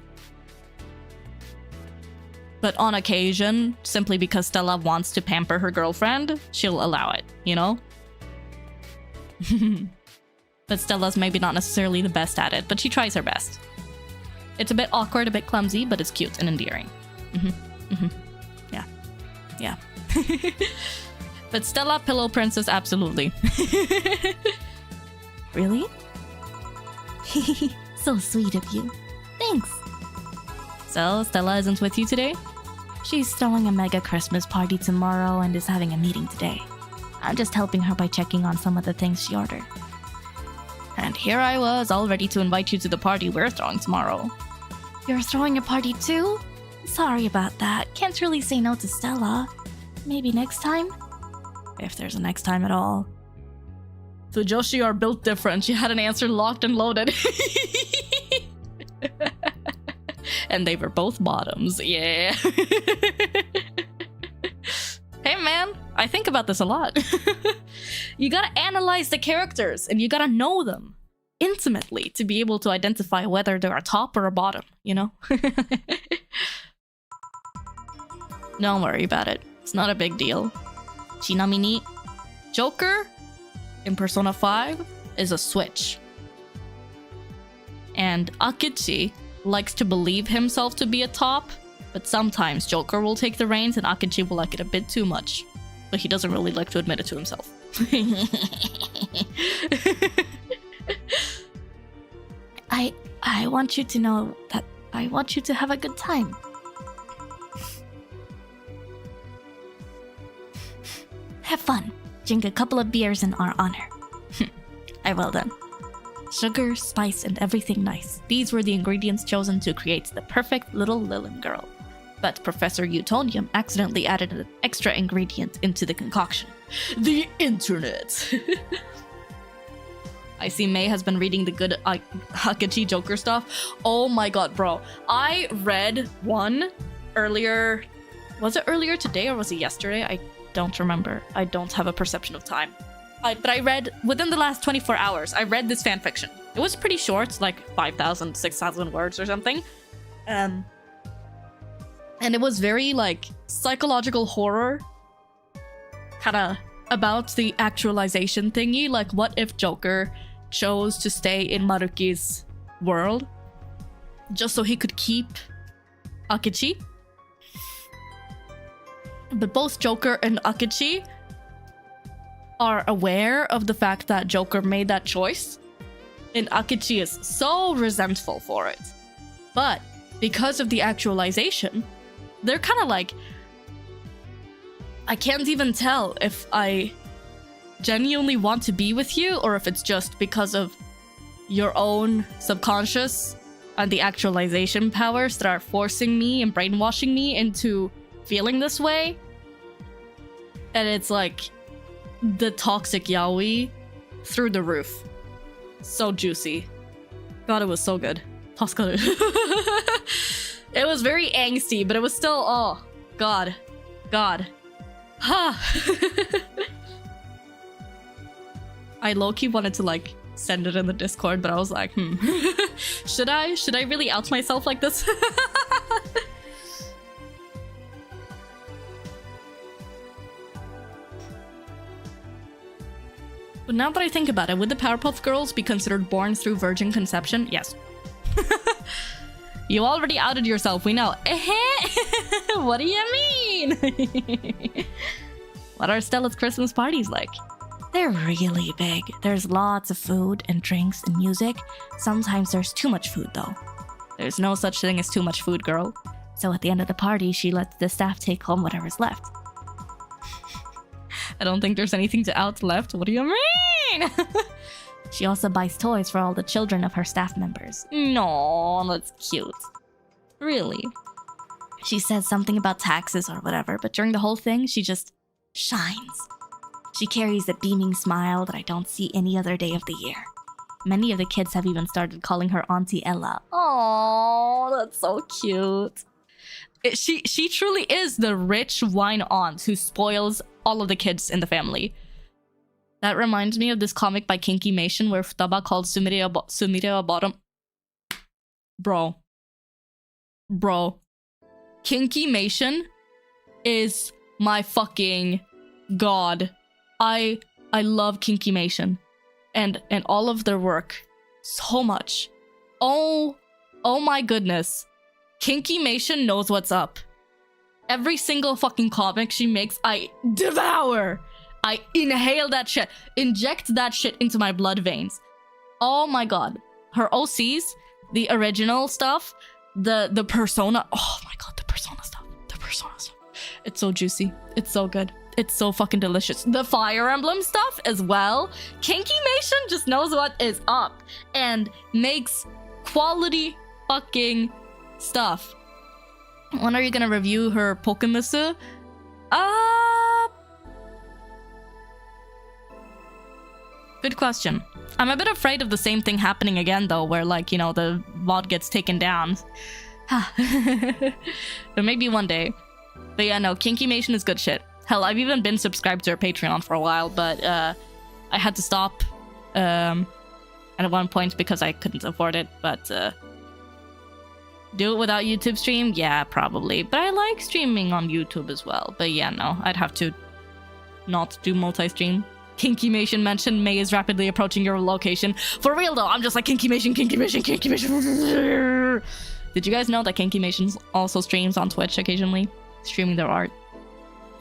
But on occasion, simply because Stella wants to pamper her girlfriend, she'll allow it, you know? But Stella's maybe not necessarily the best at it, but she tries her best. It's a bit awkward, a bit clumsy, but it's cute and endearing. Yeah. But Stella, pillow princess, absolutely. Really? So sweet of you. Thanks. So, Stella isn't with you today? She's throwing a mega Christmas party tomorrow and is having a meeting today. I'm just helping her by checking on some of the things she ordered. And here I was, all ready to invite you to the party we're throwing tomorrow. You're throwing a party too? Sorry about that. Can't really say no to Stella. Maybe next time? If there's a next time at all. Fujoshi are built different. She had an answer locked and loaded. And they were both bottoms. Yeah. Hey man, I think about this a lot. You gotta analyze the characters and you gotta know them intimately to be able to identify whether they're a top or a bottom, you know? Don't worry about it. It's not a big deal. Chinamini, Joker in Persona 5 is a switch. And Akechi likes to believe himself to be a top, but sometimes Joker will take the reins and Akechi will like it a bit too much. But he doesn't really like to admit it to himself. I want you to know that I want you to have a good time. Have fun. Drink a couple of beers in our honor. I will then. Sugar, spice, and everything nice. These were the ingredients chosen to create the perfect little Lilin girl. But Professor Utonium accidentally added an extra ingredient into the concoction. The internet! I see May has been reading the good Akechi Joker stuff. Oh my god, bro. I read one earlier... Was it earlier today or was it yesterday? I don't remember. I don't have a perception of time. But I read, within the last 24 hours, I read this fanfiction. It was pretty short, like 5,000, 6,000 words or something. And it was very, like, psychological horror. Kinda about the actualization thingy. Like, what if Joker chose to stay in Maruki's world? Just so he could keep Akechi? But both Joker and Akechi are aware of the fact that Joker made that choice, and Akechi is so resentful for it. But because of the actualization, they're kind of like, I can't even tell if I genuinely want to be with you or if it's just because of your own subconscious and the actualization powers that are forcing me and brainwashing me into feeling this way. And it's like the toxic yaoi through the roof. So juicy. God, it was so good. It was very angsty, but it was still, oh, God. I low-key wanted to, like, send it in the Discord, but I was like, Should I really out myself like this? But now that I think about it, would the Powerpuff Girls be considered born through virgin conception? Yes. You already outed yourself, we know. What do you mean? What are Stella's Christmas parties like? They're really big. There's lots of food and drinks and music. Sometimes there's too much food, though. There's no such thing as too much food, girl. So at the end of the party, she lets the staff take home whatever's left. I don't think there's anything to out left. What do you mean? She also buys toys for all the children of her staff members. No, that's cute. Really? She says something about taxes or whatever, but during the whole thing, she just shines. She carries a beaming smile that I don't see any other day of the year. Many of the kids have even started calling her Auntie Ella. Oh, that's so cute. She truly is the rich wine aunt who spoils all of the kids in the family. That reminds me of this comic by Kinky Mation where Futaba called Sumire a bottom. Bro. Kinky Mation is my fucking god. I love Kinky Mation and all of their work so much. Oh my goodness. Kinky Mation knows what's up. Every single fucking comic she makes, I devour. I inhale that shit. Inject that shit into my blood veins. Oh my god. Her OCs, the original stuff, the Persona. Oh my god, the Persona stuff. It's so juicy. It's so good. It's so fucking delicious. The Fire Emblem stuff as well. Kinky Mation just knows what is up and makes quality fucking stuff. When are you gonna review her Pokemusu? Good question. I'm a bit afraid of the same thing happening again, though, where, like, you know, the VOD gets taken down. But maybe one day. But yeah, no, Kinkymation is good shit. Hell, I've even been subscribed to her Patreon for a while, but I had to stop at one point because I couldn't afford it. But do it without YouTube stream? Yeah, probably. But I like streaming on YouTube as well. But yeah, no, I'd have to not do multi-stream. Kinkymation mentioned May is rapidly approaching your location. For real though, I'm just like Kinkymation. Did you guys know that Kinkymation also streams on Twitch occasionally? Streaming their art.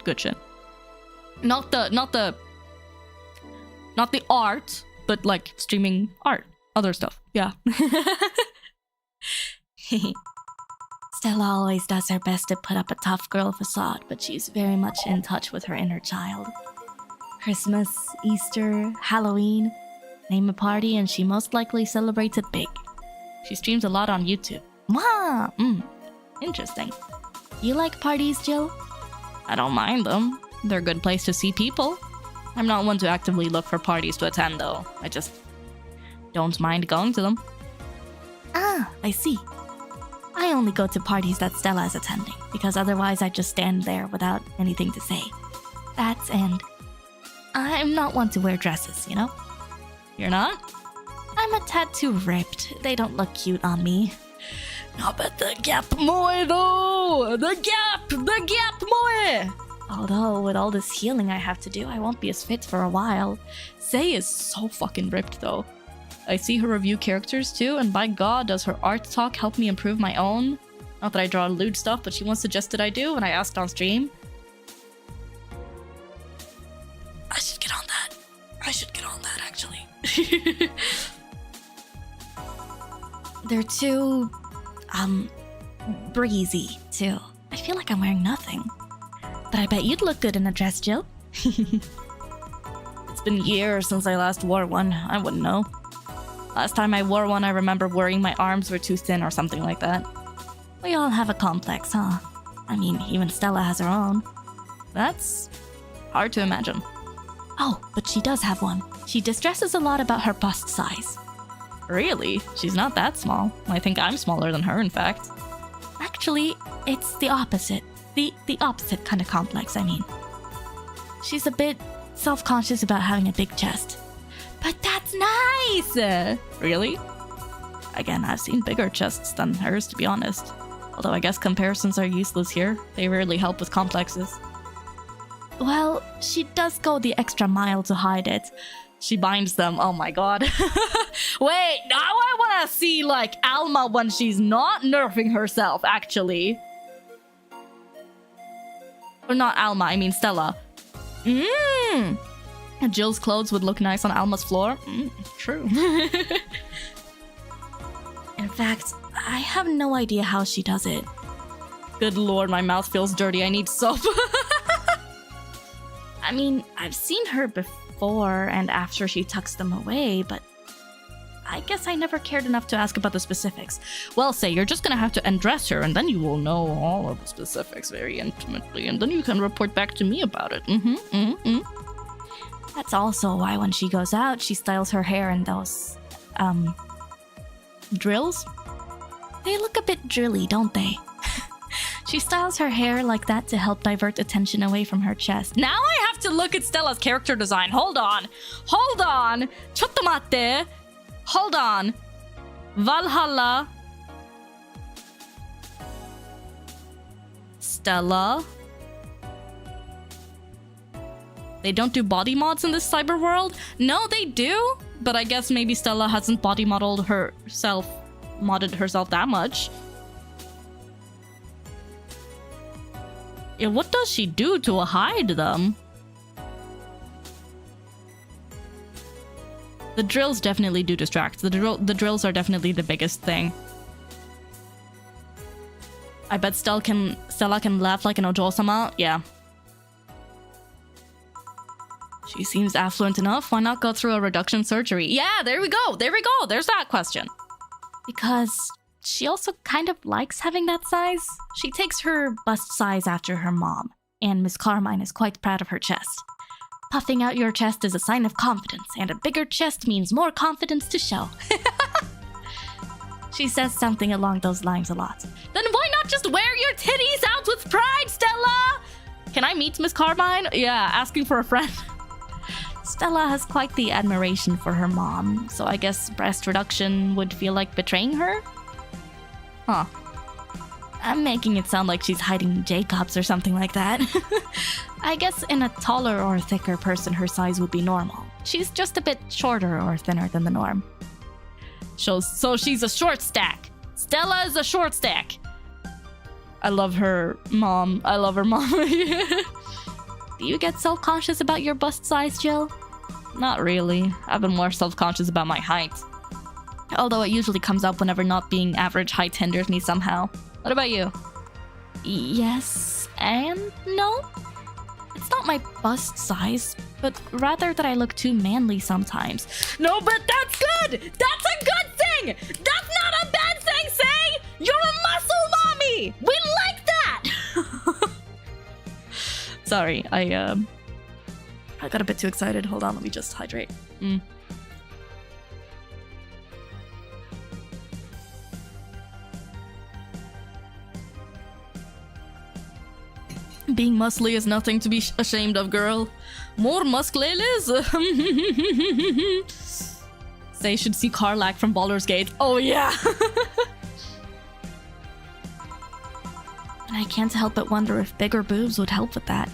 Good shit. Not the art, but like streaming art. Other stuff. Yeah. Stella always does her best to put up a tough girl facade, but she's very much in touch with her inner child. Christmas, Easter, Halloween, name a party and she most likely celebrates it big. She streams a lot on YouTube. Wow! Interesting. You like parties, Jill? I don't mind them. They're a good place to see people. I'm not one to actively look for parties to attend, though. I just don't mind going to them. Ah, I see. I only go to parties that Stella is attending, because otherwise I just stand there without anything to say. That's and I'm not one to wear dresses, you know? You're not? I'm a tad too ripped. They don't look cute on me. Not but the Gap Moe, though! The Gap Moe! Although, with all this healing I have to do, I won't be as fit for a while. Sei is so fucking ripped, though. I see her review characters, too, and by god, does her art talk help me improve my own? Not that I draw lewd stuff, but she once suggested I do when I asked on stream. I should get on that, actually. They're too, breezy, too. I feel like I'm wearing nothing. But I bet you'd look good in a dress, Jill. It's been years since I last wore one. I wouldn't know. Last time I wore one, I remember worrying my arms were too thin or something like that. We all have a complex, huh? I mean, even Stella has her own. That's hard to imagine. Oh, but she does have one. She distresses a lot about her bust size. Really? She's not that small. I think I'm smaller than her, in fact. Actually, it's the opposite. The opposite kind of complex, I mean. She's a bit self-conscious about having a big chest. But that's nice! Really? Again, I've seen bigger chests than hers, to be honest. Although I guess comparisons are useless here. They rarely help with complexes. Well, she does go the extra mile to hide it. She binds them, oh my god. Wait, now I wanna see, like, Alma when she's not nerfing herself, actually. Or not Alma, I mean Stella. Jill's clothes would look nice on Alma's floor. True. In fact, I have no idea how she does it. Good lord, my mouth feels dirty. I need soap. I mean, I've seen her before and after she tucks them away, but I guess I never cared enough to ask about the specifics. Well, Sei, you're just gonna have to undress her, and then you will know all of the specifics very intimately, and then you can report back to me about it. That's also why when she goes out, she styles her hair in those, drills? They look a bit drilly, don't they? She styles her hair like that to help divert attention away from her chest. Now I have to look at Stella's character design. Hold on. Chotto matte. Hold on. Valhalla. Stella. They don't do body mods in this cyber world? No, they do. But I guess maybe Stella hasn't body modded herself that much. Yeah, what does she do to hide them? The drills definitely do distract. The drills are definitely the biggest thing. I bet Stella can laugh like an Ojo-sama. Yeah. She seems affluent enough. Why not go through a reduction surgery? Yeah, there we go. There's that question. Because she also kind of likes having that size. She takes her bust size after her mom, and Miss Carmine is quite proud of her chest. Puffing out your chest is a sign of confidence, and a bigger chest means more confidence to show. She says something along those lines a lot. Then why not just wear your titties out with pride, Stella? Can I meet Miss Carmine? Yeah, asking for a friend. Stella has quite the admiration for her mom, so I guess breast reduction would feel like betraying her? Huh. I'm making it sound like she's hiding Jacobs or something like that. I guess in a taller or thicker person her size would be normal. She's just a bit shorter or thinner than the norm. So she's a short stack. Stella is a short stack. I love her mom. Do you get self-conscious about your bust size, Jill? Not really. I've been more self-conscious about my height. Although it usually comes up whenever not being average height hinders me somehow. What about you? Yes and no. It's not my bust size, but rather that I look too manly sometimes. No, but that's good! That's a good thing! That's not a bad thing, say! You're a muscle mommy! We like that! Sorry, I got a bit too excited. Hold on, let me just hydrate. Being muscly is nothing to be ashamed of, girl. More muscleles. Say should see Carlac from Baldur's Gate. Oh yeah. And I can't help but wonder if bigger boobs would help with that.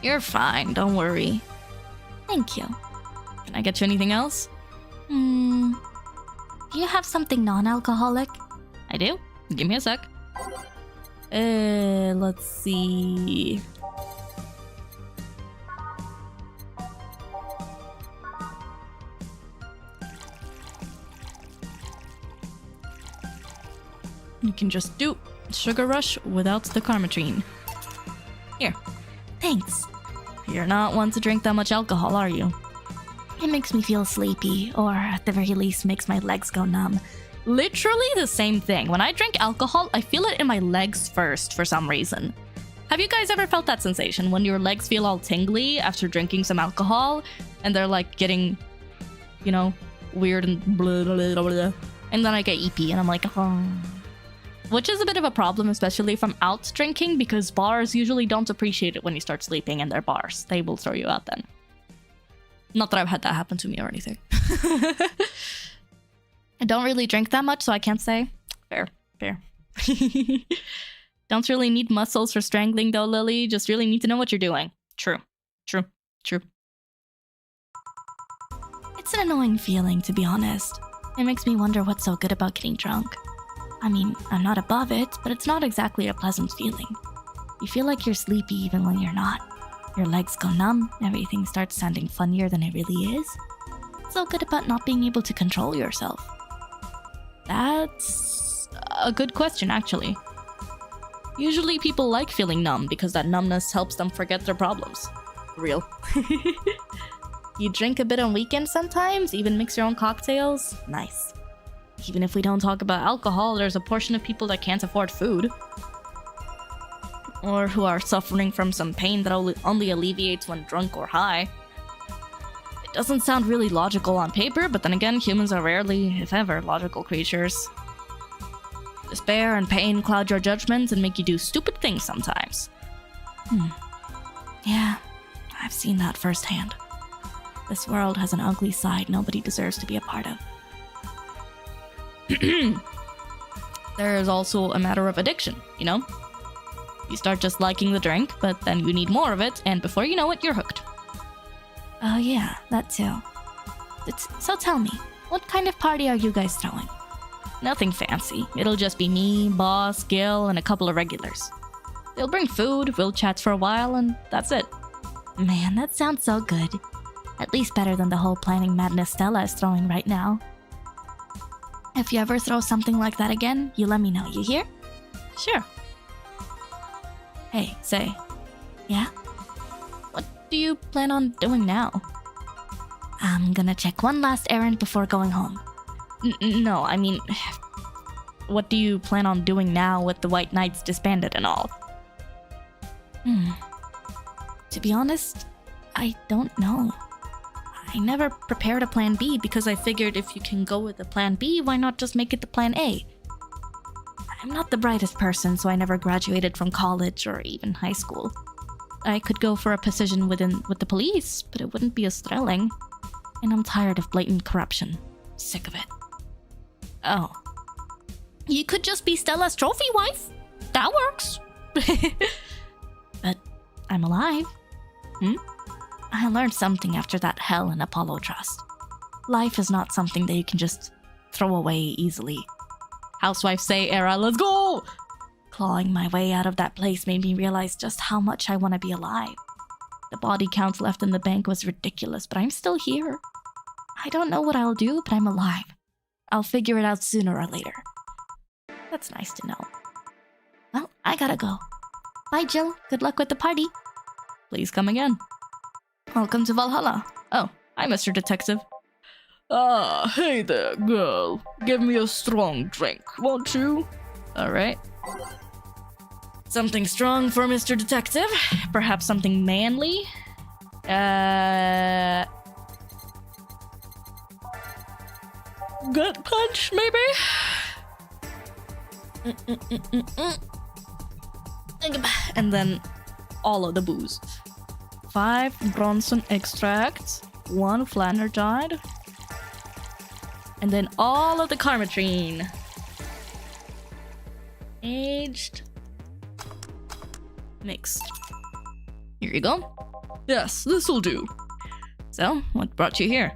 You're fine, don't worry. Thank you. Can I get you anything else? Do you have something non-alcoholic? I do. Give me a sec. Let's see. You can just do Sugar Rush without the Carmetrine. Here. Thanks. You're not one to drink that much alcohol, are you? It makes me feel sleepy, or at the very least makes my legs go numb. Literally the same thing. When I drink alcohol, I feel it in my legs first for some reason. Have you guys ever felt that sensation when your legs feel all tingly after drinking some alcohol and they're like getting, you know, weird and blah, blah, blah, blah. And then I get EP and I'm like, oh. Which is a bit of a problem, especially if I'm out drinking, because bars usually don't appreciate it when you start sleeping in their bars. They will throw you out then. Not that I've had that happen to me or anything. I don't really drink that much, so I can't say. Fair. Don't really need muscles for strangling though, Lily. Just really need to know what you're doing. True. It's an annoying feeling, to be honest. It makes me wonder what's so good about getting drunk. I mean, I'm not above it, but it's not exactly a pleasant feeling. You feel like you're sleepy even when you're not. Your legs go numb, everything starts sounding funnier than it really is. What's so good about not being able to control yourself? That's a good question, actually. Usually people like feeling numb because that numbness helps them forget their problems. Real. You drink a bit on weekends sometimes? Even mix your own cocktails? Nice. Even if we don't talk about alcohol, there's a portion of people that can't afford food. Or who are suffering from some pain that only alleviates when drunk or high. It doesn't sound really logical on paper, but then again, humans are rarely, if ever, logical creatures. Despair and pain cloud your judgment and make you do stupid things sometimes. Yeah, I've seen that firsthand. This world has an ugly side nobody deserves to be a part of. There is also a matter of addiction, you know? You start just liking the drink, but then you need more of it, and before you know it, you're hooked. Oh yeah, that too. So tell me, what kind of party are you guys throwing? Nothing fancy. It'll just be me, Boss, Gil, and a couple of regulars. They'll bring food, we'll chat for a while, and that's it. Man, that sounds so good. At least better than the whole planning madness Stella is throwing right now. If you ever throw something like that again, you let me know, you hear? Sure. Hey, say. Yeah? What do you plan on doing now? I'm gonna check one last errand before going home. No, I mean... What do you plan on doing now with the White Knights disbanded and all? To be honest, I don't know. I never prepared a plan B because I figured if you can go with the plan B, why not just make it the plan A? I'm not the brightest person, so I never graduated from college or even high school. I could go for a position with the police, but it wouldn't be as thrilling. And I'm tired of blatant corruption. Sick of it. Oh. You could just be Stella's trophy wife. That works. But I'm alive. I learned something after that hell in Apollo Trust. Life is not something that you can just throw away easily. Housewife say era, let's go! Clawing my way out of that place made me realize just how much I want to be alive. The body count left in the bank was ridiculous, but I'm still here. I don't know what I'll do, but I'm alive. I'll figure it out sooner or later. That's nice to know. Well, I gotta go. Bye, Jill. Good luck with the party. Please come again. Welcome to Valhalla. Oh, hi, Mr. Detective. Ah, hey there, girl. Give me a strong drink, won't you? Alright. Something strong for Mr. Detective. Perhaps something manly. Gut punch, maybe? And then all of the booze. 5 Bronson extracts, 1 Flanerdide, and then all of the Carmetrine. Aged. Mixed. Here you go. Yes, this'll do. So, what brought you here?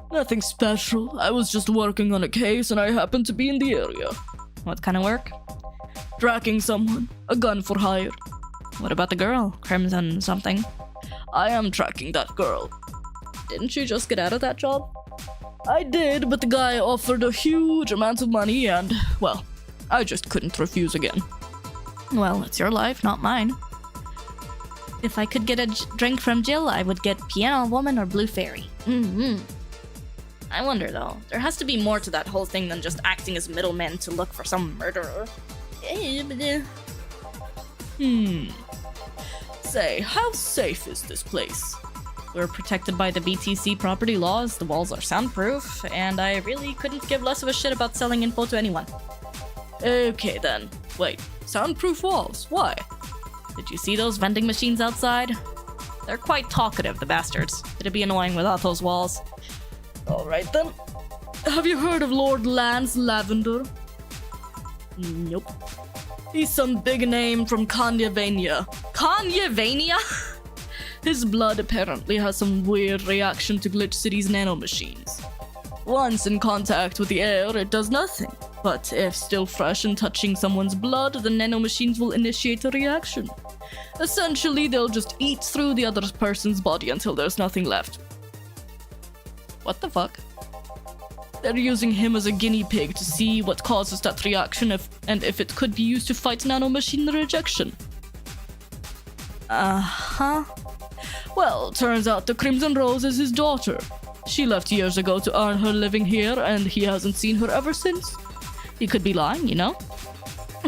Nothing special. I was just working on a case and I happened to be in the area. What kind of work? Tracking someone. A gun for hire. What about the girl? Crimson something. I am tracking that girl. Didn't you just get out of that job? I did, but the guy offered a huge amount of money and, well, I just couldn't refuse again. Well, it's your life, not mine. If I could get a drink from Jill, I would get Piano Woman or Blue Fairy. I wonder, though. There has to be more to that whole thing than just acting as middlemen to look for some murderer. Say, how safe is this place? We're protected by the BTC property laws, the walls are soundproof, and I really couldn't give less of a shit about selling info to anyone. Okay then. Wait, soundproof walls? Why? Did you see those vending machines outside? They're quite talkative, the bastards. It'd be annoying without those walls. Alright then. Have you heard of Lord Lance Lavender? Nope. He's some big name from Kanyavania. Kanyavania? His blood apparently has some weird reaction to Glitch City's nanomachines. Once in contact with the air, it does nothing. But if still fresh and touching someone's blood, the nanomachines will initiate a reaction. Essentially, they'll just eat through the other person's body until there's nothing left. What the fuck? They're using him as a guinea pig to see what causes that reaction and if it could be used to fight nanomachine rejection. Uh-huh. Well, turns out the Crimson Rose is his daughter. She left years ago to earn her living here, and he hasn't seen her ever since. He could be lying, you know?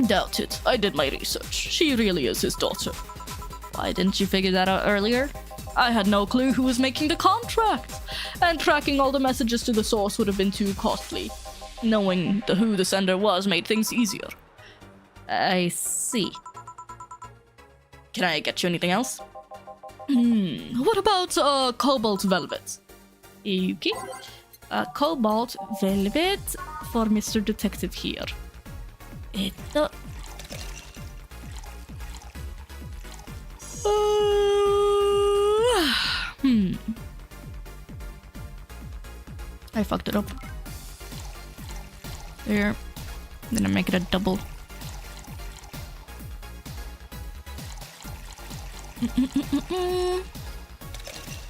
Doubt it. I did my research. She really is his daughter. Why didn't you figure that out earlier? I had no clue who was making the contract, and tracking all the messages to the source would have been too costly. Knowing who the sender was made things easier. I see. Can I get you anything else? What about, cobalt velvet? Yuki? Cobalt velvet for Mr. Detective here. I fucked it up. There. I'm gonna make it a double.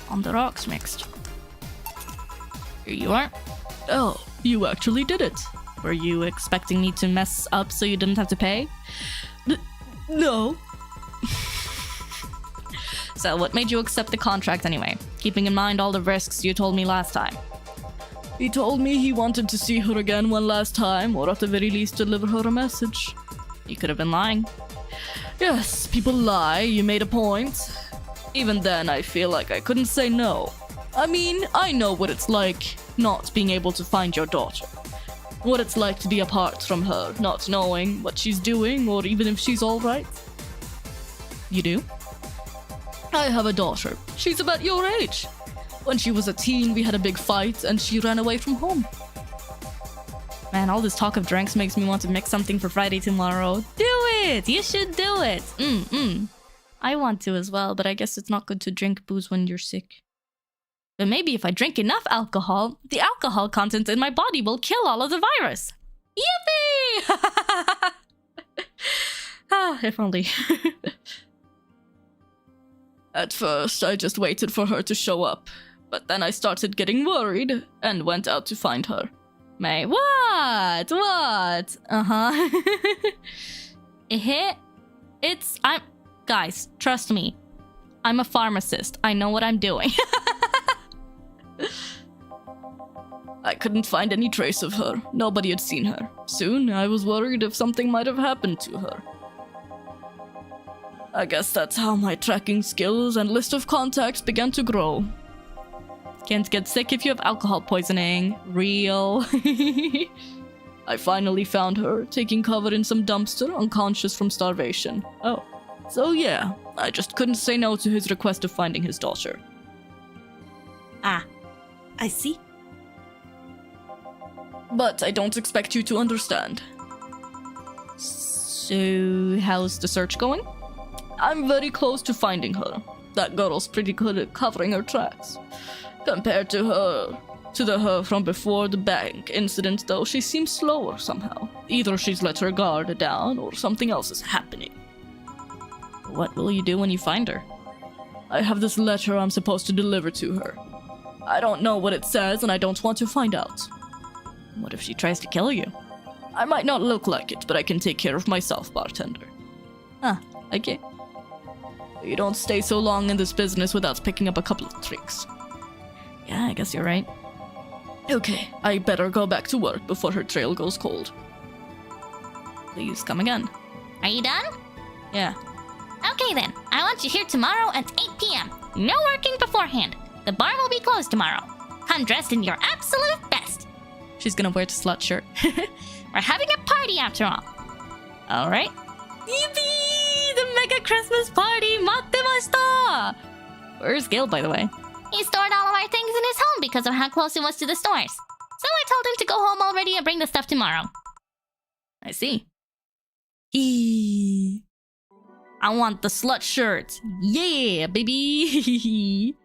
On the rocks mixed. Here you are. Oh, you actually did it. Were you expecting me to mess up so you didn't have to pay? No. So what made you accept the contract anyway? Keeping in mind all the risks you told me last time. He told me he wanted to see her again one last time, or at the very least deliver her a message. You could have been lying. Yes, people lie, you made a point. Even then, I feel like I couldn't say no. I mean, I know what it's like not being able to find your daughter. What it's like to be apart from her, not knowing what she's doing or even if she's alright. You do? I have a daughter. She's about your age. When she was a teen, we had a big fight and she ran away from home. Man, all this talk of drinks makes me want to mix something for Friday tomorrow. Do it! You should do it! I want to as well, but I guess it's not good to drink booze when you're sick. But maybe if I drink enough alcohol, the alcohol content in my body will kill all of the virus. Yippee! If only. At first, I just waited for her to show up. But then I started getting worried and went out to find her. May, what? What? Guys, trust me. I'm a pharmacist. I know what I'm doing. I couldn't find any trace of her. Nobody had seen her. Soon, I was worried if something might have happened to her. I guess that's how my tracking skills and list of contacts began to grow. Can't get sick if you have alcohol poisoning. Real. I finally found her, taking cover in some dumpster, unconscious from starvation. Oh. So yeah, I just couldn't say no to his request of finding his daughter. I see. But I don't expect you to understand. So, how's the search going? I'm very close to finding her. That girl's pretty good at covering her tracks. Compared to the her from before the bank incident, though, she seems slower somehow. Either she's let her guard down, or something else is happening. What will you do when you find her? I have this letter I'm supposed to deliver to her. I don't know what it says, and I don't want to find out. What if she tries to kill you? I might not look like it, but I can take care of myself, bartender. Okay. You don't stay so long in this business without picking up a couple of tricks. Yeah, I guess you're right. Okay, I better go back to work before her trail goes cold. Please come again. Are you done? Yeah. Okay then, I want you here tomorrow at 8 p.m. No working beforehand. The bar will be closed tomorrow. Come dressed in your absolute best. She's gonna wear the slut shirt. We're having a party after all. Alright. Yippee! The mega Christmas party! Mattemashita! Where's Gil, by the way? He stored all of our things in his home because of how close it was to the stores. So I told him to go home already and bring the stuff tomorrow. I see. I want the slut shirt. Yeah, baby.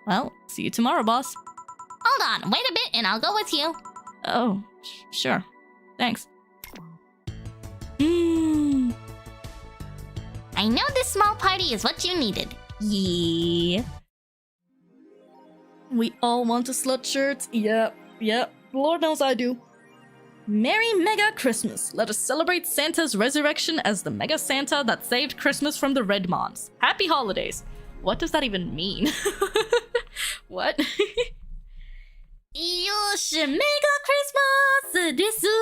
Well, see you tomorrow, boss. Hold on, wait a bit and I'll go with you. Oh, sure. Thanks. I know this small party is what you needed. Yeah. We all want a slut shirt. Yep. Lord knows I do. Merry Mega Christmas! Let us celebrate Santa's resurrection as the Mega Santa that saved Christmas from the Red Mons. Happy holidays! What does that even mean? What? Yosh, Mega Christmas desu!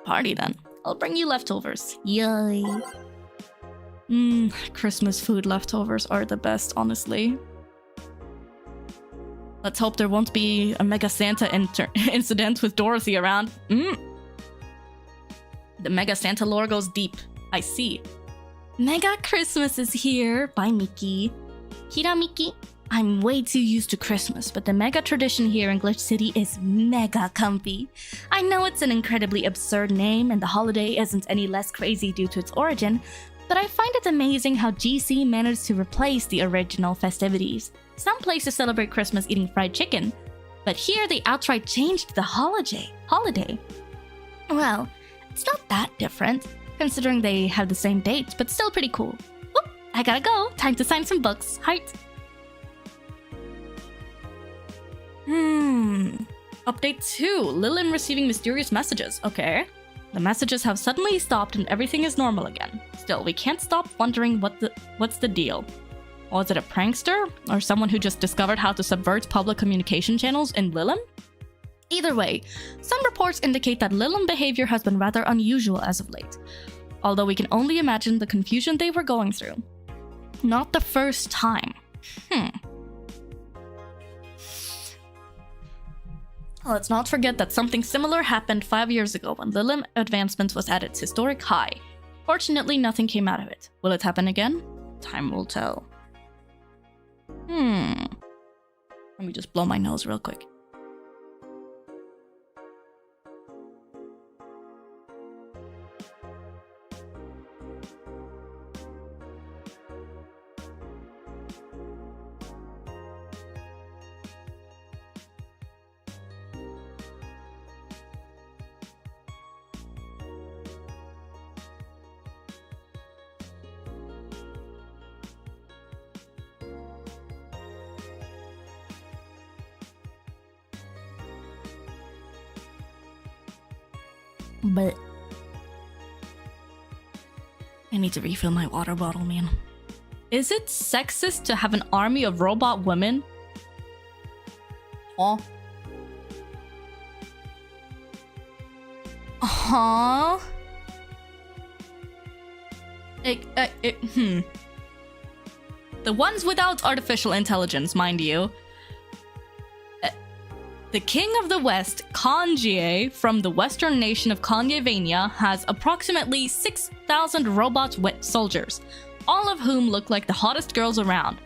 Party then. I'll bring you leftovers. Yay. Christmas food leftovers are the best, honestly. Let's hope there won't be a Mega Santa incident with Dorothy around. The Mega Santa lore goes deep. I see. Mega Christmas is here by Mickey. Kira Mickey. I'm way too used to Christmas, but the Mega tradition here in Glitch City is mega comfy. I know it's an incredibly absurd name and the holiday isn't any less crazy due to its origin, but I find it amazing how GC managed to replace the original festivities. Some places celebrate Christmas eating fried chicken, but here they outright changed the holiday. Well, it's not that different, considering they have the same dates, but still pretty cool. Whoop, I gotta go. Time to sign some books. Heart. Update 2. Lilim receiving mysterious messages. Okay. The messages have suddenly stopped and everything is normal again. Still, we can't stop wondering what's the deal. Was it a prankster? Or someone who just discovered how to subvert public communication channels in Lilim? Either way, some reports indicate that Lilim behavior has been rather unusual as of late, although we can only imagine the confusion they were going through. Not the first time. Let's not forget that something similar happened 5 years ago when Lilim advancement was at its historic high. Fortunately, nothing came out of it. Will it happen again? Time will tell. Let me just blow my nose real quick. But I need to refill my water bottle, man. Is it sexist to have an army of robot women? Huh? Huh? The ones without artificial intelligence, mind you. The king of the West, Kanye, from the western nation of Kanyevania, has approximately 6,000 robot soldiers, all of whom look like the hottest girls around.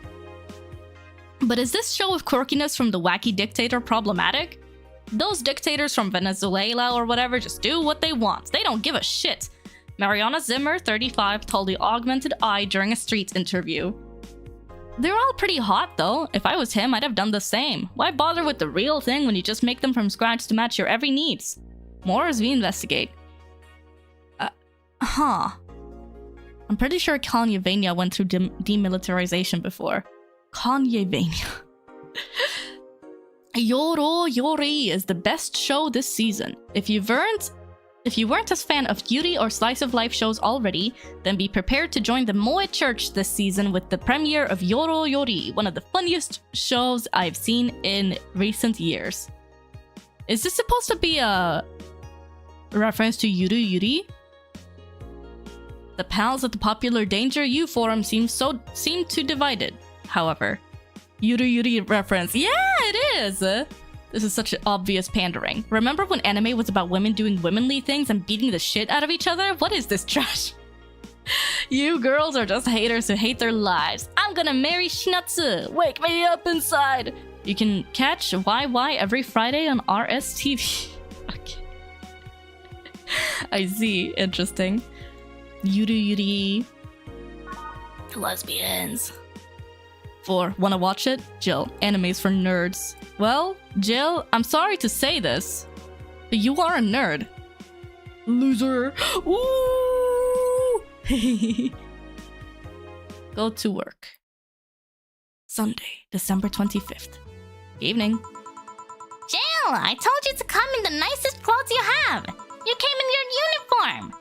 But is this show of quirkiness from the wacky dictator problematic? Those dictators from Venezuela or whatever just do what they want. They don't give a shit. Mariana Zimmer, 35, told the Augmented Eye during a street interview. They're all pretty hot, though. If I was him, I'd have done the same. Why bother with the real thing when you just make them from scratch to match your every needs? More as we investigate. I'm pretty sure Kanyevania went through demilitarization before. Kanyevania. Yoro Yori is the best show this season. If you weren't a fan of Yuri or slice of life shows already, then be prepared to join the Moe Church this season with the premiere of Yoro Yori, one of the funniest shows I've seen in recent years. Is this supposed to be a reference to Yuru Yuri? The pals at the Popular Danger U forum seem too divided. However, Yuru Yuri reference, yeah, it is. This is such obvious pandering. Remember when anime was about women doing womanly things and beating the shit out of each other? What is this trash? You girls are just haters who hate their lives. I'm gonna marry Shinatsu. Wake me up inside. You can catch YY every Friday on RSTV. Okay. I see. Interesting. Yuru Yuri. Lesbians. 4. Wanna watch it? Jill. Animes for nerds. Well, Jill, I'm sorry to say this, but you are a nerd. Loser. Ooh. Go to work. Sunday, December 25th. Evening. Jill, I told you to come in the nicest clothes you have. You came in your uniform.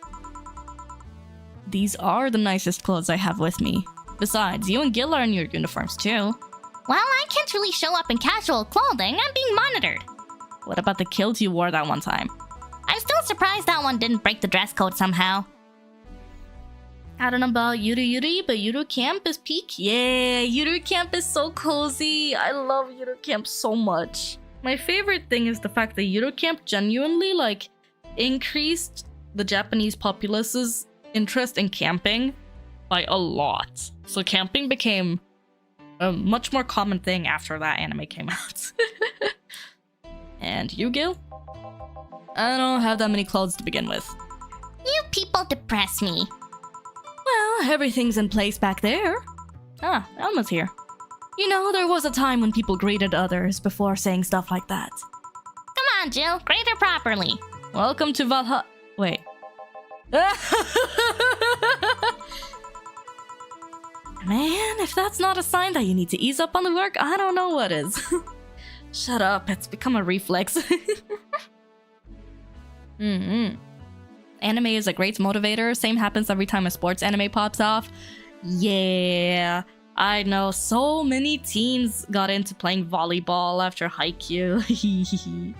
These are the nicest clothes I have with me. Besides, you and Gil are in your uniforms too. Well, I can't really show up in casual clothing. I'm being monitored. What about the kilt you wore that one time? I'm still surprised that one didn't break the dress code somehow. I don't know about Yuru Yuri, but Yuru Camp is peak. Yeah, Yuru Camp is so cozy. I love Yuru Camp so much. My favorite thing is the fact that Yuru Camp genuinely, increased the Japanese populace's interest in camping by a lot. So camping became a much more common thing after that anime came out. And you, Gil? I don't have that many clothes to begin with. You people depress me. Well, everything's in place back there. Ah, Elma's here. You know, there was a time when people greeted others before saying stuff like that. Come on, Jill. Greet her properly. Welcome to Valhalla. Wait. Man, if that's not a sign that you need to ease up on the work, I don't know what is. Shut up, it's become a reflex. Anime is a great motivator. Same happens every time a sports anime pops off. Yeah, I know so many teens got into playing volleyball after Haikyuu.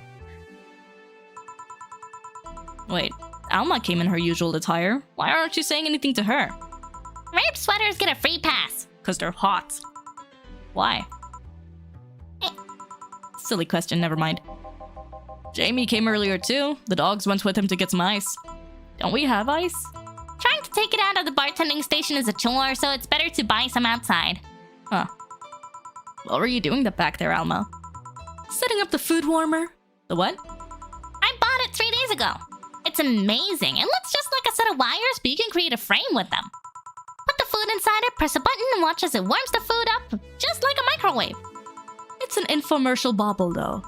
Wait, Alma came in her usual attire. Why aren't you saying anything to her? Ripped sweaters get a free pass. Because they're hot. Why? Eh. Silly question, never mind. Jamie came earlier too. The dogs went with him to get some ice. Don't we have ice? Trying to take it out of the bartending station is a chore, so it's better to buy some outside. Huh. What were you doing back there, Alma? Setting up the food warmer. The what? I bought it 3 days ago. It's amazing. It looks just like a set of wires, but you can create a frame with them. Put the food inside it, press a button, and watch as it warms the food up, just like a microwave. It's an infomercial bauble, though.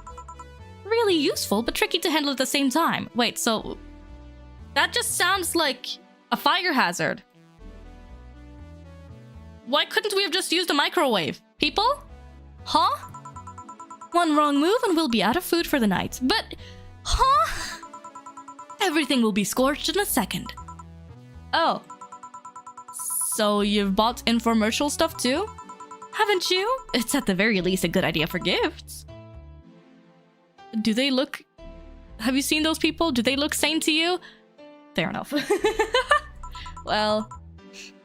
Really useful, but tricky to handle at the same time. Wait, so... That just sounds like a fire hazard. Why couldn't we have just used a microwave? People? Huh? One wrong move and we'll be out of food for the night. But... Huh? Everything will be scorched in a second. Oh. So you've bought infomercial stuff too? Haven't you? It's at the very least a good idea for gifts. Do they look... Have you seen those people? Do they look sane to you? Fair enough. Well...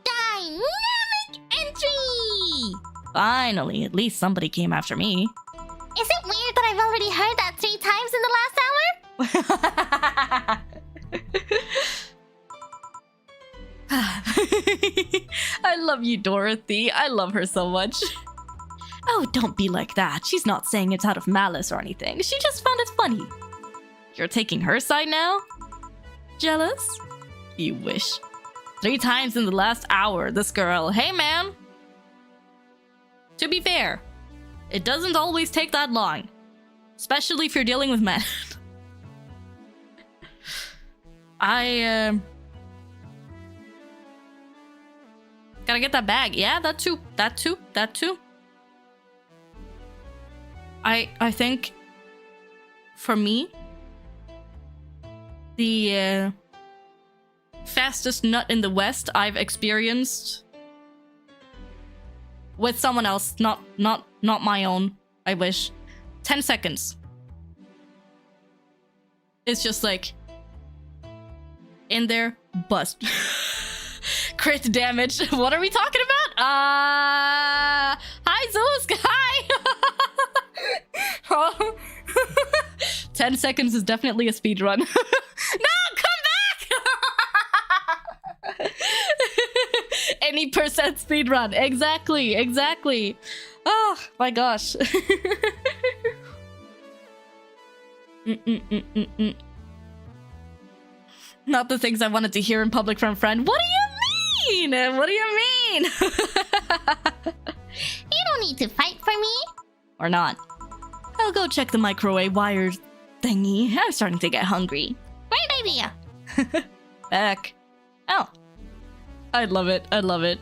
Dynamic entry! Finally, at least somebody came after me. Is it weird that I've already heard that 3 times in the last hour? I love you, Dorothy. I love her so much. Oh, don't be like that. She's not saying it's out of malice or anything. She just found it funny. You're taking her side now? Jealous? You wish. 3 times in the last hour, this girl. Hey, man. To be fair, it doesn't always take that long. Especially if you're dealing with men. Gotta get that bag. Yeah, that too. I think for me, the fastest nut in the West I've experienced with someone else, not my own. I wish. 10 seconds. It's just like in there, bust. Crit damage. What are we talking about? Hi Zusk. Hi. 10 seconds is definitely a speed run. No, come back. Any percent speed run. Exactly. Oh my gosh. Not the things I wanted to hear in public from a friend. What do you mean? What do you mean? You don't need to fight for me. Or not. I'll go check the microwave wires thingy. I'm starting to get hungry. Great idea. Heck. Oh. I love it.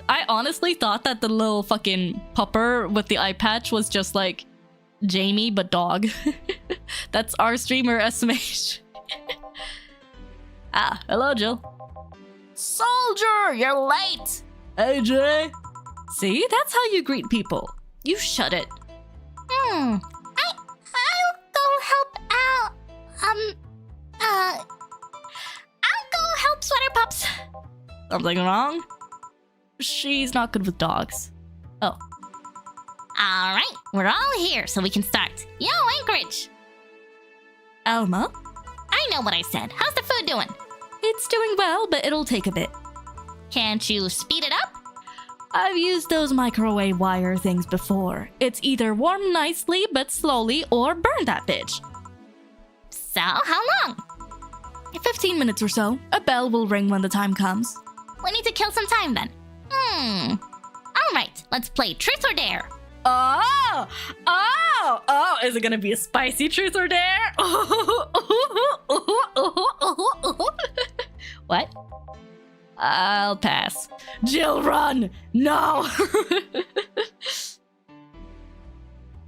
I honestly thought that the little fucking pupper with the eye patch was just like Jamie, but dog. That's our streamer estimation. Ah, hello, Jill. Soldier, you're late. Hey, Jay. See, that's how you greet people. You shut it. I'll go help out. I'll go help Sweater Pups. Something wrong? She's not good with dogs. Oh. All right, we're all here, so we can start. Yo, Anchorage. Alma? I know what I said. How's the food doing? It's doing well, but it'll take a bit. Can't you speed it up? I've used those microwave wire things before. It's either warm nicely but slowly or burn that bitch. So, how long? 15 minutes or so. A bell will ring when the time comes. We need to kill some time then. All right, let's play Truth or Dare. Oh! Is it gonna be a spicy truth or dare? What? I'll pass. Jill, run! No!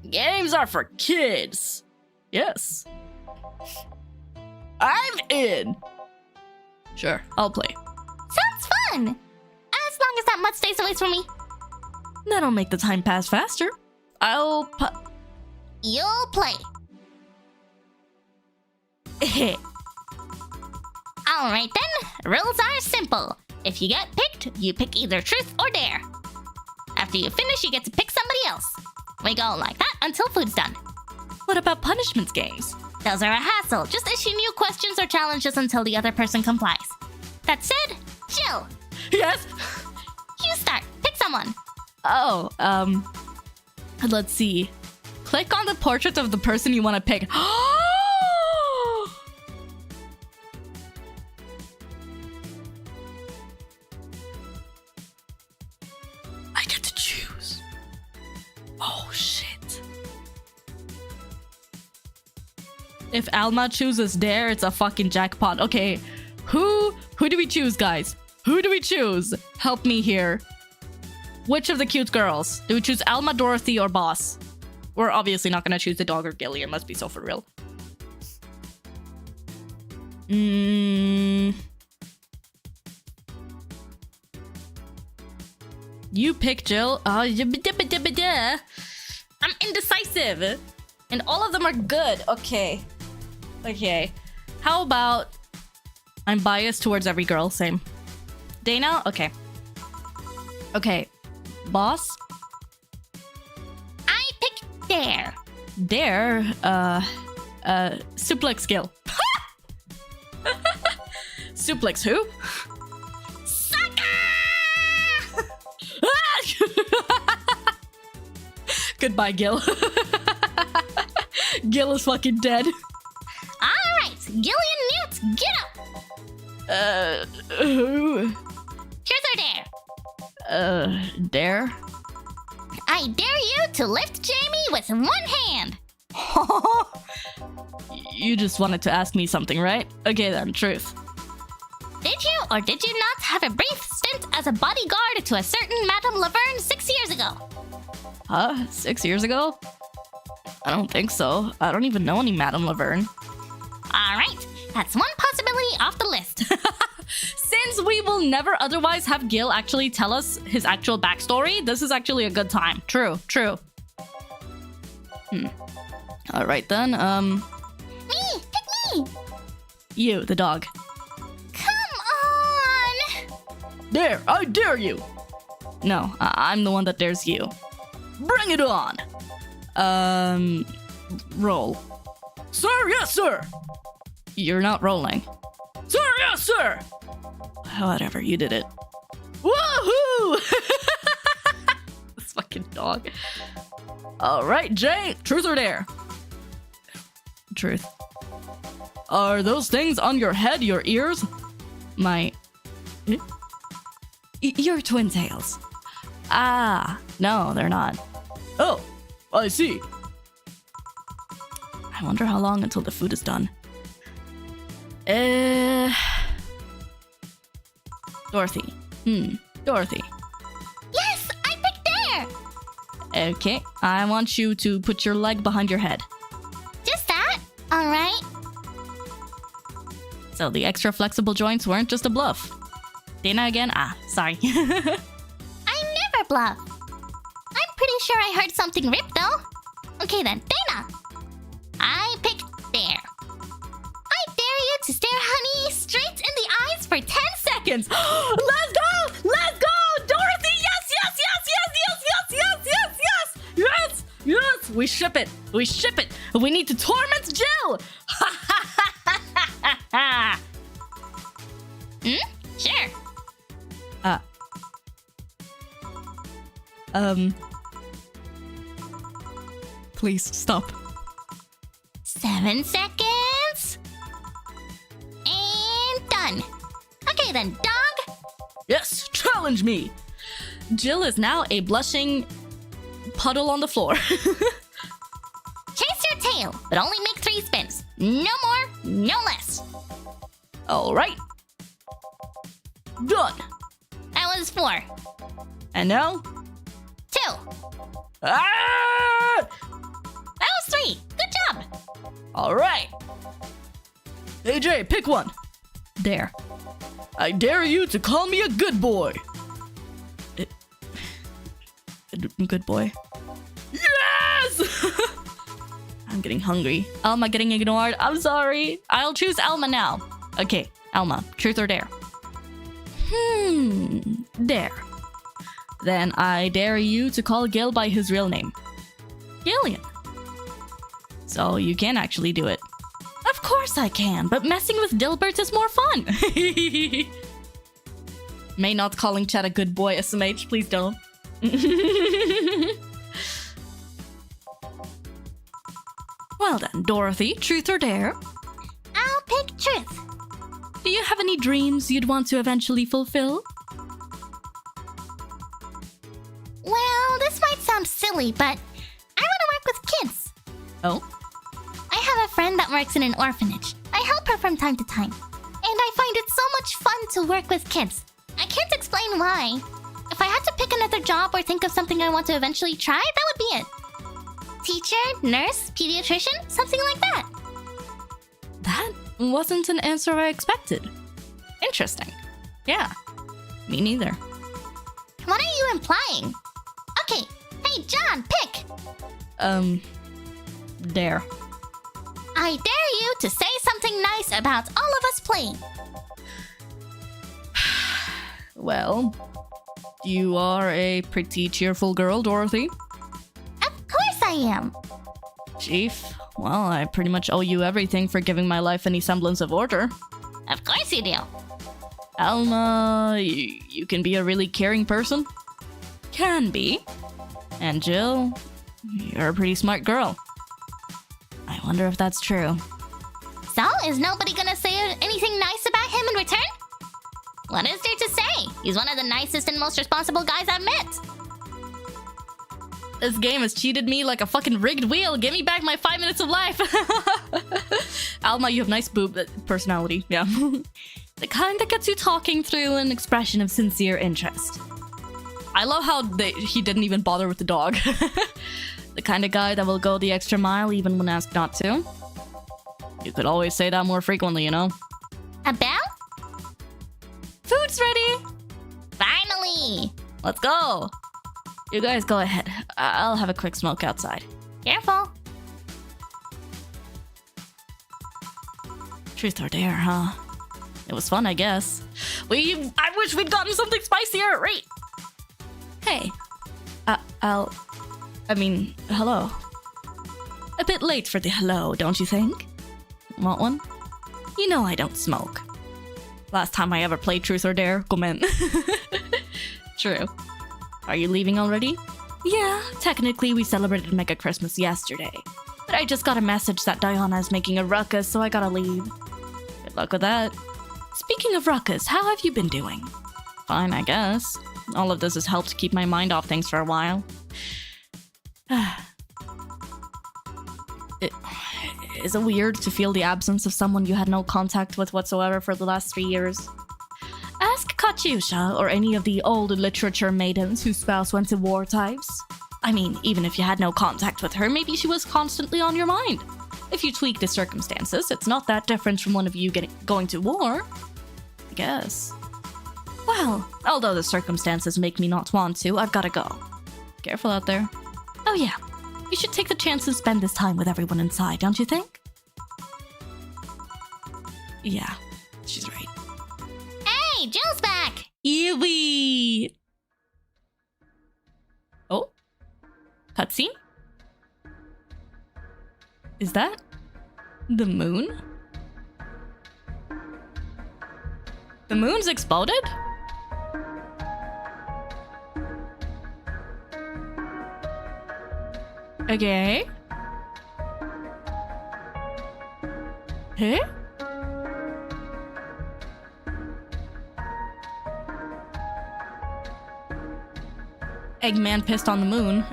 Games are for kids. Yes. I'm in. Sure, I'll play. Sounds fun. As long as that mutt stays away from me. That'll make the time pass faster. You'll play. Alright then, rules are simple. If you get picked, you pick either truth or dare. After you finish, you get to pick somebody else. We go like that until food's done. What about punishment games? Those are a hassle. Just issue new questions or challenges until the other person complies. That said, Jill, Yes. you start. Pick someone. Oh, let's see. Click on the portrait of the person you want to pick. I get to choose. Oh shit. If Alma chooses Dare, it's a fucking jackpot. Okay, who do we choose, guys? Who do we choose? Help me here. Which of the cute girls? Do we choose Alma, Dorothy, or Boss? We're obviously not gonna choose the dog or Gillian. Let's be so for real. You pick Jill. I'm indecisive. And all of them are good. Okay. How about... I'm biased towards every girl. Same. Dana? Okay. Boss? I pick Dare. Dare? Suplex skill. Suplex who? Goodbye, Gil. Gil is fucking dead. Alright, Gillian Newt, get up! Who? Truth or dare? Dare? I dare you to lift Jamie with one hand. You just wanted to ask me something, right? Okay then, truth. Did you or did you not have a brief stint as a bodyguard to a certain Madame Laverne 6 years ago? Huh? 6 years ago? I don't think so. I don't even know any Madame Laverne. Alright, that's one possibility off the list. Since we will never otherwise have Gil actually tell us his actual backstory, this is actually a good time. True. Alright then, Me! Pick me! you, the dog. Come on! Dare, I dare you. No, I'm the one that dares you. Bring it on. Roll. Sir, yes, sir. You're not rolling. Sir, yes, sir. Whatever, you did it. Woohoo! This fucking dog. All right, Jay, truth or dare? Truth. Are those things on your head your ears? My... Your twin tails. Ah, no, they're not. Oh, I see. I wonder how long until the food is done. Dorothy. Dorothy. Yes, I picked Dare! Okay, I want you to put your leg behind your head. Just that? Alright. So the extra flexible joints weren't just a bluff. Dana again? Ah, sorry. I never bluff. I'm pretty sure I heard something rip though. Okay then, Dana. I pick Dare. I dare you to stare Honey straight in the eyes for 10 seconds. Let's go! Let's go! Dorothy! Yes! Yes! We ship it! We need to torment Jill! Sure. Please stop. 7 seconds. And done. Okay then, dog. Yes, challenge me. Jill is now a blushing puddle on the floor. Chase your tail, but only make 3 spins. No more, no less. All right. Done. That was 4. And now? 2. Ah! That was 3. Good job. All right. AJ, pick one. There. I dare you to call me a good boy. Good boy. Yes! I'm getting hungry. Alma getting ignored. I'm sorry. I'll choose Alma now. Okay. Alma, truth or dare? Dare. Then I dare you to call Gil by his real name. Gillian. So you can actually do it. Of course I can, but messing with Dilbert is more fun. May not calling Chad a good boy, SMH, please don't. Well then, Dorothy, truth or dare? I'll pick truth. Do you have any dreams you'd want to eventually fulfill? Well, this might sound silly, but I want to work with kids. Oh? I have a friend that works in an orphanage. I help her from time to time. And I find it so much fun to work with kids. I can't explain why. If I had to pick another job or think of something I want to eventually try, that would be it. Teacher, nurse, pediatrician, something like that. That wasn't an answer I expected. Interesting. Yeah. Me neither. What are you implying? Okay, hey John, pick! Dare. I dare you to say something nice about all of us playing. Well, you are a pretty cheerful girl, Dorothy. Of course I am. Chief, well, I pretty much owe you everything for giving my life any semblance of order. Of course you do. Alma, you can be a really caring person. Can be. And Jill, you're a pretty smart girl. I wonder if that's true. So, is nobody gonna say anything nice about him in return? What is there to say? He's one of the nicest and most responsible guys I've met. This game has cheated me like a fucking rigged wheel. Give me back my 5 minutes of life. Alma, you have nice boob personality. Yeah. The kind that gets you talking through an expression of sincere interest. I love how he didn't even bother with the dog. The kind of guy that will go the extra mile even when asked not to. You could always say that more frequently, you know? About? Food's ready! Finally! Let's go! You guys go ahead. I'll have a quick smoke outside. Careful. Truth or dare, huh? It was fun, I guess. I wish we'd gotten something spicier, right? Hey. Hello. A bit late for the hello, don't you think? Want one? You know I don't smoke. Last time I ever played Truth or Dare, comment. True. Are you leaving already? Yeah, technically we celebrated Mega Christmas yesterday. But I just got a message that Diana is making a ruckus, so I gotta leave. Good luck with that. Speaking of ruckus, how have you been doing? Fine, I guess. All of this has helped keep my mind off things for a while. Is it weird to feel the absence of someone you had no contact with whatsoever for the last 3 years? Ask Katyusha or any of the old literature maidens whose spouse went to war types. I mean, even if you had no contact with her, maybe she was constantly on your mind. If you tweak the circumstances, it's not that different from one of you going to war. I guess. Well, although the circumstances make me not want to, I've gotta go. Careful out there. Oh yeah, you should take the chance to spend this time with everyone inside, don't you think? Yeah, she's right. Hey, Jill's back! Eewee! Oh? Cutscene? Is that the moon? The moon's exploded? Okay. Huh? Eggman pissed on the moon.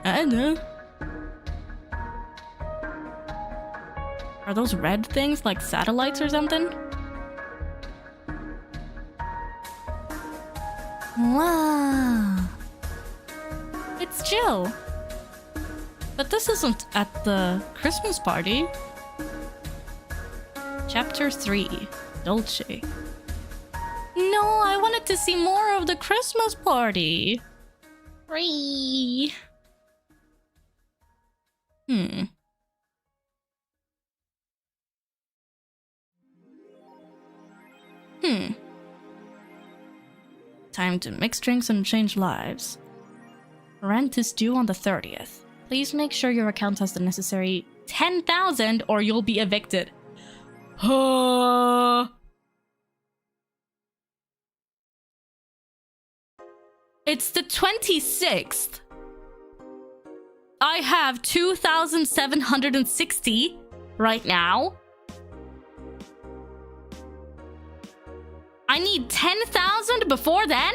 Are those red things like satellites or something? Wow. It's Jill. But this isn't at the Christmas party. Chapter 3, Dolce. No, I wanted to see more of the Christmas party. Free. Time to mix drinks and change lives. Rent is due on the 30th. Please make sure your account has the necessary 10,000 or you'll be evicted. It's the 26th. I have 2,760 right now. I need 10,000 before then?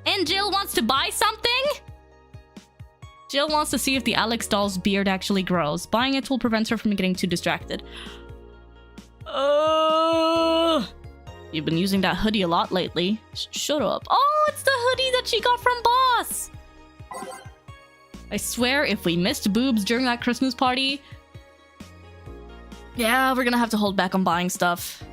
And Jill wants to buy something? Jill wants to see if the Alex doll's beard actually grows. Buying it will prevent her from getting too distracted. You've been using that hoodie a lot lately. Shut up. Oh, it's the hoodie that she got from Boss! I swear, if we missed boobs during that Christmas party... Yeah, we're gonna have to hold back on buying stuff.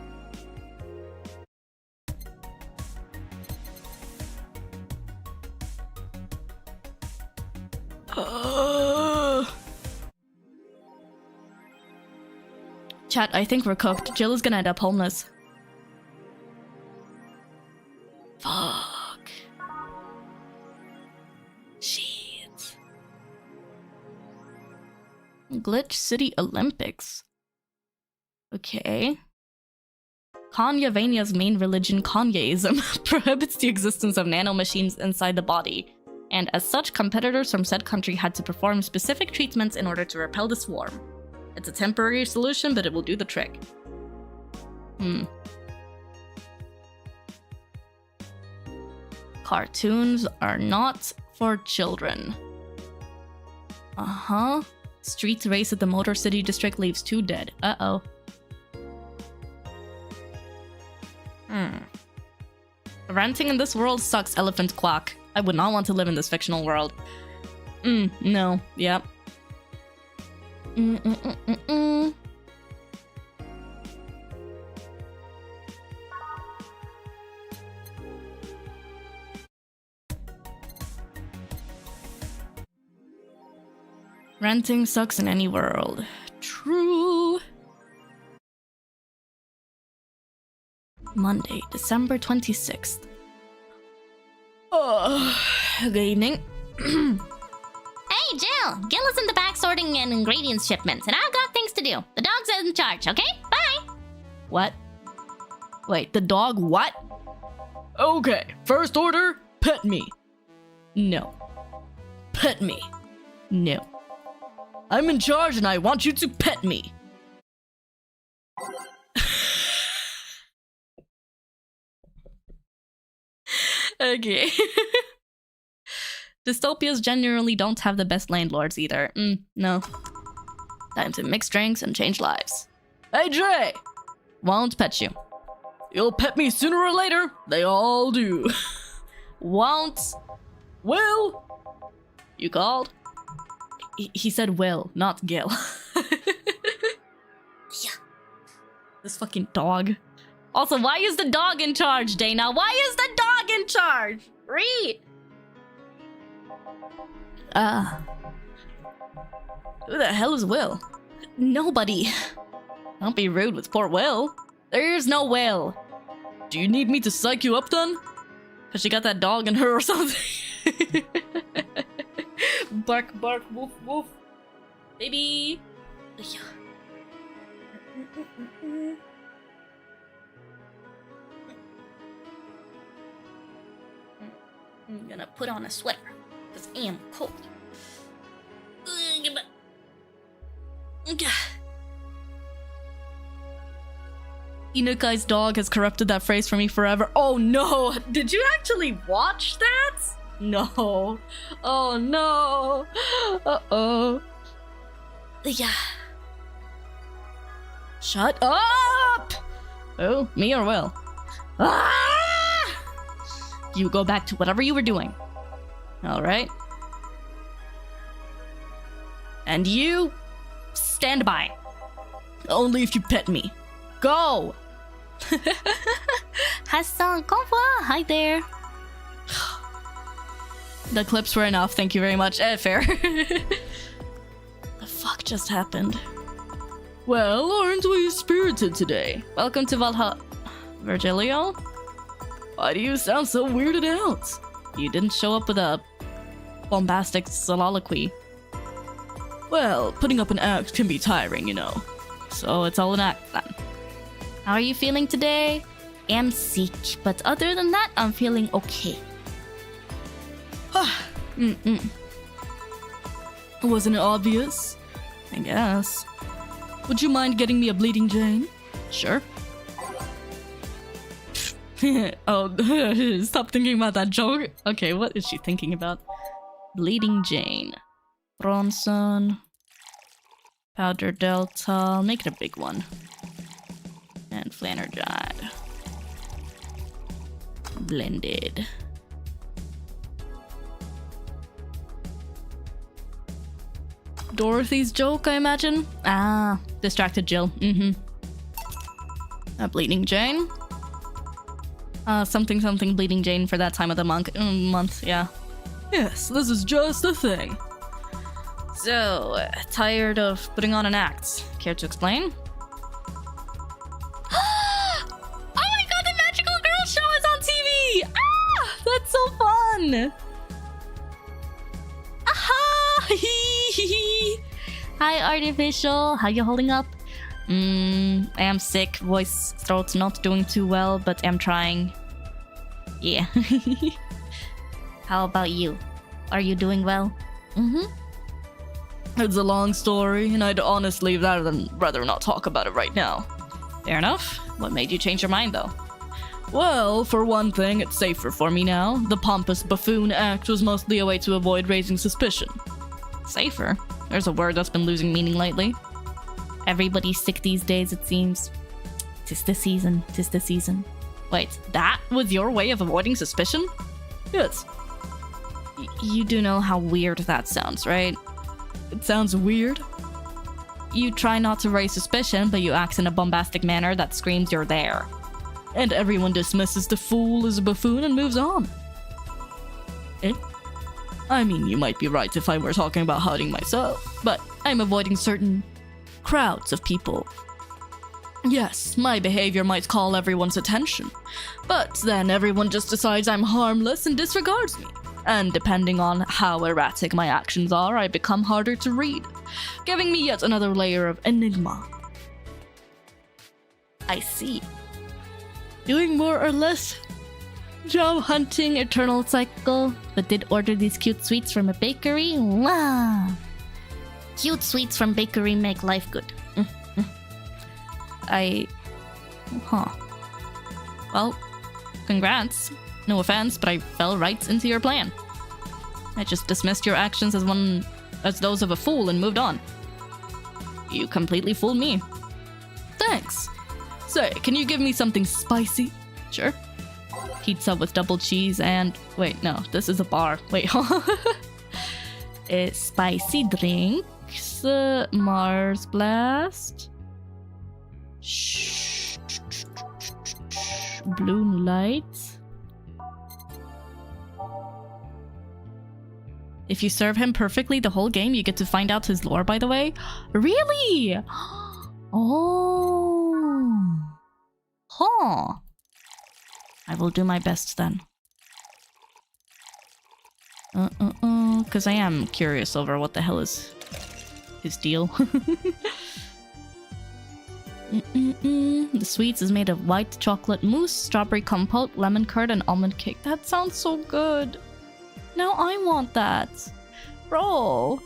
Chat, I think we're cooked. Jill is gonna end up homeless. Fuck. Shit. Glitch City Olympics. Okay. Kanye-vania's main religion, Kanyeism, prohibits the existence of nanomachines inside the body. And as such, competitors from said country had to perform specific treatments in order to repel the swarm. It's a temporary solution, but it will do the trick. Cartoons are not for children. Street race at the Motor City District leaves 2 dead. Uh-oh. Renting in this world sucks, Elephant Quack. I would not want to live in this fictional world. No. Yep. Renting sucks in any world. True. Monday, December 26th. Good evening. Hey, Jill! Gil is in the back sorting an ingredients shipments, and I've got things to do. The dog's in charge, okay? Bye! What? Wait, the dog what? Okay, first order, pet me. No. Pet me. No. I'm in charge and I want you to pet me. Okay. Dystopias generally don't have the best landlords either. No. Time to mix drinks and change lives. Hey, Jay! Won't pet you. You'll pet me sooner or later. They all do. Won't. Will? You called? He said Will, not Gil. Yeah. This fucking dog. Also, why is the dog in charge, Dana? Why is the dog in charge? Read! Who the hell is Will? Nobody. Don't be rude with poor Will. There's no Will. Do you need me to psych you up then? Cause she got that dog in her or something. Bark, bark, woof, woof. Baby. I'm gonna put on a sweater, because I am cold. Inukai's dog has corrupted that phrase for me forever. Oh no! Did you actually watch that? No. Oh no. Uh-oh. Yeah. Shut up! Oh, me or Will? Ah! You go back to whatever you were doing. Alright. And you... stand by. Only if you pet me. Go! Hassan, convoy! Hi there. The clips were enough, thank you very much. Fair. The fuck just happened? Well, aren't we spirited today? Welcome to Valhalla. Virgilio? Why do you sound so weirded out? You didn't show up with a bombastic soliloquy. Well, putting up an act can be tiring, you know. So it's all an act then. How are you feeling today? I'm sick, but other than that, I'm feeling okay. Wasn't it obvious? I guess. Would you mind getting me a Bleeding Jane? Sure. Oh, stop thinking about that joke. Okay, what is she thinking about? Bleeding Jane. Bronson. Powder Delta. I'll make it a big one. And Flanergide. Blended. Dorothy's joke, I imagine? Ah, distracted Jill. A Bleeding Jane? Something Bleeding Jane for that time of the month, yeah. Yes, this is just the thing. So, tired of putting on an act. Care to explain? Oh my god, the Magical Girl show is on TV! Ah! That's so fun! Aha! Hi, Artificial. How you holding up? I am sick. Voice, throat's not doing too well, but I'm trying. Yeah. How about you? Are you doing well? It's a long story, and I'd honestly rather not talk about it right now. Fair enough. What made you change your mind, though? Well, for one thing, it's safer for me now. The pompous buffoon act was mostly a way to avoid raising suspicion. Safer? There's a word that's been losing meaning lately. Everybody's sick these days, it seems. 'Tis the season, 'tis the season. Wait, that was your way of avoiding suspicion? Yes. You do know how weird that sounds, right? It sounds weird. You try not to raise suspicion, but you act in a bombastic manner that screams you're there. And everyone dismisses the fool as a buffoon and moves on. I mean, you might be right if I were talking about hiding myself, but I'm avoiding certain crowds of people. Yes, my behavior might call everyone's attention, but then everyone just decides I'm harmless and disregards me. And depending on how erratic my actions are, I become harder to read, giving me yet another layer of enigma. I see. Doing more or less job hunting Eternal cycle, but did order these cute sweets from a bakery. Wow. Cute sweets from bakery make life good. Well, congrats. No offense, but I fell right into your plan. I just dismissed your actions as those of a fool and moved on. You completely fooled me. Thanks. Say, can you give me something spicy? Sure. Pizza with double cheese and... Wait, no, this is a bar. Wait, spicy drinks, Mars Blast, Bloom Light. If you serve him perfectly the whole game, you get to find out his lore, by the way. Really? Oh. Huh. I will do my best then. Because I am curious over what the hell is his deal. The sweets is made of white chocolate mousse, strawberry compote, lemon curd, and almond cake. That sounds so good. Now I want that. Bro.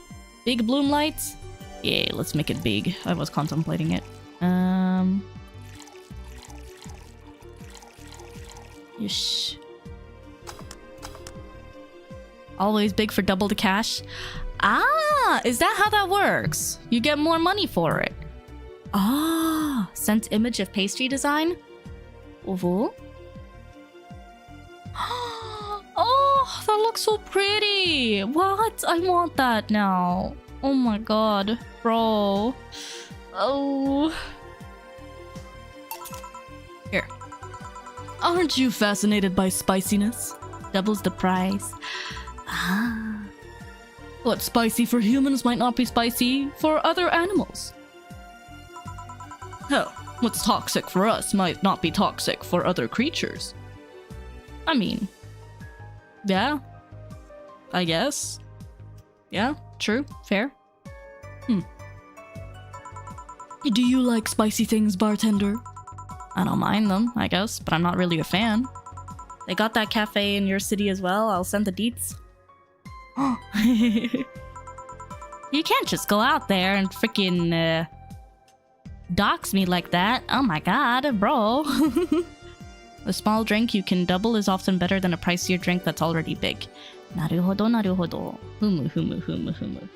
Big bloom lights? Yeah, let's make it big. I was contemplating it. Yeesh. Always big for double the cash. Ah, is that how that works? You get more money for it. Ah, sent image of pastry design. Oval. Oh, that looks so pretty. What? I want that now. Oh my god, bro. Oh. Here. Aren't you fascinated by spiciness? Doubles the price. Ah. What's spicy for humans might not be spicy for other animals. Hell, what's toxic for us might not be toxic for other creatures. I mean, yeah, I guess. Yeah, true, fair. Do you like spicy things, bartender? I don't mind them, I guess, but I'm not really a fan. They got that cafe in your city as well. I'll send the deets. You can't just go out there and freaking dox me like that. Oh my god, bro. A small drink you can double is often better than a pricier drink that's already big. Naruhodo, naruhodo. Humu.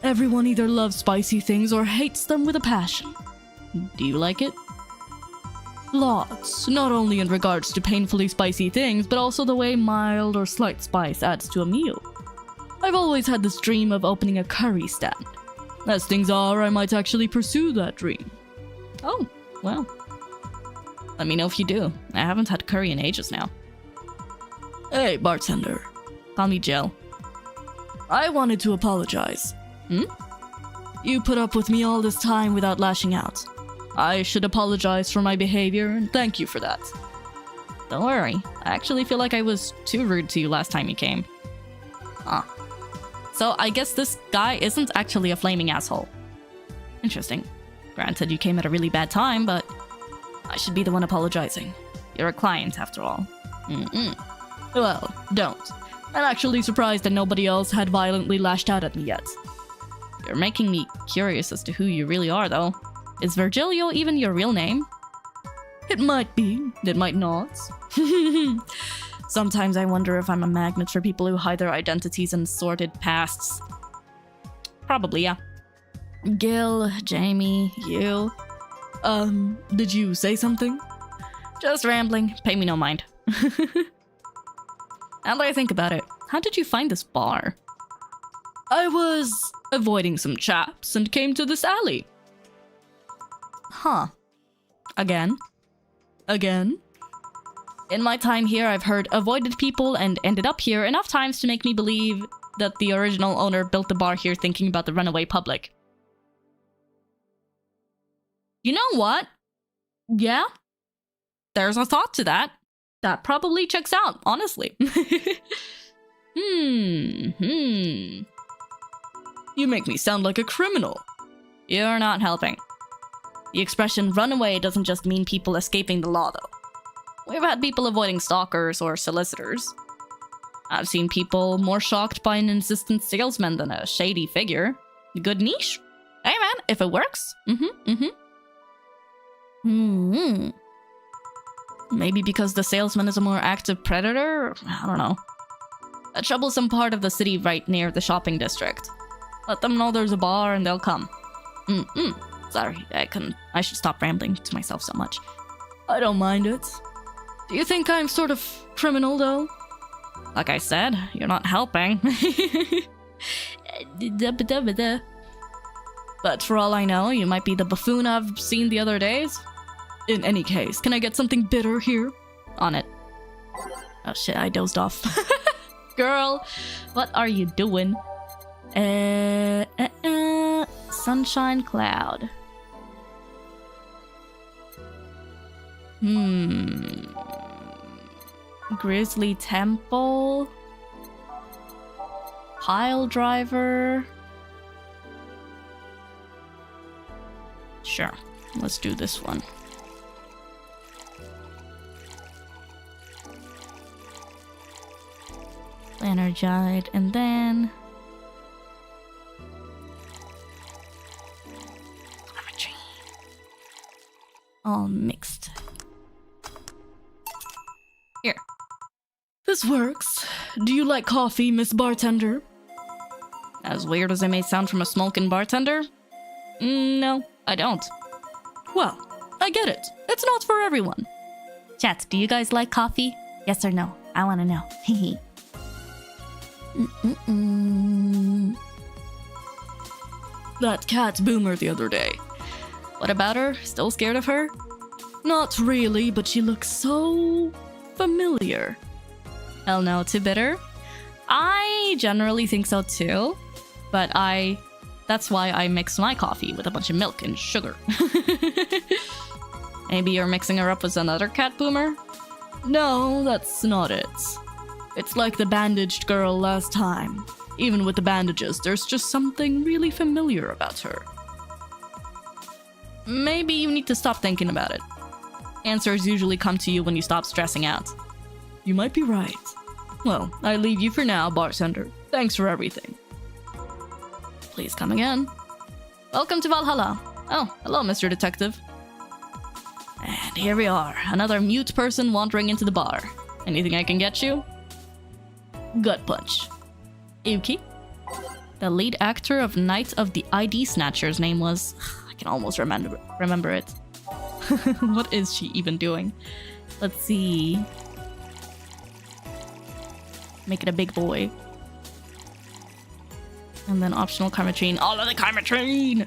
Everyone either loves spicy things or hates them with a passion. Do you like it? Lots, not only in regards to painfully spicy things, but also the way mild or slight spice adds to a meal. I've always had this dream of opening a curry stand. As things are, I might actually pursue that dream. Oh, well. Let me know if you do. I haven't had curry in ages now. Hey, bartender. Call me Jill. I wanted to apologize. You put up with me all this time without lashing out. I should apologize for my behavior, and thank you for that. Don't worry. I actually feel like I was too rude to you last time you came. So I guess this guy isn't actually a flaming asshole. Interesting. Granted, you came at a really bad time, but I should be the one apologizing. You're a client, after all. Well, don't. I'm actually surprised that nobody else had violently lashed out at me yet. You're making me curious as to who you really are, though. Is Virgilio even your real name? It might be. It might not. Sometimes I wonder if I'm a magnet for people who hide their identities in sordid pasts. Probably, yeah. Gil, Jamie, you. Did you say something? Just rambling. Pay me no mind. Now that I think about it, how did you find this bar? I was avoiding some chaps and came to this alley. Huh. Again? In my time here, I've heard avoided people and ended up here enough times to make me believe that the original owner built the bar here thinking about the runaway public. You know what? Yeah? There's a thought to that. That probably checks out, honestly. You make me sound like a criminal. You're not helping. The expression runaway doesn't just mean people escaping the law, though. We've had people avoiding stalkers or solicitors. I've seen people more shocked by an insistent salesman than a shady figure. Good niche? Hey man, if it works. Maybe because the salesman is a more active predator? I don't know. A troublesome part of the city right near the shopping district. Let them know there's a bar and they'll come. Sorry, I should stop rambling to myself so much. I don't mind it. Do you think I'm sort of criminal, though? Like I said, you're not helping. But for all I know, you might be the buffoon I've seen the other days. In any case, can I get something bitter here? On it. Oh shit, I dozed off. Girl, what are you doing? Sunshine cloud. Grizzly temple. Pile driver. Sure, let's do this one. Energized, and then geometry. All mixed. Here. This works. Do you like coffee, Miss Bartender? As weird as it may sound from a smoking bartender? No, I don't. Well, I get it. It's not for everyone. Chat, do you guys like coffee? Yes or no? I want to know. Hehe. That cat's Boomer the other day. What about her? Still scared of her? Not really, but she looks so familiar. Hell no, too bitter? I generally think so too, but I That's why I mix my coffee with a bunch of milk and sugar. Maybe you're mixing her up with another cat boomer? No, that's not it. It's like the bandaged girl last time. Even with the bandages, there's just something really familiar about her. Maybe you need to stop thinking about it. Answers usually come to you when you stop stressing out. You might be right. Well, I leave you for now, bartender. Thanks for everything. Please come again. Welcome to Valhalla. Oh, hello, Mr. Detective. And here we are, another mute person wandering into the bar. Anything I can get you? Gut punch. Yuki? The lead actor of Night of the ID Snatcher's name was... I can almost remember it. What is she even doing? Let's see. Make it a big boy. And then optional Karmatrine. All of the Karmatrine!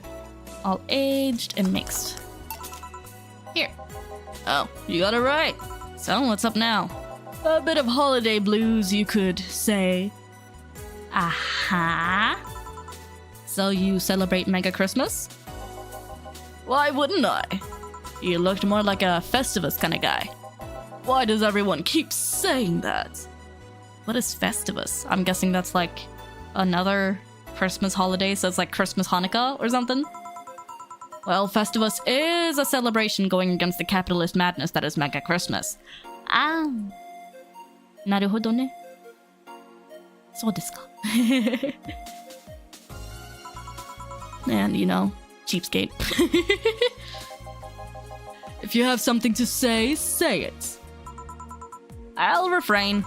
All aged and mixed. Here. Oh, you got it right. So, what's up now? A bit of holiday blues, you could say. Aha. So you celebrate Mega Christmas? Why wouldn't I? You looked more like a Festivus kind of guy. Why does everyone keep saying that? What is Festivus? I'm guessing that's like another Christmas holiday, so it's like Christmas Hanukkah or something? Well, Festivus is a celebration going against the capitalist madness that is Mega Christmas. Ah. Naruhodo ne. So desu ka. And, you know, cheapskate. If you have something to say, say it. I'll refrain.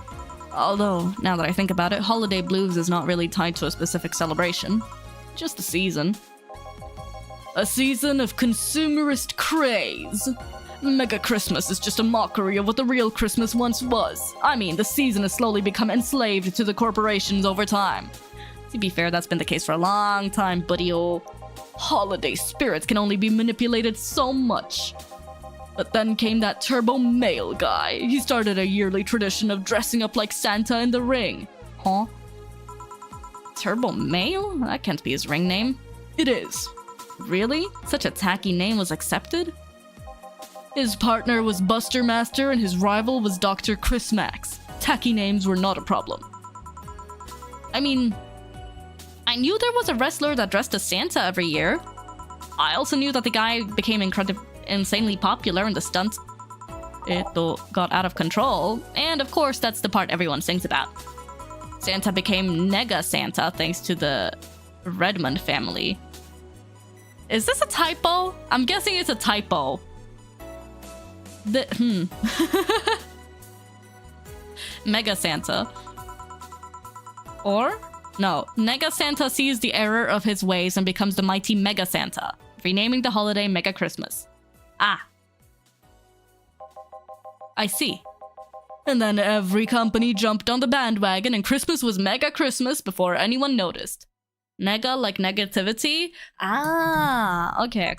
Although, now that I think about it, holiday blues is not really tied to a specific celebration. Just a season. A season of consumerist craze. Mega Christmas is just a mockery of what the real Christmas once was. I mean, the season has slowly become enslaved to the corporations over time. To be fair, that's been the case for a long time, buddy-o. Holiday spirits can only be manipulated so much. But then came that turbo male guy. He started a yearly tradition of dressing up like Santa in the ring. Huh? Turbo Male? That can't be his ring name. It is. Really? Such a tacky name was accepted? His partner was Buster Master and his rival was Dr. Chris Max. Tacky names were not a problem. I mean, I knew there was a wrestler that dressed as Santa every year. I also knew that the guy became insanely popular and the stunt got out of control. And of course, that's the part everyone sings about. Santa became Nega Santa thanks to the Redmond family. Is this a typo? I'm guessing it's a typo. Mega Santa. Or? No, Nega Santa sees the error of his ways and becomes the mighty Mega Santa, renaming the holiday Mega Christmas. Ah. I see. And then every company jumped on the bandwagon and Christmas was Mega Christmas before anyone noticed. Nega like negativity? Ah, okay.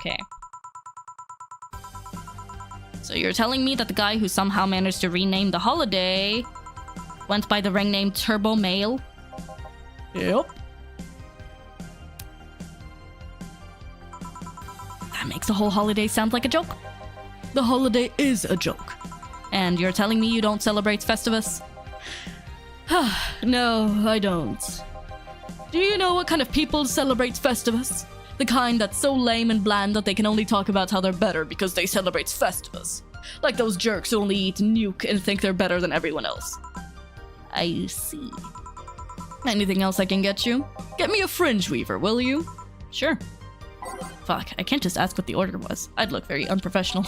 So you're telling me that the guy who somehow managed to rename the holiday went by the ring name Turbo Male? Yep. That makes the whole holiday sound like a joke. The holiday is a joke. And you're telling me you don't celebrate Festivus? No, I don't. Do you know what kind of people celebrate Festivus? The kind that's so lame and bland that they can only talk about how they're better because they celebrate Festivus. Like those jerks who only eat nuke and think they're better than everyone else. I see. Anything else I can get you? Get me a fringe weaver, will you? Sure. Fuck, I can't just ask what the order was. I'd look very unprofessional.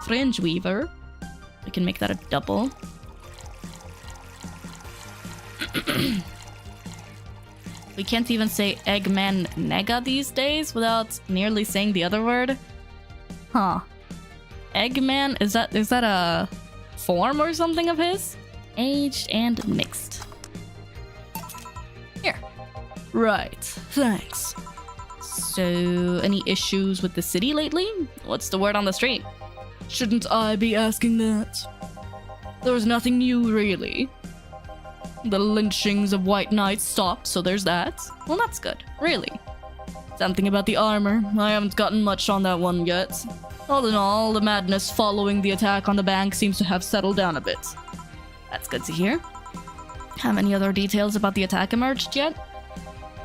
Fringe weaver. We can make that a double. We can't even say Eggman Nega these days without nearly saying the other word. Huh. Eggman, is that a form or something of his? Aged and mixed. Here. Right, thanks. So, any issues with the city lately? What's the word on the street? Shouldn't I be asking that? There was nothing new, really. The lynchings of white knights stopped, so there's that. Well, that's good. Really. Something about the armor. I haven't gotten much on that one yet. All in all, the madness following the attack on the bank seems to have settled down a bit. That's good to hear. Have any other details about the attack emerged yet?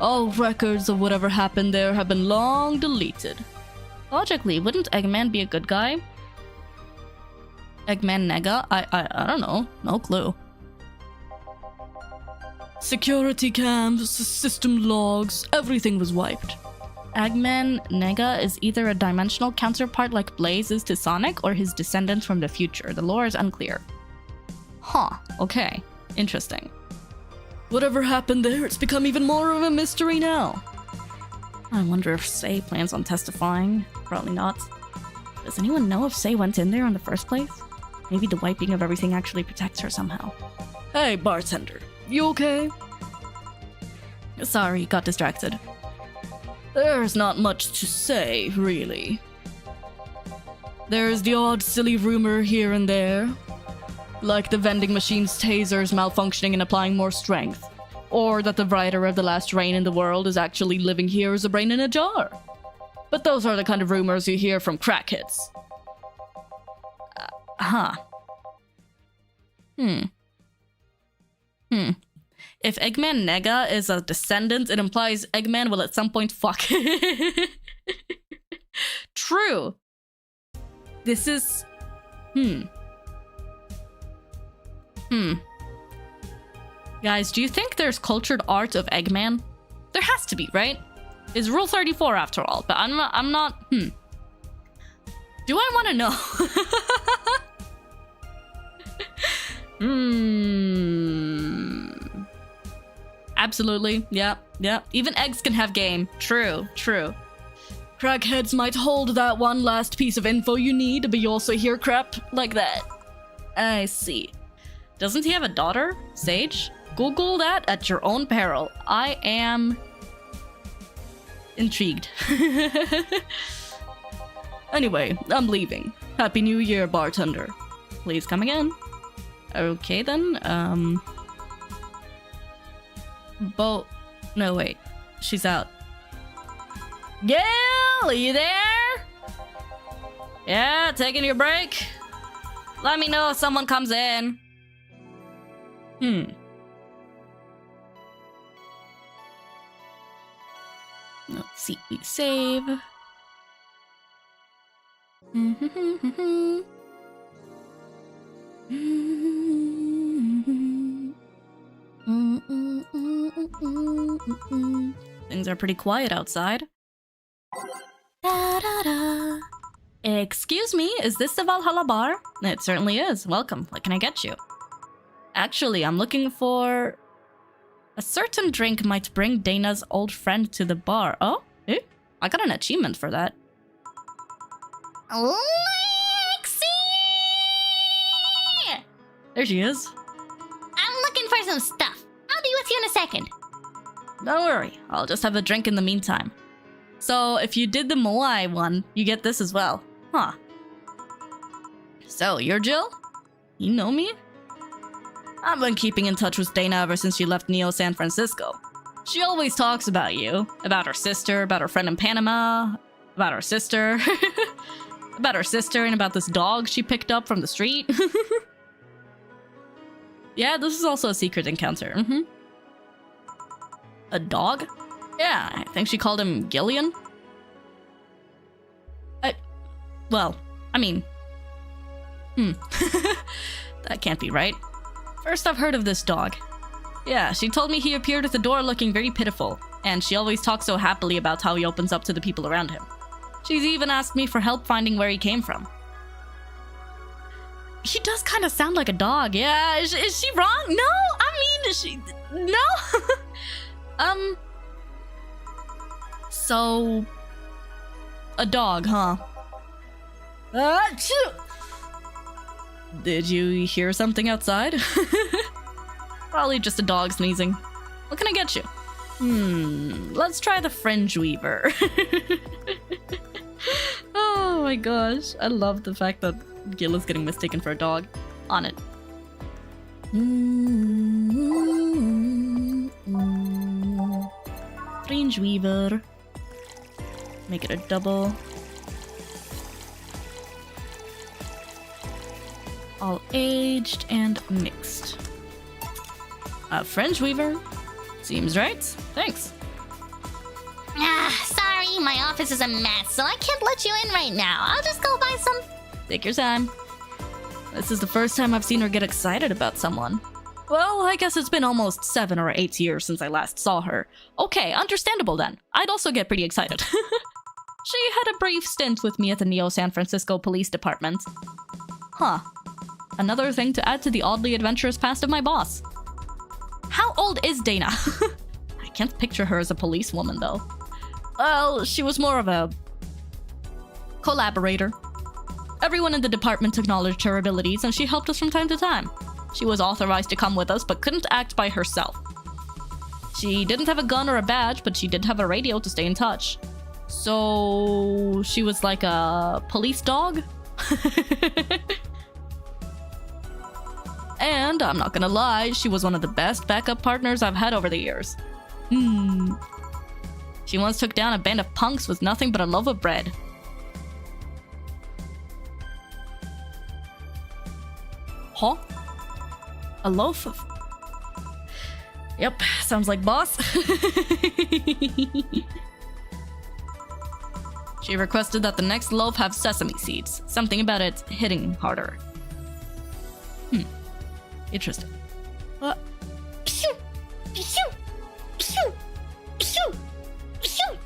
All records of whatever happened there have been long deleted. Logically, wouldn't Eggman be a good guy? Eggman Nega? I don't know. No clue. Security cams, system logs, everything was wiped. Eggman Nega is either a dimensional counterpart like Blaze is to Sonic or his descendant from the future. The lore is unclear. Huh, okay. Interesting. Whatever happened there, it's become even more of a mystery now. I wonder if Sei plans on testifying. Probably not. Does anyone know if Sei went in there in the first place? Maybe the wiping of everything actually protects her somehow. Hey, bartender. You okay? Sorry, got distracted. There's not much to say, really. There's the odd silly rumor here and there. Like the vending machine's tasers malfunctioning and applying more strength. Or that the writer of The Last Rain in the World is actually living here as a brain in a jar. But those are the kind of rumors you hear from crackheads. If Eggman Nega is a descendant, it implies Eggman will at some point fuck. True. This is... Guys, do you think there's cultured art of Eggman? There has to be, right? It's Rule 34 after all, but I'm not... Do I want to know? Absolutely, yeah. Even eggs can have game. True. Crackheads might hold that one last piece of info you need, but you also hear crap like that. I see. Doesn't he have a daughter? Sage? Google that at your own peril. I am... intrigued. Anyway, I'm leaving. Happy New Year, bartender. Please come again. Okay then, No, wait. She's out. Gil, are you there? Yeah, taking your break? Let me know if someone comes in. Let's see, we save. Things are pretty quiet outside. Da-da-da. Excuse me, is this the Valhalla bar? It certainly is. Welcome. What can I get you? Actually, I'm looking for... A certain drink might bring Dana's old friend to the bar. Oh? Eh? I got an achievement for that. Lexi! There she is. I'm looking for some stuff. I'll be with you in a second. Don't worry, I'll just have a drink in the meantime. So, if you did the Moai one, you get this as well. Huh. So, you're Jill? You know me? I've been keeping in touch with Dana ever since she left Neo San Francisco. She always talks about you. About her sister, about her friend in Panama, about her sister. About her sister and about this dog she picked up from the street. Yeah, this is also a secret encounter. A dog? Yeah, I think she called him Gillian. That can't be right. First I've heard of this dog. Yeah, she told me he appeared at the door looking very pitiful, and she always talks so happily about how he opens up to the people around him. She's even asked me for help finding where he came from. He does kind of sound like a dog, yeah. Is she wrong? No, I mean, is she... No? So... A dog, huh? Did you hear something outside? Probably just a dog sneezing. What can I get you? Let's try the Fringe Weaver. Oh my gosh, I love the fact that Gil is getting mistaken for a dog. On it. Fringe Weaver. Make it a double. All aged and mixed. A French weaver. Seems right. Thanks. Sorry, my office is a mess, so I can't let you in right now. I'll just go buy some. Take your time. This is the first time I've seen her get excited about someone. Well, I guess it's been almost 7 or 8 years since I last saw her. Okay, understandable then. I'd also get pretty excited. She had a brief stint with me at the Neo San Francisco Police Department. Huh. Another thing to add to the oddly adventurous past of my boss. How old is Dana? I can't picture her as a policewoman, though. Well, she was more of a collaborator. Everyone in the department acknowledged her abilities, and she helped us from time to time. She was authorized to come with us, but couldn't act by herself. She didn't have a gun or a badge, but she did have a radio to stay in touch. So she was like a police dog? And I'm not gonna lie, she was one of the best backup partners I've had over the years. She once took down a band of punks with nothing but a loaf of bread. Huh? A loaf of... Yep, sounds like boss. She requested that the next loaf have sesame seeds. Something about it hitting harder. Interesting. Pshoo! Pshoo! Pshoo! Pshoo! Pshoo!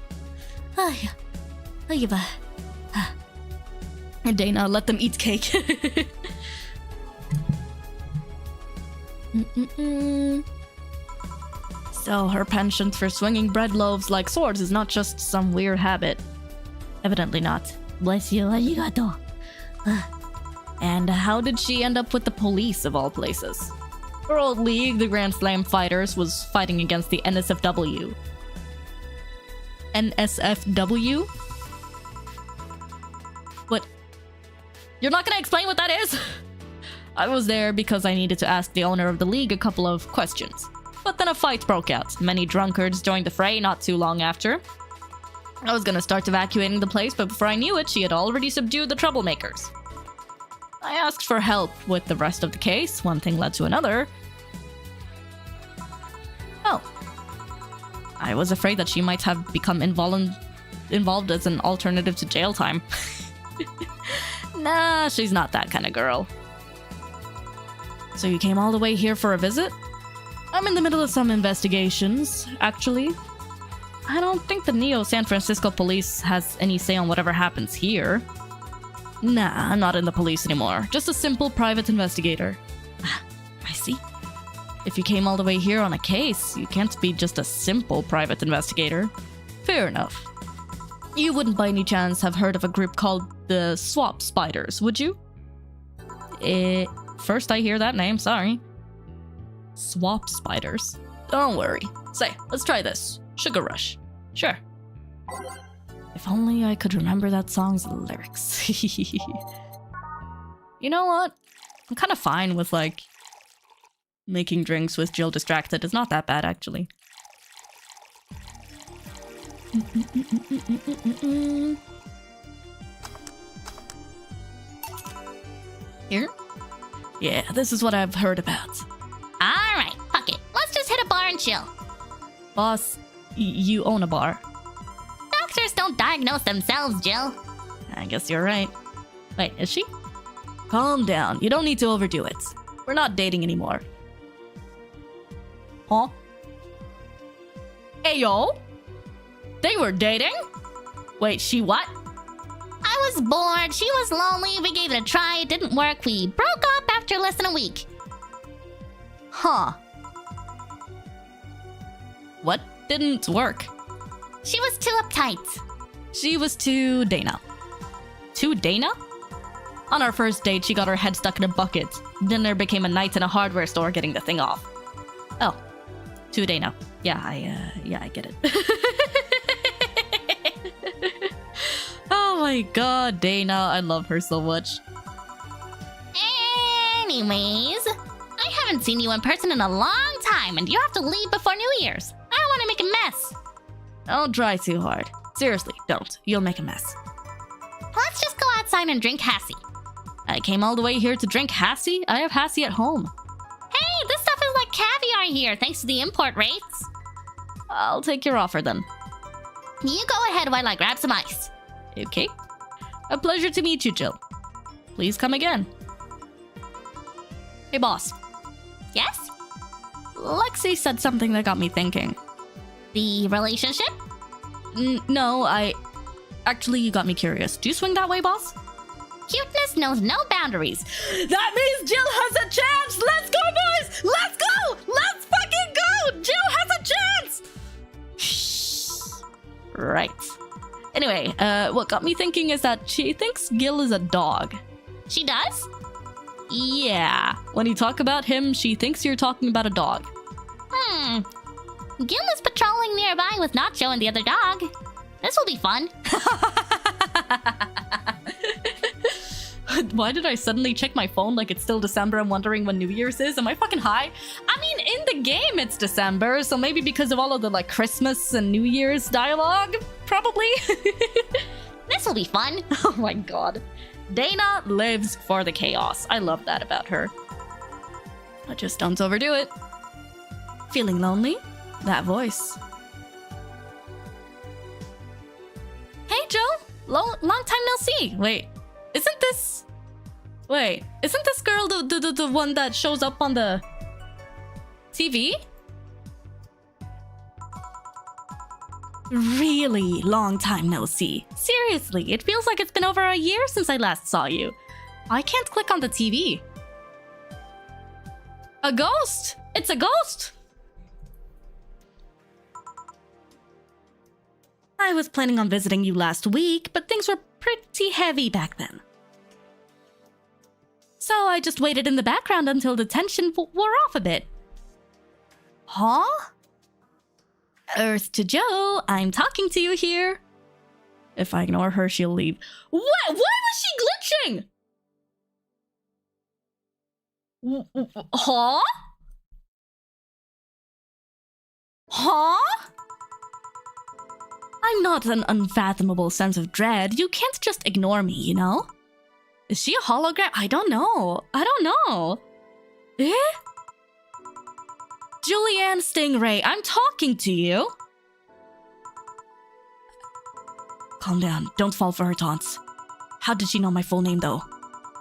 Dana, let them eat cake. So her penchant for swinging bread loaves like swords is not just some weird habit. Evidently not. Bless you, arigato. And how did she end up with the police of all places? Her old league, the Grand Slam Fighters, was fighting against the NSFW. NSFW? What? You're not gonna explain what that is? I was there because I needed to ask the owner of the league a couple of questions. But then a fight broke out. Many drunkards joined the fray not too long after. I was gonna start evacuating the place, but before I knew it, she had already subdued the troublemakers. I asked for help with the rest of the case. One thing led to another. Oh. I was afraid that she might have become involved as an alternative to jail time. Nah, she's not that kind of girl. So you came all the way here for a visit? I'm in the middle of some investigations, actually. I don't think the Neo San Francisco police has any say on whatever happens here. Nah, I'm not in the police anymore. Just a simple private investigator. I see. If you came all the way here on a case, you can't be just a simple private investigator. Fair enough. You wouldn't by any chance have heard of a group called the Swap Spiders, would you? First I hear that name, sorry. Swap Spiders. Don't worry. Say, let's try this. Sugar Rush. Sure. If only I could remember that song's lyrics. You know what? I'm kind of fine with, like, making drinks with Jill distracted. It's not that bad, actually. Here? Yeah, this is what I've heard about. Alright, fuck it. Let's just hit a bar and chill. Boss, you own a bar. Doctors don't diagnose themselves, Jill. I guess you're right. Wait, is she? Calm down. You don't need to overdo it. We're not dating anymore. Huh? Ayo? They were dating? Wait, she what? I was bored, she was lonely, we gave it a try, it didn't work, we broke up after less than a week. Huh. What didn't work? She was too uptight. She was too Dana. Too Dana? On our first date, she got her head stuck in a bucket. Dinner became a night in a hardware store getting the thing off. Oh. Too Dana. Yeah, I get it. Oh my god, Dana. I love her so much. Anyways, I haven't seen you in person in a long time, and you have to leave before New Year's. I don't want to make a mess. Don't try too hard. Seriously, don't. You'll make a mess. Let's just go outside and drink Hassie. I came all the way here to drink Hassie? I have Hassie at home. Hey, this stuff is like caviar here, thanks to the import rates. I'll take your offer then. You go ahead while I grab some ice. Okay. A pleasure to meet you, Jill. Please come again. Hey, boss. Yes? Lexi said something that got me thinking. The relationship? No, Actually, you got me curious. Do you swing that way, boss? Cuteness knows no boundaries. That means Jill has a chance! Let's go, boys! Let's go! Let's fucking go! Jill has a chance! Shh. Right. Anyway, what got me thinking is that she thinks Gil is a dog. She does? Yeah. When you talk about him, she thinks you're talking about a dog. Gil is patrolling nearby with Nacho and the other dog. This will be fun. Why did I suddenly check my phone like it's still December and wondering when New Year's is? Am I fucking high? I mean, in the game it's December, so maybe because of all of the like Christmas and New Year's dialogue? Probably. This will be fun. Oh my god. Dana lives for the chaos. I love that about her. But just don't overdo it. Feeling lonely? That voice. Hey, Joe. Long time no see. Wait, isn't this girl the one that shows up on the TV? Really long time no see. Seriously, it feels like it's been over a year since I last saw you. I can't click on the TV. A ghost! It's a ghost! I was planning on visiting you last week, but things were pretty heavy back then. So I just waited in the background until the tension wore off a bit. Huh? Earth to Joe, I'm talking to you here. If I ignore her, she'll leave. What? Why was she glitching? Huh? Huh? I'm not an unfathomable sense of dread. You can't just ignore me, you know? Is she a hologram? I don't know. Eh? Julianne Stingray, I'm talking to you. Calm down. Don't fall for her taunts. How did she know my full name, though?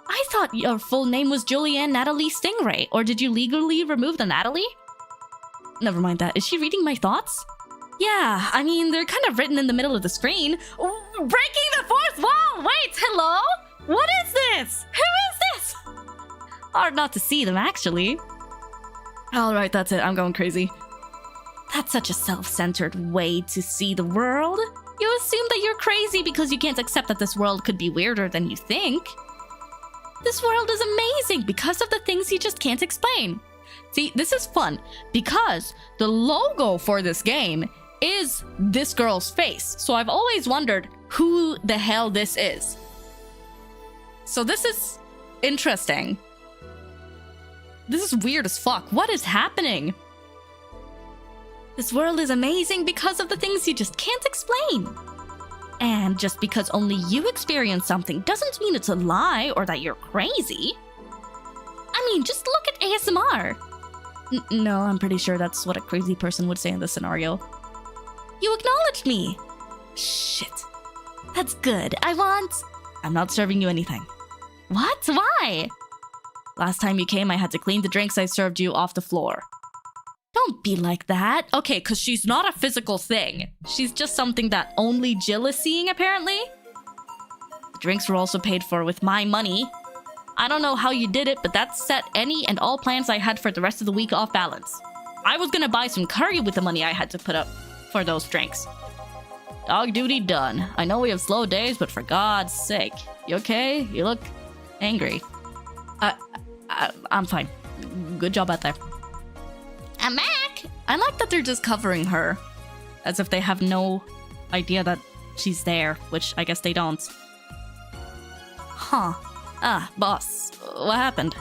I thought your full name was Julianne Natalie Stingray. Or did you legally remove the Natalie? Never mind that. Is she reading my thoughts? Yeah, I mean, they're kind of written in the middle of the screen. Breaking the fourth wall! Wait, hello? What is this? Who is this? Hard not to see them, actually. Alright, that's it. I'm going crazy. That's such a self-centered way to see the world. You assume that you're crazy because you can't accept that this world could be weirder than you think. This world is amazing because of the things you just can't explain. See, this is fun because the logo for this game is this girl's face. So I've always wondered who the hell this is. So this is interesting. This is weird as fuck. What is happening? This world is amazing because of the things you just can't explain. And just because only you experience something doesn't mean it's a lie or that you're crazy. I mean, just look at ASMR. No, I'm pretty sure that's what a crazy person would say in this scenario. You acknowledged me. Shit. That's good. I'm not serving you anything. What? Why? Last time you came, I had to clean the drinks I served you off the floor. Don't be like that. Okay, because she's not a physical thing. She's just something that only Jill is seeing, apparently. The drinks were also paid for with my money. I don't know how you did it, but that set any and all plans I had for the rest of the week off balance. I was gonna buy some curry with the money I had to put up for those drinks. Dog duty done. I know we have slow days, but for God's sake. You okay? You look angry. I'm fine. Good job out there. I'm back. I like that they're just covering her. As if they have no idea that she's there, which I guess they don't. Huh. Boss. What happened?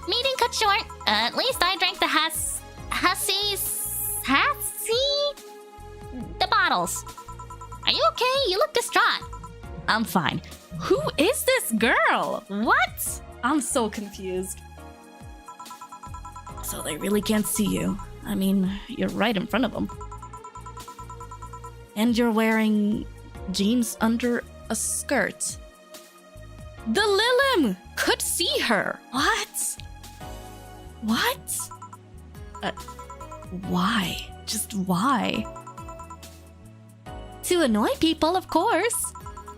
Meeting cut short. At least I drank the Hassie? The bottles. Are you okay? You look distraught. I'm fine. Who is this girl? What? I'm so confused. So they really can't see you. I mean, you're right in front of them. And you're wearing jeans under a skirt. The Lilim could see her. What? What? Why? Just why? To annoy people, of course.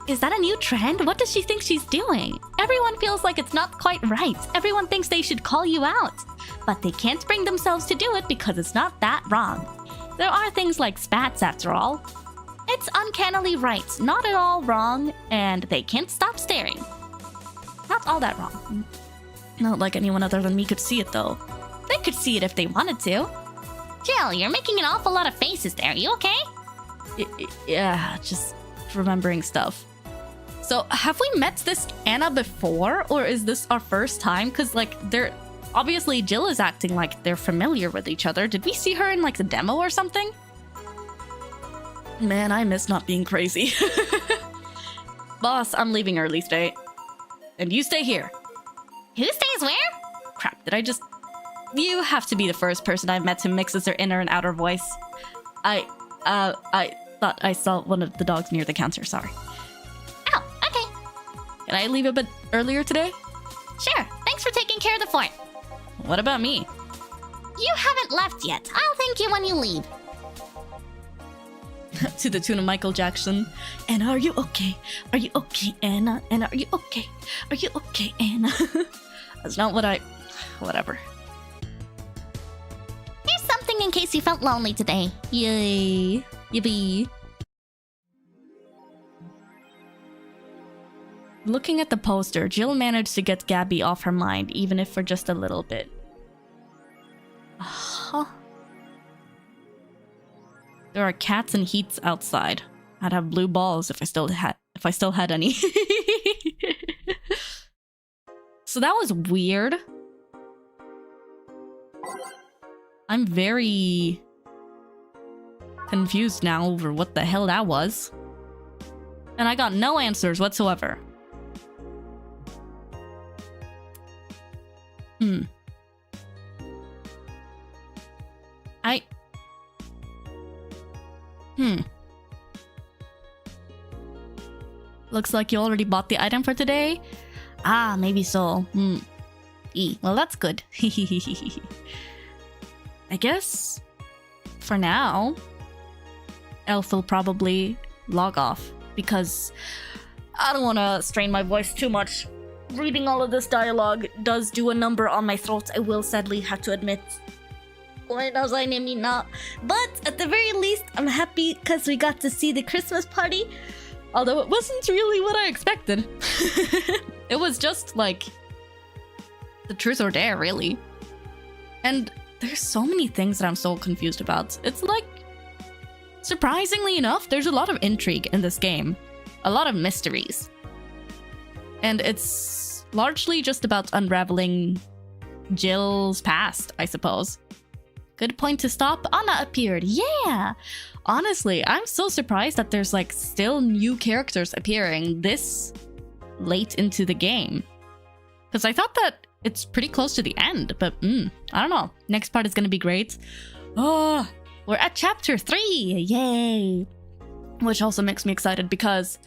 Is that a new trend? What does she think she's doing? Everyone feels like it's not quite right. Everyone thinks they should call you out. But they can't bring themselves to do it because it's not that wrong. There are things like spats after all. It's uncannily right, not at all wrong, and they can't stop staring. Not all that wrong. Not like anyone other than me could see it though. They could see it if they wanted to. Jill, you're making an awful lot of faces there. You okay? Yeah, just remembering stuff. So, have we met this Anna before, or is this our first time? Because, like, they're... Obviously, Jill is acting like they're familiar with each other. Did we see her in, like, the demo or something? Man, I miss not being crazy. Boss, I'm leaving early today. And you stay here. Who stays where? Crap, did I just... You have to be the first person I've met who mixes their inner and outer voice. I thought I saw one of the dogs near the counter, sorry. Oh, okay. Can I leave a bit earlier today? Sure, thanks for taking care of the fort. What about me? You haven't left yet. I'll thank you when you leave. To the tune of Michael Jackson. Anna, are you okay? Are you okay, Anna? Anna, are you okay? Are you okay, Anna? That's not what I... Whatever. Here's something in case you felt lonely today. Yay. Yippee. Looking at the poster, Jill managed to get Gabby off her mind, even if for just a little bit. Huh. There are cats and heats outside. I'd have blue balls if I still had any. So that was weird. I'm very confused now over what the hell that was. And I got no answers whatsoever. Looks like you already bought the item for today? Ah, maybe so. Well, that's good. I guess for now, Elf will probably log off because I don't want to strain my voice too much. Reading all of this dialogue does do a number on my throat, I will sadly have to admit. But at the very least, I'm happy because we got to see the Christmas party. Although it wasn't really what I expected. It was just like the truth or dare, really. And there's so many things that I'm so confused about. It's like, surprisingly enough, there's a lot of intrigue in this game. A lot of mysteries. And it's largely just about unraveling Jill's past, I suppose. Good point to stop. Anna appeared. Yeah! Honestly, I'm so surprised that there's like still new characters appearing this late into the game. Because I thought that it's pretty close to the end, but I don't know. Next part is gonna be great. Oh, we're at chapter 3. Yay! Which also makes me excited because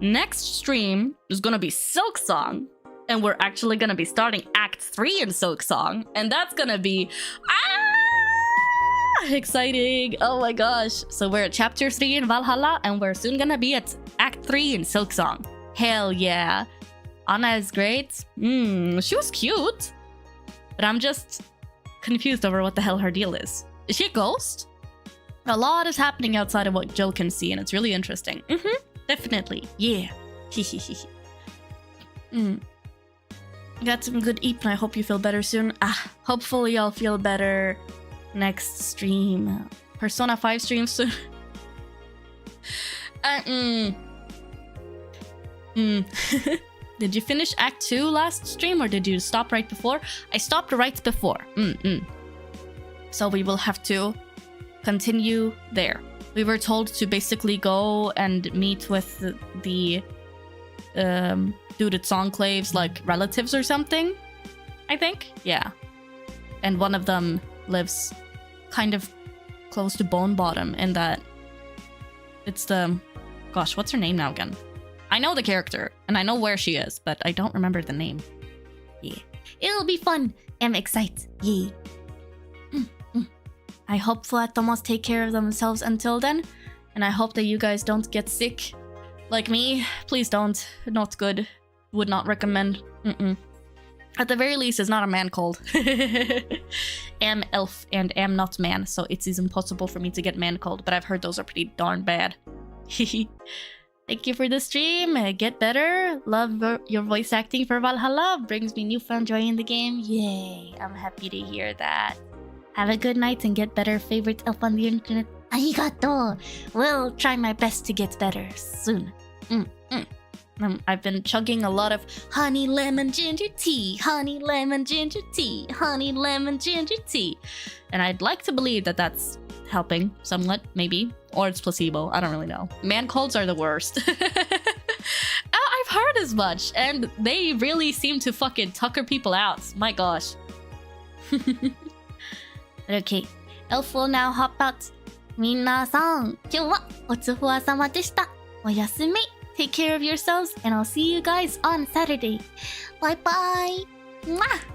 next stream is gonna be Silk Song. And we're actually gonna be starting Act 3 in Silk Song. And that's gonna be exciting. Oh my gosh. So we're at chapter 3 in Valhalla and we're soon gonna be at Act 3 in Silk Song. Hell yeah. Anna is great. She was cute. But I'm just confused over what the hell her deal is. Is she a ghost? A lot is happening outside of what Jill can see and it's really interesting. Definitely. Yeah. Got some good eat and I hope you feel better soon. Hopefully I'll feel better next stream. Persona 5 stream soon. Did you finish Act 2 last stream or did you stop right before? I stopped right before. So we will have to continue there. we were told to basically go and meet with the dude at Songclave's like relatives or something, I think. Yeah. And one of them lives kind of close to Bone Bottom in that it's the... Gosh, what's her name now again? I know the character, and I know where she is, but I don't remember the name. Yeah. It'll be fun. I'm excited. Yeah. I hope Fuwatomos take care of themselves until then, and I hope that you guys don't get sick. Like me, please don't. Not good. Would not recommend. At the very least, it's not a man cold. Am elf and am not man, so it is impossible for me to get man cold, but I've heard those are pretty darn bad. Thank you for the stream. Get better. Love your voice acting for Valhalla. Brings me newfound joy in the game. Yay. I'm happy to hear that. Have a good night and get better, favorite elf on the internet. Arigato. Will try my best to get better soon. I've been chugging a lot of honey lemon ginger tea, honey lemon ginger tea, honey lemon ginger tea. And I'd like to believe that that's helping somewhat, maybe. Or it's placebo. I don't really know. Man colds are the worst. I've heard as much. And they really seem to fucking tucker people out. My gosh. Okay. Elf will now hop out. みなさん、今日はおつふわ様でした。おやすみ。Take care of yourselves, and I'll see you guys on Saturday. Bye bye. Mwah!